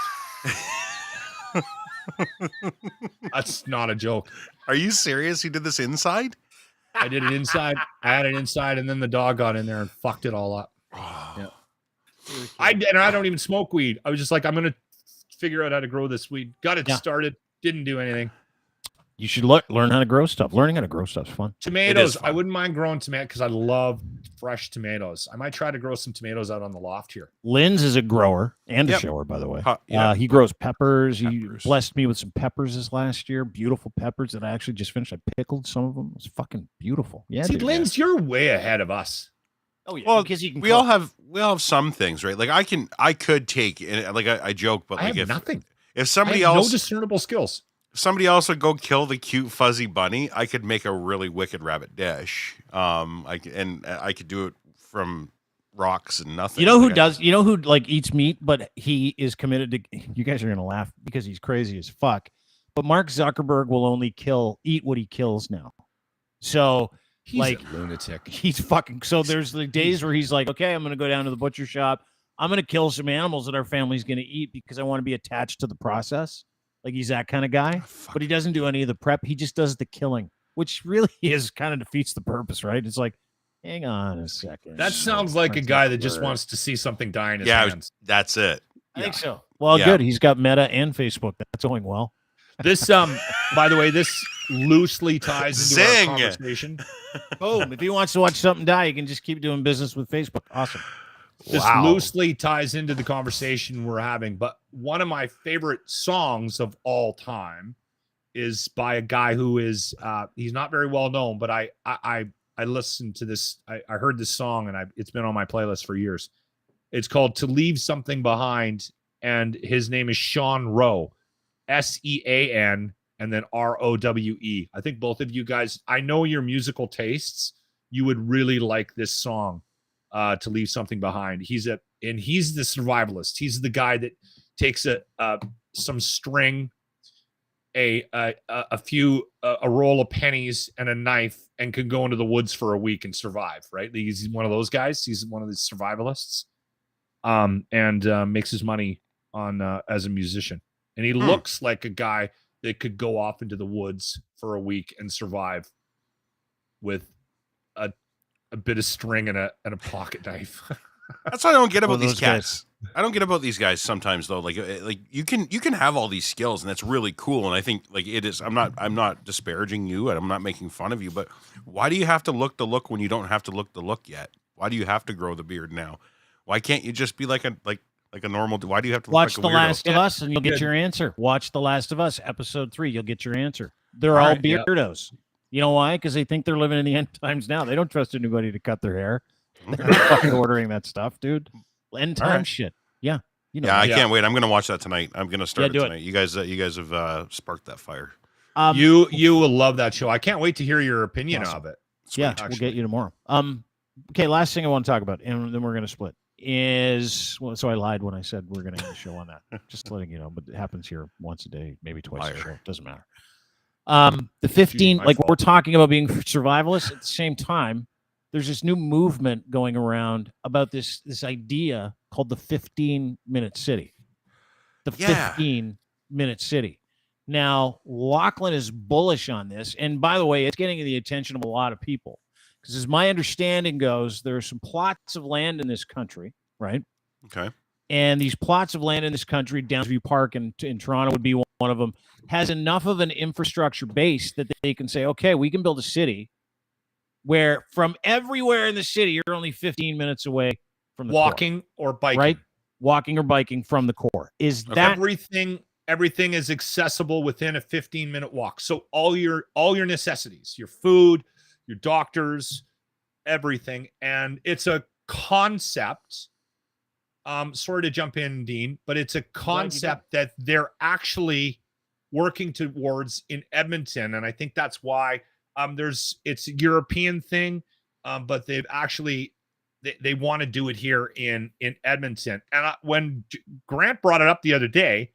That's not a joke. Are you serious? You did this inside? I did it inside. I had it inside, and then the dog got in there and fucked it all up. Yeah. I don't even smoke weed. I was just like, I'm gonna figure out how to grow this weed. Got it started. Didn't do anything. You should learn how to grow stuff. Learning how to grow stuff's fun. Tomatoes. fun. I wouldn't mind growing tomatoes because I love fresh tomatoes. I might try to grow some tomatoes out on the loft here. Lynn's is a grower and a Yep. shower, by the way. Yeah. He grows peppers. He Peppers. blessed me with some peppers this last year. Beautiful peppers that I actually just finished. I pickled some of them. It was fucking beautiful. Yeah, See, dude. Lynn's, you're way ahead of us. Oh yeah, Well, because you can. we all have some things, right? Like I could take, and like I joke, but I like have nothing. if I somebody have else no discernible skills. somebody else would go kill the cute fuzzy bunny, I could make a really wicked rabbit dish. I could do it from rocks and nothing. You know who Like, does? You know who eats meat, but he is committed to. You guys are gonna laugh because he's crazy as fuck. But Mark Zuckerberg will only eat what he kills now. So He's like a lunatic. he's fucking. So there's the days where he's like, okay, I'm gonna go down to the butcher shop. I'm gonna kill some animals that our family's gonna eat because I want to be attached to the process. Like he's that kind of guy. But he doesn't do any of the prep. He just does the killing, which really is kind of defeats the purpose, right? It's like, hang on a second. That sounds like a guy that just wants to see something die in his hands. that's it. I think so. Well, Yeah. good. He's got Meta and Facebook. That's going well. This by the way, this loosely ties into Zing. our conversation. Boom. If he wants to watch something die, he can just keep doing business with Facebook. Awesome. This Wow. loosely ties into the conversation we're having, but one of my favorite songs of all time is by a guy who is he's not very well known, but I listened to this. I heard this song and it's been on my playlist for years. It's called "To Leave Something Behind," and his name is Sean Rowe, Sean, and then Rowe. I think both of you guys, I know your musical tastes. You would really like this song. To leave something behind. He's the survivalist. He's the guy that takes some string, a roll of pennies and a knife and can go into the woods for a week and survive, right? He's one of those guys. He's one of the survivalists. And makes his money on as a musician. And he looks like a guy that could go off into the woods for a week and survive with a bit of string and a pocket knife. That's what I don't get about Well, these those cats. I don't get about these guys sometimes though. Like you can have all these skills and that's really cool. And I think like it is. I'm not disparaging you and I'm not making fun of you. But why do you have to look the look when you don't have to look the look yet? Why do you have to grow the beard now? Why can't you just be like a normal? Why do you have to Watch look The like a weirdo? Last of Us and you'll get your answer. Watch The Last of Us, episode 3. You'll get your answer. They're all right, yeah. beardos. You know why? Because they think they're living in the end times now. They don't trust anybody to cut their hair. They're not fucking ordering that stuff, dude. End time shit. Yeah. You know. Yeah, I Yeah. can't wait. I'm gonna watch that tonight. I'm gonna start Yeah, it do it. tonight. You guys have sparked that fire. You will love that show. I can't wait to hear your opinion Awesome. of it. Yeah, Sweet, we'll get you tomorrow. Okay, last thing I want to talk about, and then we're going to split, is, well, so I lied when I said we're going to end the show on that. Just letting you know, but it happens here once a day, maybe twice a Liar. show. It doesn't matter. The 15, my like fault. we're talking about being survivalists at the same time, there's this new movement going around about this idea called the 15-minute city. The Yeah. 15-minute city. Now, Lachlan is bullish on this. And by the way, it's getting the attention of a lot of people. Because as my understanding goes, there are some plots of land in this country, right? Okay. And these plots of land in this country, Downsview Park in Toronto would be one of them, has enough of an infrastructure base that they can say, okay, we can build a city where from everywhere in the city, you're only 15 minutes away from the Walking core, or biking. right? Walking or biking from the core. Is that everything is accessible within a 15-minute walk. So all your necessities, your food, your doctors, everything. And it's a concept. Sorry to jump in, Dean, but it's a concept that they're actually working towards in Edmonton. And I think that's why it's a European thing, but they've actually they want to do it here in Edmonton. And when Grant brought it up the other day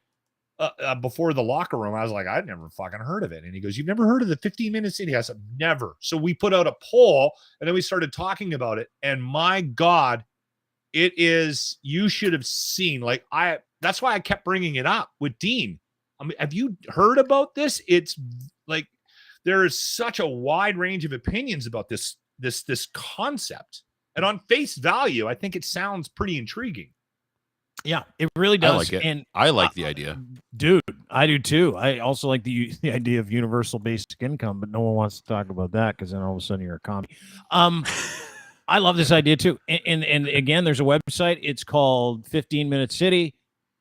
before the locker room, I was like, I'd never fucking heard of it. And he goes, you've never heard of the 15-minute city? I said, never. So we put out a poll and then we started talking about it. And my God, it is, you should have seen, that's why I kept bringing it up with Dean. I mean, have you heard about this? It's like, there is such a wide range of opinions about this concept. And on face value, I think it sounds pretty intriguing. Yeah, it really does. I like it. And I like the idea. Dude, I do too. I also like the idea of universal basic income, but no one wants to talk about that because then all of a sudden you're a commie. I love this idea too. And again, there's a website. It's called 15-Minute City.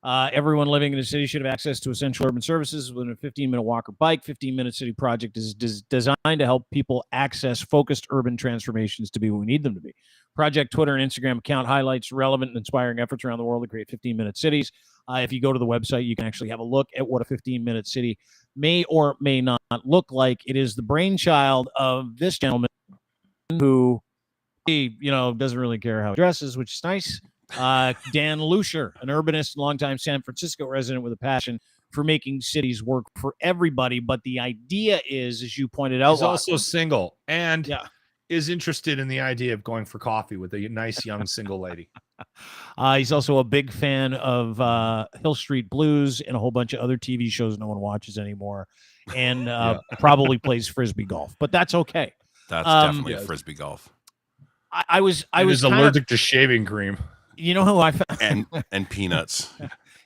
Everyone living in the city should have access to essential urban services within a 15-minute walk or bike. 15-Minute City project is designed to help people access focused urban transformations to be what we need them to be. Project Twitter and Instagram account highlights relevant and inspiring efforts around the world to create 15-minute cities. If you go to the website, you can actually have a look at what a 15-minute city may or may not look like. It is the brainchild of this gentleman who, doesn't really care how he dresses, which is nice. Dan Lucier, an urbanist and longtime San Francisco resident with a passion for making cities work for everybody. But the idea is, as you pointed out, he's also single and is interested in the idea of going for coffee with a nice young single lady. He's also a big fan of Hill Street Blues and a whole bunch of other TV shows no one watches anymore, and probably plays frisbee golf. But that's okay. That's definitely frisbee golf. I was allergic to shaving cream. You know who I found? and peanuts.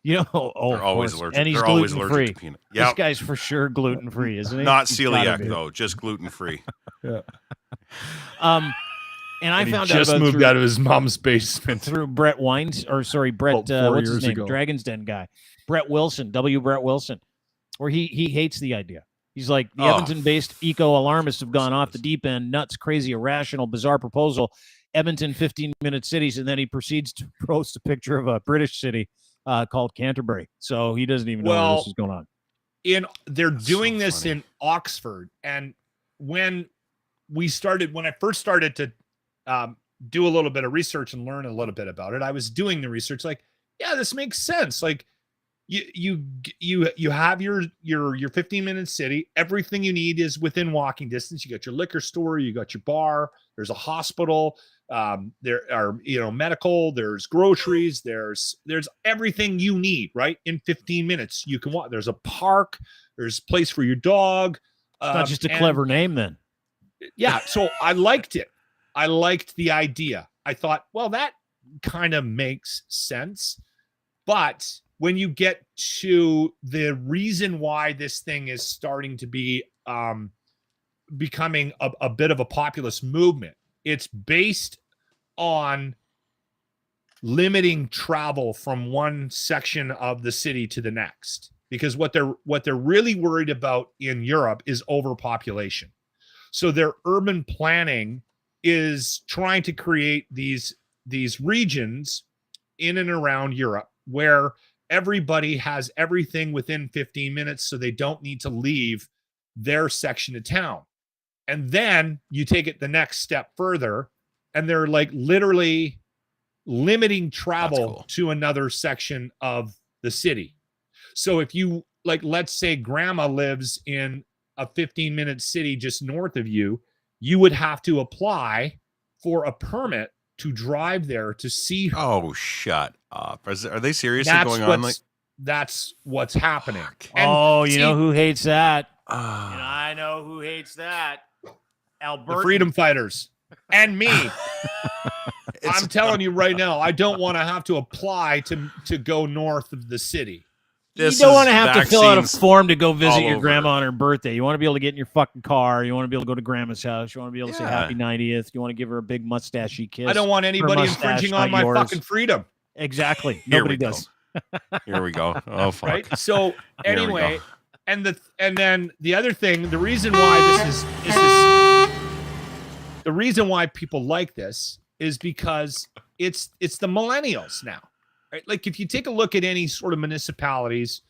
They're always allergic. And he's They're always gluten-free. allergic to peanut. Yep. This guy's for sure gluten-free, isn't he? Not celiac though, just gluten-free. Yeah. And I found just out moved out of his mom's basement through Brett Wines, or sorry, Brett. What's his name? Ago. Dragon's Den guy, Brett Wilson, Brett Wilson, where he hates the idea. He's like, the Edmonton-based eco-alarmists have gone off the deep end, nuts, crazy, irrational, bizarre proposal. Edmonton 15-minute cities, and then he proceeds to post a picture of a British city called Canterbury. So he doesn't even know this is going on. They're doing this in Oxford, and when I first started to do a little bit of research and learn a little bit about it, I was doing the research. Like, yeah, this makes sense. Like, you have your 15-minute city. Everything you need is within walking distance. You got your liquor store, you got your bar. There's a hospital. There are medical. There's groceries. There's everything you need right in 15 minutes. You can walk. There's a park. There's a place for your dog. It's not just a clever name, then. Yeah. So I liked it. I liked the idea. I thought, well, that kind of makes sense, but when you get to the reason why this thing is starting to be becoming a bit of a populist movement, it's based on limiting travel from one section of the city to the next. Because what they're really worried about in Europe is overpopulation. So their urban planning is trying to create these regions in and around Europe where everybody has everything within 15 minutes, so they don't need to leave their section of town. And then you take it the next step further, and they're like literally limiting travel to another section of the city. So if you, like, let's say grandma lives in a 15-minute city just north of you, you would have to apply for a permit to drive there to see her. Oh, shut up. Are they seriously going on? That's what's happening. And you know who hates that? And I know who hates that. Alberta. The freedom fighters. and me. I'm telling you right now, I don't want to have to apply to go north of the city. You don't want to have to fill out a vaccines form to go visit your over. grandma on her birthday. You want to be able to get in your fucking car. You want to be able to go to grandma's house. You want to be able to say Yeah. happy 90th. You want to give her a big mustachy kiss. I don't want anybody mustache, infringing not on my yours. fucking freedom. Exactly. Here Nobody we go. does. Here we go. Oh fuck. Right. So Here we anyway, go. and then the other thing, the reason why this is the reason why people like this is because it's the millennials now, right? Like if you take a look at any sort of municipalities,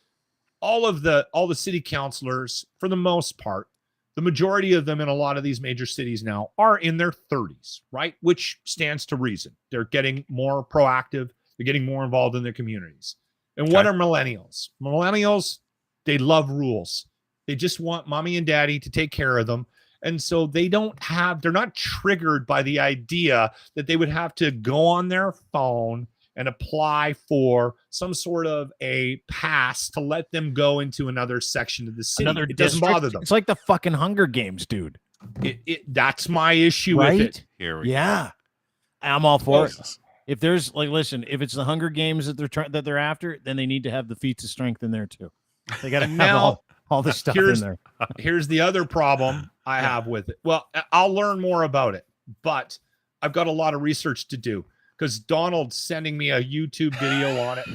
all the city councilors, for the most part, the majority of them in a lot of these major cities now are in their 30s, right? Which stands to reason. They're getting more proactive. They're getting more involved in their communities. And what are millennials? Millennials, they love rules. They just want mommy and daddy to take care of them. And so they're not triggered by the idea that they would have to go on their phone and apply for some sort of a pass to let them go into another section of the city. It doesn't bother them. It's like the fucking Hunger Games, dude. That's my issue Right? with it. Here we Yeah. I'm all for it. Jesus. If there's listen, if it's the Hunger Games that they're after, then they need to have the feats of strength in there too. They got to have Now, all this stuff in there. Here's the other problem I have with it. Well, I'll learn more about it, but I've got a lot of research to do because Donald's sending me a YouTube video on it.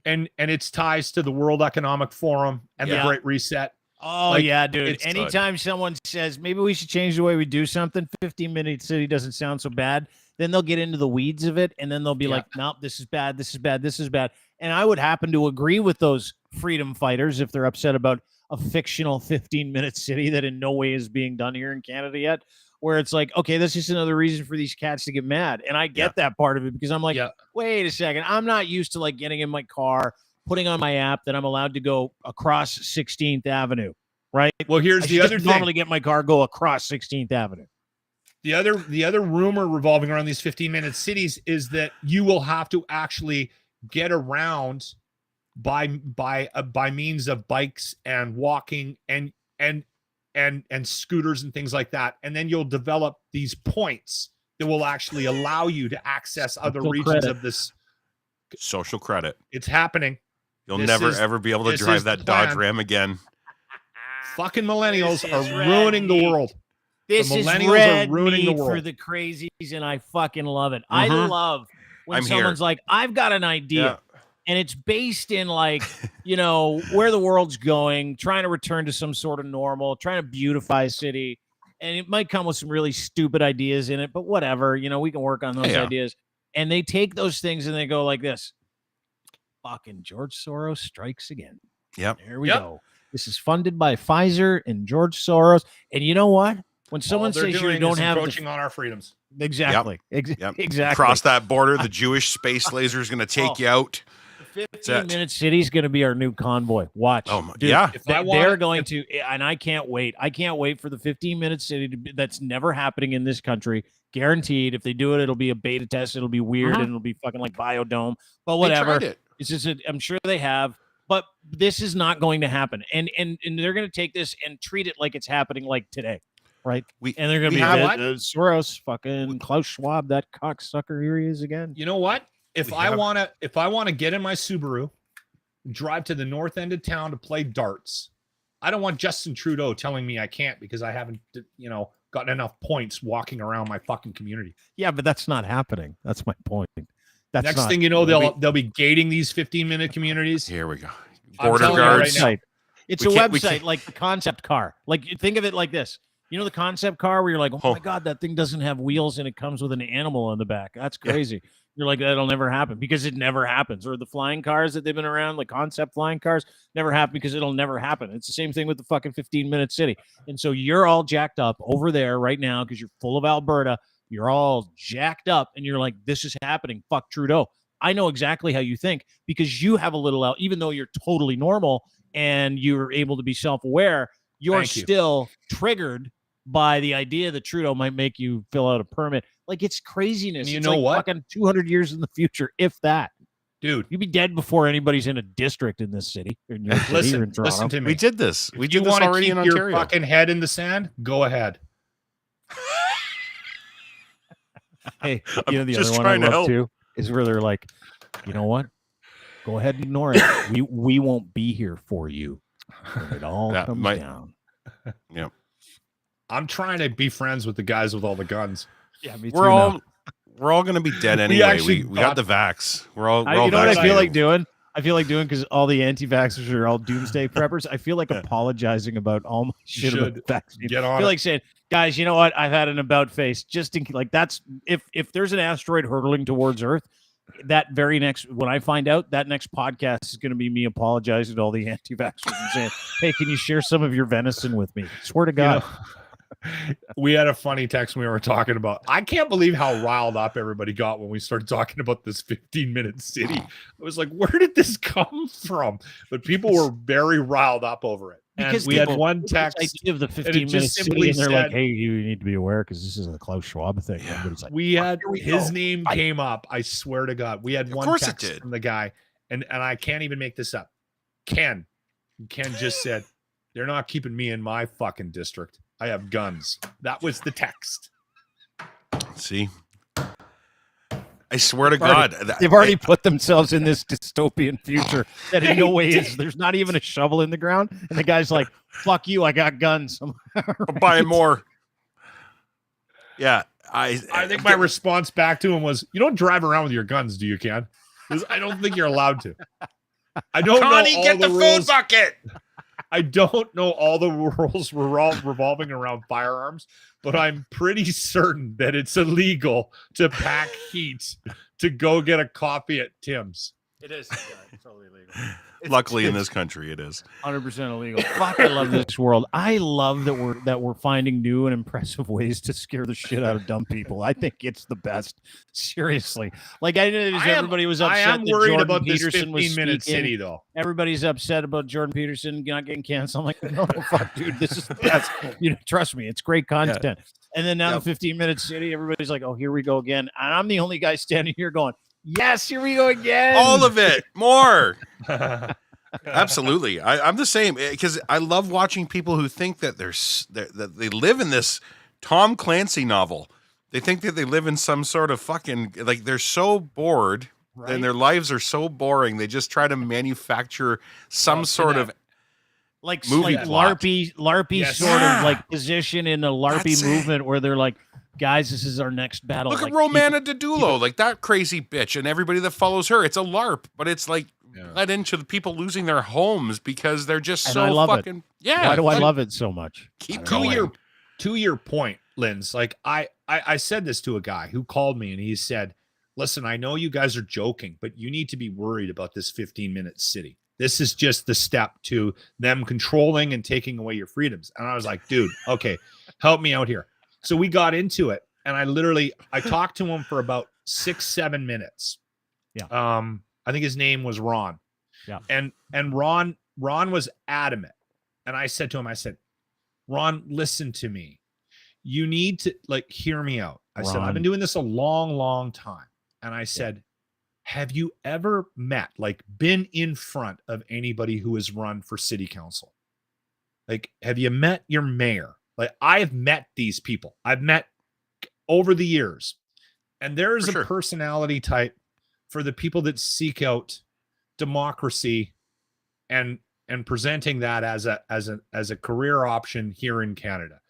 And it's ties to the World Economic Forum and the Great Reset. Oh, Like, yeah, dude. it's Anytime someone says, maybe we should change the way we do something, 15-minute city doesn't sound so bad, then they'll get into the weeds of it, and then they'll be like, nope, this is bad, this is bad, this is bad. And I would happen to agree with those freedom fighters if they're upset about a fictional 15-minute city that in no way is being done here in Canada yet, where it's like, okay, that's just another reason for these cats to get mad. And I get that part of it because I'm like, wait a second, I'm not used to like getting in my car, putting on my app that I'm allowed to go across 16th Avenue, right? Well, here's the other thing. Normally get my car, go across 16th Avenue. The other rumor revolving around these 15-minute cities is that you will have to actually get around by means of bikes and walking and scooters and things like that, and then you'll develop these points that will actually allow you to access other regions of this social credit. It's happening. You'll never ever be able to drive that Dodge Ram again. Fucking millennials are ruining the world. This is red meat for the crazies, and I fucking love it. I love when someone's like, I've got an idea, and it's based in like, where the world's going, trying to return to some sort of normal, trying to beautify a city, and it might come with some really stupid ideas in it, but whatever, we can work on those ideas. And they take those things and they go like this. Fucking George Soros strikes again. Yep. There we go. This is funded by Pfizer and George Soros. And you know what? When someone says you don't have encroaching on our freedoms. Exactly. Exactly. Cross that border, the Jewish space laser is going to take you out. The 15-minute city is going to be our new convoy. Watch. Oh my, dude, yeah. They're going to, and I can't wait. I can't wait for the 15-minute city to be, that's never happening in this country. Guaranteed. If they do it, it'll be a beta test. It'll be weird and it'll be fucking like Biodome. But whatever. It's just, I'm sure they have. But this is not going to happen. And they're going to take this and treat it like it's happening like today. Right. And they're going to be Soros, fucking Klaus Schwab, that cocksucker. Here he is again. You know what? If I want to get in my Subaru, drive to the north end of town to play darts, I don't want Justin Trudeau telling me I can't because I haven't, gotten enough points walking around my fucking community. Yeah, but that's not happening. That's my point. Next thing you know, they'll be gating these 15-minute communities. Here we go. Border guards. Right, it's a website like the concept car. Like, think of it like this. The concept car where you're like, oh my God, that thing doesn't have wheels and it comes with an animal on the back. That's crazy. Yeah. You're like, that'll never happen because it never happens. Or the flying cars that they've been around, like concept flying cars, never happen because it'll never happen. It's the same thing with the fucking 15-minute city. And so you're all jacked up over there right now because you're full of Alberta. You're all jacked up and you're like, this is happening. Fuck Trudeau. I know exactly how you think because you have a little, even though you're totally normal and you're able to be self-aware, you're still triggered by the idea that Trudeau might make you fill out a permit. Like, it's craziness. You know what? Fucking 200 years in the future, if that. Dude. You'd be dead before anybody's in a district in this city. In your city or in listen to me. We did this. We did you this want to already keep in Ontario. your fucking head in the sand? Go ahead. Hey, I'm you know the just other one I trying to love help. too is where they're like, you know what? Go ahead and ignore it. We won't be here for you when it all Yeah, comes down. Yeah. I'm trying to be friends with the guys with all the guns. Yeah, me We're all going to be dead anyway. actually We got the vax. We're all you know what I vaccinated. feel like doing? I feel like doing because all the anti-vaxxers are all doomsday preppers. I feel like apologizing about all my shit about the vaccine. Get I on feel it. like saying, guys, you know what? I've had an about face just in like that's if there's an asteroid hurtling towards Earth, that very next when I find out, that next podcast is going to be me apologizing to all the anti-vaxxers and saying, hey, can you share some of your venison with me? Swear to God. We had a funny text we were talking about. I can't believe how riled up everybody got when we started talking about this 15-minute city. I was like, where did this come from? But people were very riled up over it. Because and we had one text idea of the and it 15 just minutes simply and they're like, said, hey, you need to be aware because this is a Klaus Schwab thing. And everybody's like, we had here we his go. name came up. I swear to God, we had Of one course it text did. from the guy, and I can't even make this up. Ken just said, they're not keeping me in my fucking district. I have guns. That was the text. See, I swear to God, They've already put themselves in this dystopian future that in no way is. There's not even a shovel in the ground, and the guy's like, "Fuck you! I got guns. I'm buying more." Yeah, I think my response back to him was, "You don't drive around with your guns, do you, Ken? Because I don't think you're allowed to. I don't Connie, know all get the rules. food bucket. I don't know all the rules revolving around firearms, but I'm pretty certain that it's illegal to pack heat to go get a coffee at Tim's." It is totally illegal. Luckily, in this country, it is 100% illegal. Fuck, I love this world. I love that we're finding new and impressive ways to scare the shit out of dumb people. I think it's the best. Seriously, like I know everybody was upset. I am that worried Jordan about Peterson this was 15-minute speaking. city, though. Everybody's upset about Jordan Peterson not getting canceled. I'm like, no, fuck, dude, this is the best. You know, trust me, it's great content. Yeah. And then now the 15-minute city, everybody's like, oh, here we go again. And I'm the only guy standing here going, yes, here we go again. all of it, more. Absolutely, I'm the same because I love watching people who think that that they live in this Tom Clancy novel. They think that they live in some sort of fucking like they're so bored and their lives are so boring. They just try to manufacture some sort of like movie plot. LARPy Yes. sort of like position in a LARPy movement where they're like, guys, this is our next battle. Look like, at Romana Didulo, like that crazy bitch, and everybody that follows her. It's a LARP, but it's like led into the people losing their homes because they're just And so I love fucking. It. Yeah, why do I love it so much? Keep to going. your point, Linz. Like I said this to a guy who called me and he said, "Listen, I know you guys are joking, but you need to be worried about this 15-minute city. This is just the step to them controlling and taking away your freedoms." And I was like, dude, okay, help me out here. So we got into it, and I talked to him for about 6-7 minutes. Yeah. I think his name was Ron. Yeah. And Ron was adamant. And I said to him, I said, "Ron, listen to me. You need to hear me out." I said, "I've been doing this a long, long time." And I said, "Have you ever been in front of anybody who has run for city council? Like, have you met your mayor? Like, I've met these people. I've met over the years. And there's a personality type for the people that seek out democracy and presenting that as a career option here in Canada.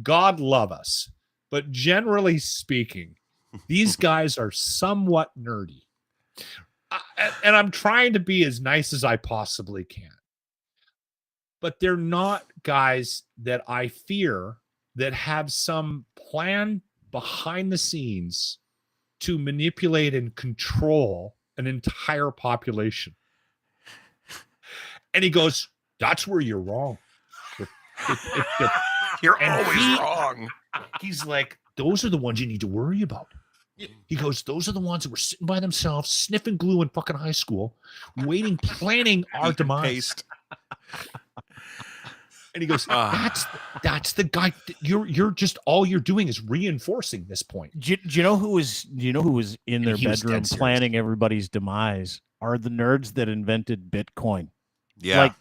God love us. But generally speaking, these guys are somewhat nerdy. And I'm trying to be as nice as I possibly can. But they're not guys that I fear that have some plan behind the scenes to manipulate and control an entire population. And he goes, "That's where you're wrong. You're always wrong." He's like, "Those are the ones you need to worry about." He goes, "Those are the ones that were sitting by themselves, sniffing glue in fucking high school, planning our demise." And he goes, "That's the guy. You're just all you're doing is reinforcing this point." Do you know who was in their bedroom planning everybody's demise? Are the nerds that invented Bitcoin. Yeah. Like,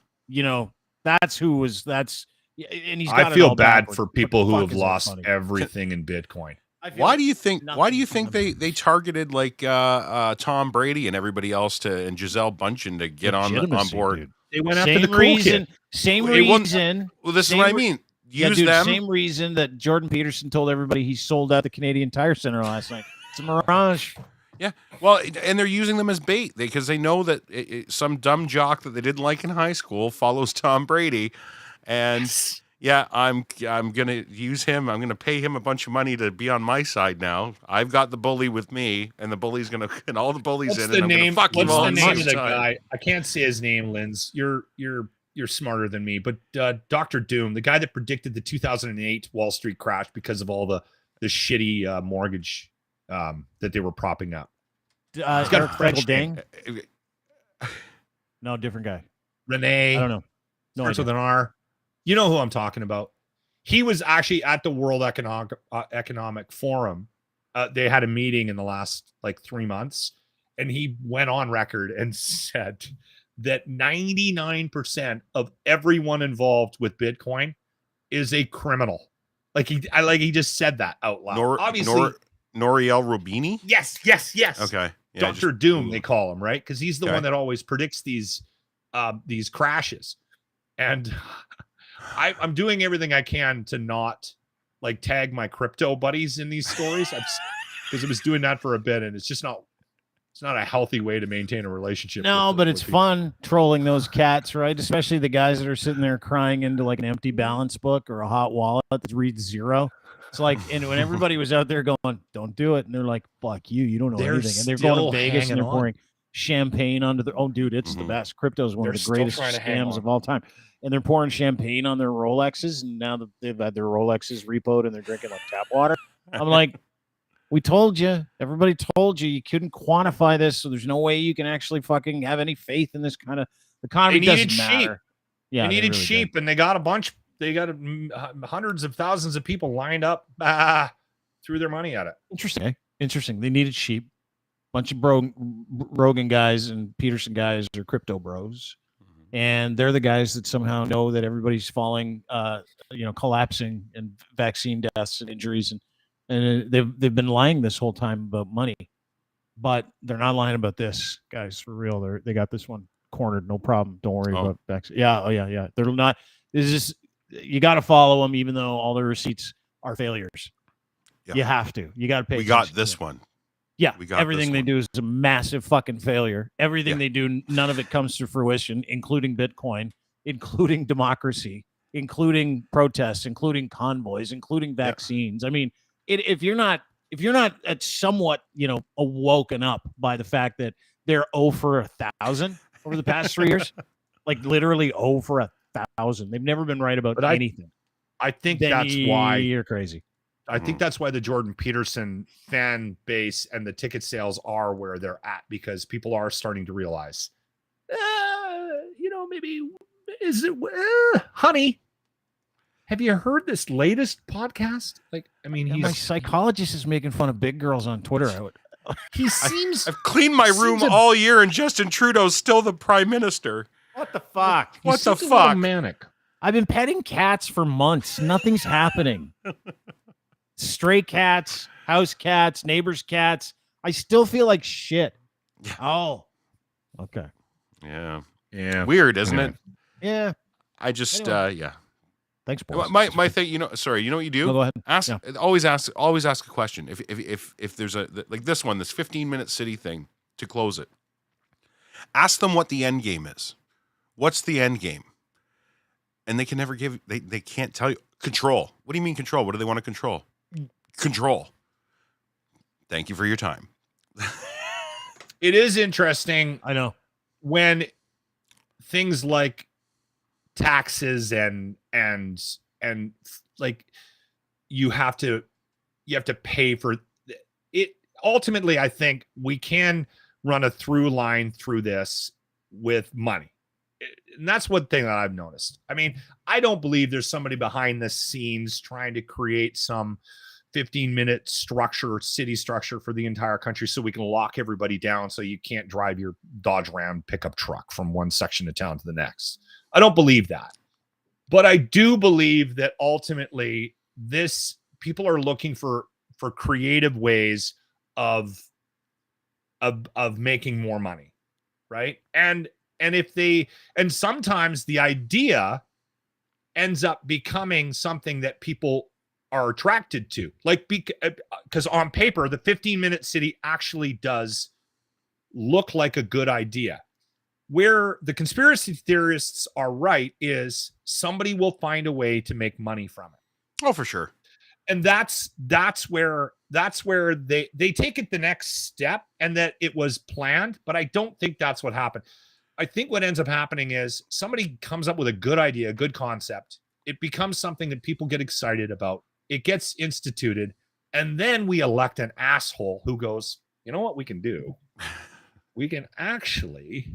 that's who was. That's Yeah, and he's got I it feel all bad backwards. for What people the who fuck have is that lost funny? everything in Bitcoin. I feel Why like do you think? Why do you nothing think they targeted like Tom Brady and everybody else and Giselle Bundchen to get on legitimacy, board? dude. They went after the Same cool reason. kid. Same It won't- reason. Well, this is Same what I re- mean. Yeah, Use dude. them. Same reason that Jordan Peterson told everybody he sold out the Canadian Tire Center last night. It's a mirage. Yeah, well, and they're using them as bait because they know that some dumb jock that they didn't like in high school follows Tom Brady, and yeah, I'm gonna use him. I'm gonna pay him a bunch of money to be on my side now. I've got the bully with me, and the bully's gonna and all the bullies What's in, the and I'm name? gonna fuck you What's all the at the name same of the time. guy? I can't say his name, Linz. You're smarter than me, but Dr. Doom, the guy that predicted the 2008 Wall Street crash because of all the shitty mortgage that they were propping up. He's got a French Dang. No, different guy. Renee. I don't know. No Starts idea. with an R. You know who I'm talking about. He was actually at the World Economic Forum. They had a meeting in the last like 3 months, and he went on record and said that 99% of everyone involved with Bitcoin is a criminal. He just said that out loud. Obviously, Noriel Rubini. yes. Okay, yeah, Dr. Doom, they call him, right? Because he's the Okay. one that always predicts these crashes. And I'm doing everything I can to not like tag my crypto buddies in these stories because I was doing that for a bit, and it's not a healthy way to maintain a relationship. No, with but it's people. fun trolling those cats, right? Especially the guys that are sitting there crying into like an empty balance book or a hot wallet that reads zero. It's like, and when everybody was out there going, "Don't do it," and they're like, "Fuck you, you don't know They're anything," and they're going still to Vegas and hanging they're on. pouring champagne onto their. Oh, dude, it's the Mhm. best. Crypto is one They're of the still greatest trying to hang scams on. of all time. And they're pouring champagne on their Rolexes, and now that they've had their Rolexes repoed and they're drinking like tap water. I'm like, we told you. Everybody told you couldn't quantify this, so there's no way you can actually fucking have any faith in this kind of economy. They Doesn't needed matter. sheep. Yeah, they needed really sheep, and they got a bunch. They got hundreds of thousands of people lined up, threw their money at it. Interesting. Interesting. They needed sheep. Bunch of Rogan guys and Peterson guys are crypto bros, and they're the guys that somehow know that everybody's falling, collapsing, and vaccine deaths and injuries, and they've been lying this whole time about money, but they're not lying about this, guys, for real. They got this one cornered, no problem. Don't worry about vaccine. Yeah, oh yeah. They're not. This is just, you got to follow them, even though all their receipts are failures. Yeah. You have to. You got to pay. We got attention. this one. Yeah, We got everything this they one. do is a massive fucking failure. Everything Yeah. they do, none of it comes to fruition, including Bitcoin, including democracy, including protests, including convoys, including vaccines. I mean, if you're not at somewhat, awoken up by the fact that they're 0 for 1,000 over the past 3 years, like literally 0 for 1,000. They've never been right about anything. I think Then that's why you're crazy. I think that's why the Jordan Peterson fan base and the ticket sales are where they're at, because people are starting to realize, maybe is it, honey, have you heard this latest podcast? Like, I mean, My psychologist is making fun of big girls on Twitter. he seems, I've cleaned my room all year, and Justin Trudeau's still the prime minister. What the fuck? What the seems a little fuck? manic. I've been petting cats for months. Nothing's happening. Stray cats, house cats, neighbors' cats. I still feel like shit. Oh, okay. Yeah. Yeah. Weird, isn't it? Yeah. I just, Anyway. yeah. Thanks, boys. My thing, sorry, you know what you do? No, go ahead. Ask, Yeah. always ask a question. If there's like this one, this 15-minute city thing to close it, ask them what the end game is. What's the end game? And they can never give. They can't tell you. Control. What do you mean control? What do they want to control? Control. Thank you for your time. It is interesting I know. when things like taxes and like you have to pay for it. Ultimately, I think we can run a through line through this with money. And that's one thing that I've noticed. I mean, I don't believe there's somebody behind the scenes trying to create some 15-minute city structure for the entire country so we can lock everybody down so you can't drive your Dodge Ram pickup truck from one section of town to the next. I don't believe that. But I do believe that ultimately people are looking for creative ways of making more money, right? And sometimes the idea ends up becoming something that people are attracted to, like because on paper the 15-minute city actually does look like a good idea. Where the conspiracy theorists are right is somebody will find a way to make money from it. Oh, for sure. And that's where they take it the next step, and that it was planned, but I don't think that's what happened. I think what ends up happening is somebody comes up with a good idea, a good concept. It becomes something that people get excited about. It gets instituted, and then we elect an asshole who goes, you know what we can do? We can actually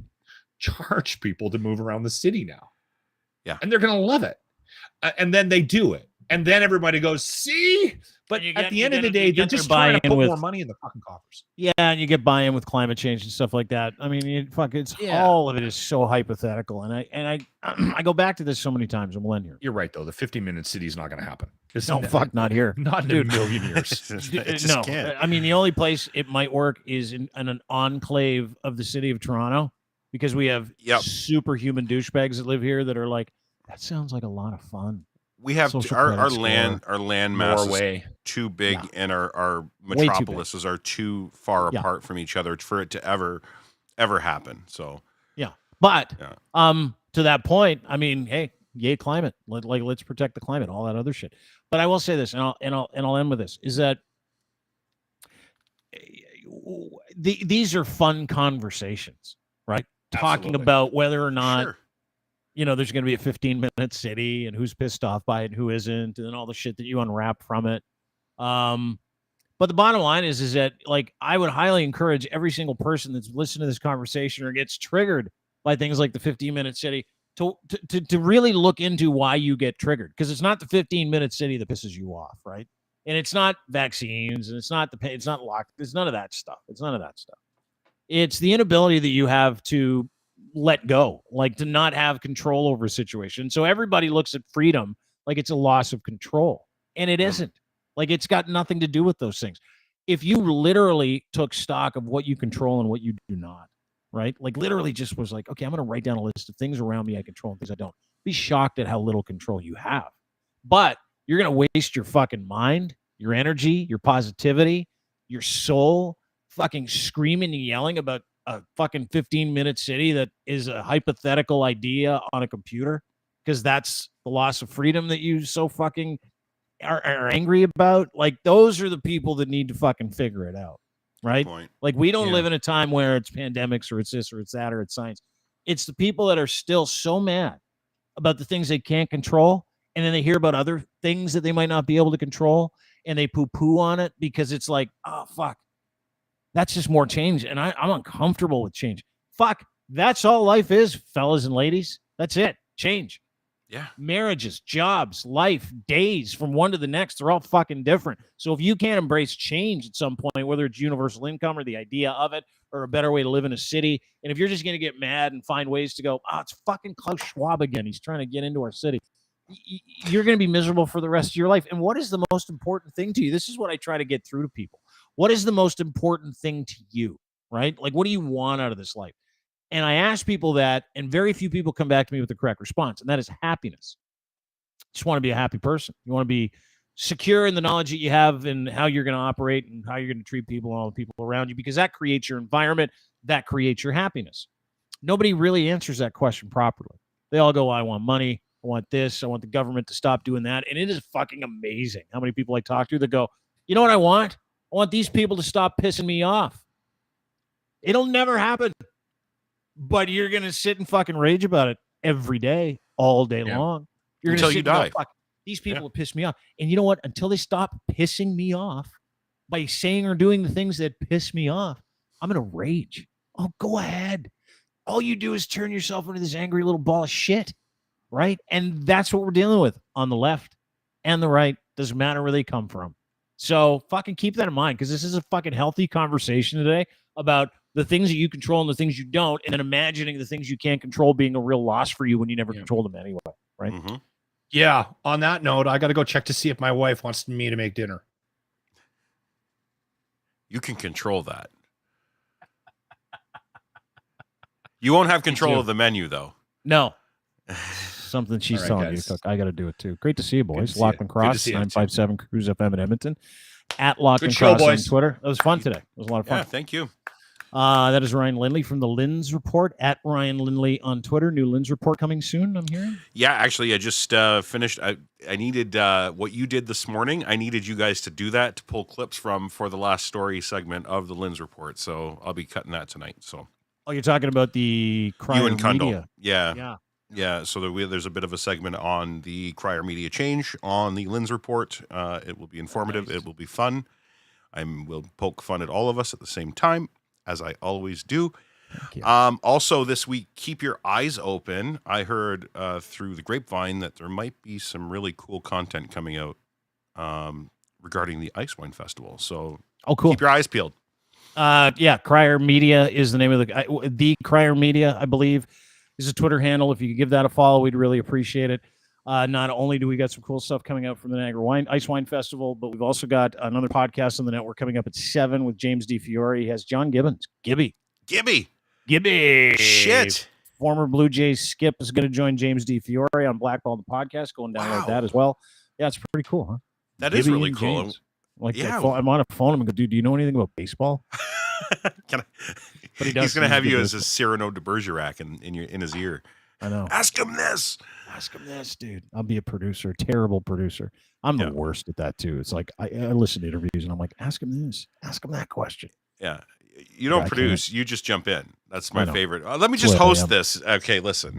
charge people to move around the city now. Yeah. And they're going to love it. And then they do it. And then everybody goes, see? But at the end of the day, they're just trying to put more money in the fucking coffers. Yeah, and you get buy-in with climate change and stuff like that. I mean, all of it is so hypothetical. And I go back to this so many times. I'm millennial. You're right, though. The 15-minute city is not going to happen. Not here. Not in a million years. It just can't. I mean, the only place it might work is in an enclave of the city of Toronto, because we have superhuman douchebags that live here that are like, that sounds like a lot of fun. We have our land mass is too big, and our metropolises are too far apart from each other for it to ever happen. So but to that point, I mean, hey, yay climate, let's protect the climate, all that other shit. But I will say this, and I'll end with this, is that these are fun conversations, right? Talking about whether or not there's going to be a 15-minute city and who's pissed off by it and who isn't, and then all the shit that you unwrap from it. But the bottom line is that, like, I would highly encourage every single person that's listening to this conversation or gets triggered by things like the 15-minute city to really look into why you get triggered. Because it's not the 15-minute city that pisses you off, right? And it's not vaccines, and it's not locked. It's none of that stuff. It's the inability that you have to let go, like to not have control over a situation. So everybody looks at freedom like it's a loss of control, and it isn't. Like, it's got nothing to do with those things. If you literally took stock of what you control and what you do not, right? Like, literally just was like, okay, I'm going to write down a list of things around me I control and things I don't. Be shocked at how little control you have. But you're going to waste your fucking mind, your energy, your positivity, your soul, fucking screaming and yelling about a fucking 15-minute city that is a hypothetical idea on a computer, because that's the loss of freedom that you so fucking are angry about. Like, those are the people that need to fucking figure it out, right? Like, we don't live in a time where it's pandemics or it's this or it's that or it's science. It's the people that are still so mad about the things they can't control, and then they hear about other things that they might not be able to control, and they poo-poo on it because it's like, oh, fuck. That's just more change, and I'm uncomfortable with change. Fuck, that's all life is, fellas and ladies. That's it. Change. Yeah. Marriages, jobs, life, days from one to the next, they're all fucking different. So if you can't embrace change at some point, whether it's universal income or the idea of it or a better way to live in a city, and if you're just going to get mad and find ways to go, it's fucking Klaus Schwab again, he's trying to get into our city, you're going to be miserable for the rest of your life. And what is the most important thing to you? This is what I try to get through to people. What is the most important thing to you, right? Like, what do you want out of this life? And I ask people that, and very few people come back to me with the correct response, and that is happiness. You just want to be a happy person. You want to be secure in the knowledge that you have and how you're going to operate and how you're going to treat people and all the people around you, because that creates your environment, that creates your happiness. Nobody really answers that question properly. They all go, I want money, I want this, I want the government to stop doing that. And it is fucking amazing how many people I talk to that go, you know what I want? I want these people to stop pissing me off. It'll never happen. But you're going to sit and fucking rage about it every day, all day long. You're until gonna you die. Go, fuck, these people have pissed me off. And you know what? Until they stop pissing me off by saying or doing the things that piss me off, I'm going to rage. Oh, go ahead. All you do is turn yourself into this angry little ball of shit, right? And that's what we're dealing with on the left and the right. Doesn't matter where they come from. So fucking keep that in mind, because this is a fucking healthy conversation today about the things that you control and the things you don't, and then imagining the things you can't control being a real loss for you when you never control them anyway, right? Mm-hmm. Yeah. On that note, I got to go check to see if my wife wants me to make dinner. You can control that. You won't have control of the menu, though. No. Something she's All right, telling you. guys. Cook. I got to do it too. Great to see you, boys. see you. Lockman Good to Cross, see you, too. 957 Cruise FM in Edmonton. At Lockman Good show, Cross on boys. Twitter. That was fun today. It was a lot of fun. Yeah, thank you. That is Ryan Lindley from the Lins Report. At Ryan Lindley on Twitter. New Lins Report coming soon, I'm hearing. Yeah, actually, I just finished. I needed what you did this morning. I needed you guys to do that, to pull clips from for the last story segment of the Lins Report. So I'll be cutting that tonight. So Oh, you're talking about the you Crier and Kundal. Media. Yeah. Yeah, so there's a bit of a segment on the Crier Media change on the Lins Report. It will be informative. Nice. It will be fun. Will poke fun at all of us at the same time, as I always do. Thank you. Also, this week, keep your eyes open. I heard through the grapevine that there might be some really cool content coming out regarding the Ice Wine Festival. So Oh, cool. keep your eyes peeled. Yeah, Crier Media is the name of the Crier Media, I believe, is a Twitter handle. If you could give that a follow, we'd really appreciate it. Not only do we got some cool stuff coming out from the Niagara Ice Wine Festival, but we've also got another podcast on the network coming up at 7 with James D. Fiore. He has John Gibbons. Gibby. Shit. Former Blue Jays skip is going to join James D. Fiore on Blackball the podcast. Go and download Wow. that as well. Yeah, it's pretty cool, huh? That is Gibby really and cool. James. Like, Yeah. I'm on a phone and go, dude, do you know anything about baseball? But he does he's going to seem have to you do as it. a Cyrano de Bergerac in his ear. I know. Ask him this. Ask him this, dude. I'll be a producer, terrible producer. I'm the worst at that too. It's like I listen to interviews and I'm like, ask him this, ask him that question. Yeah. You don't I produce, you just jump in. That's my I know. favorite. Let me just That's the way I host am. this. Okay, listen.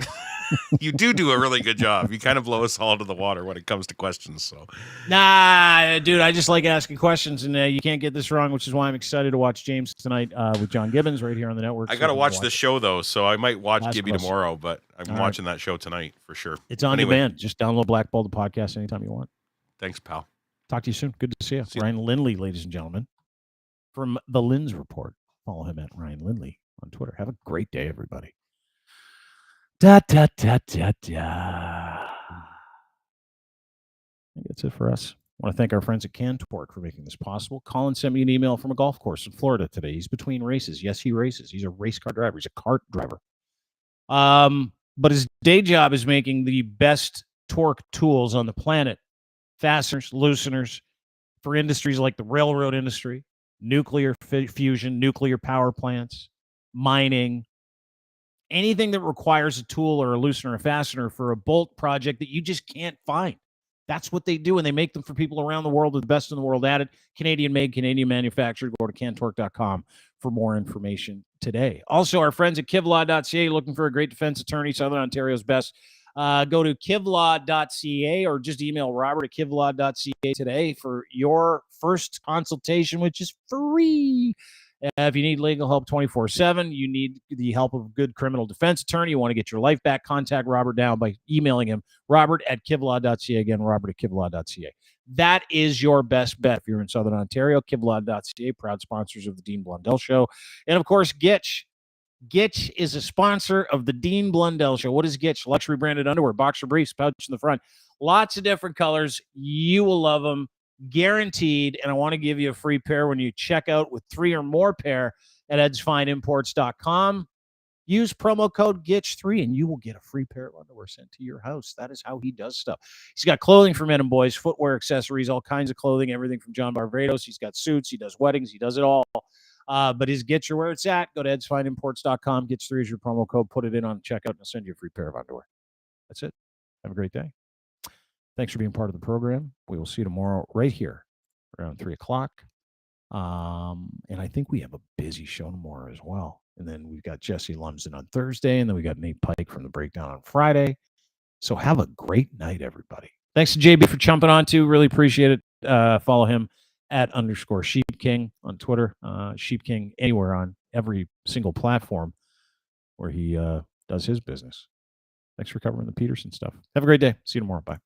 You do a really good job. You kind of blow us all to the water when it comes to questions. So, Nah, dude, I just like asking questions, and you can't get this wrong, which is why I'm excited to watch James tonight with John Gibbons right here on the network. I So got to you can watch this show, though, so I might watch That's Gibby close. tomorrow, but I'm All right. watching that show tonight for sure. It's on Anyway. demand. Just download Blackball the podcast anytime you want. Thanks, pal. Talk to you soon. Good to see you. See you. Ryan Lindley, ladies and gentlemen, from the Lins Report. Follow him at Ryan Lindley on Twitter. Have a great day, everybody. Da da da da da. I think that's it for us. I want to thank our friends at Cantork for making this possible. Colin sent me an email from a golf course in Florida today. He's between races. Yes, he races. He's a race car driver. He's a kart driver. But his day job is making the best torque tools on the planet. Fasteners, looseners for industries like the railroad industry, nuclear fusion, nuclear power plants, mining, anything that requires a tool or a loosener or a fastener for a bolt project that you just can't find. That's what they do, and they make them for people around the world. The best in the world at it. Canadian made, Canadian manufactured. Go to cantork.com for more information today. Also, our friends at kivlaw.ca looking for a great defense attorney, Southern Ontario's best. Go to kivlaw.ca or just email Robert at kivlaw.ca today for your first consultation, which is free. If you need legal help 24/7, you need the help of a good criminal defense attorney, you want to get your life back, contact Robert now by emailing him, Robert at kivlaw.ca. Again, Robert at kivlaw.ca. That is your best bet if you're in Southern Ontario. Kivlaw.ca, proud sponsors of the Dean Blundell Show. And, of course, Gitch. Gitch is a sponsor of the Dean Blundell Show. What is Gitch? Luxury branded underwear, boxer briefs, pouch in the front. Lots of different colors. You will love them. Guaranteed. And I want to give you a free pair when you check out with 3 or more pair at edsfineimports.com. Use promo code GITCH3 and you will get a free pair of underwear sent to your house. That is how he does stuff. He's got clothing for men and boys, footwear, accessories, all kinds of clothing, everything from John Barbados. He's got suits. He does weddings. He does it all. But his Gitch are where it's at. Go to edsfineimports.com. GITCH3 is your promo code. Put it in on checkout and I'll send you a free pair of underwear. That's it. Have a great day. Thanks for being part of the program. We will see you tomorrow right here around 3 o'clock. And I think we have a busy show tomorrow as well. And then we've got Jesse Lumsden on Thursday, and then we got Nate Pike from The Breakdown on Friday. So have a great night, everybody. Thanks to JB for jumping on too. Really appreciate it. Follow him at _Sheep King on Twitter. Sheep King anywhere on every single platform where he does his business. Thanks for covering the Peterson stuff. Have a great day. See you tomorrow. Bye.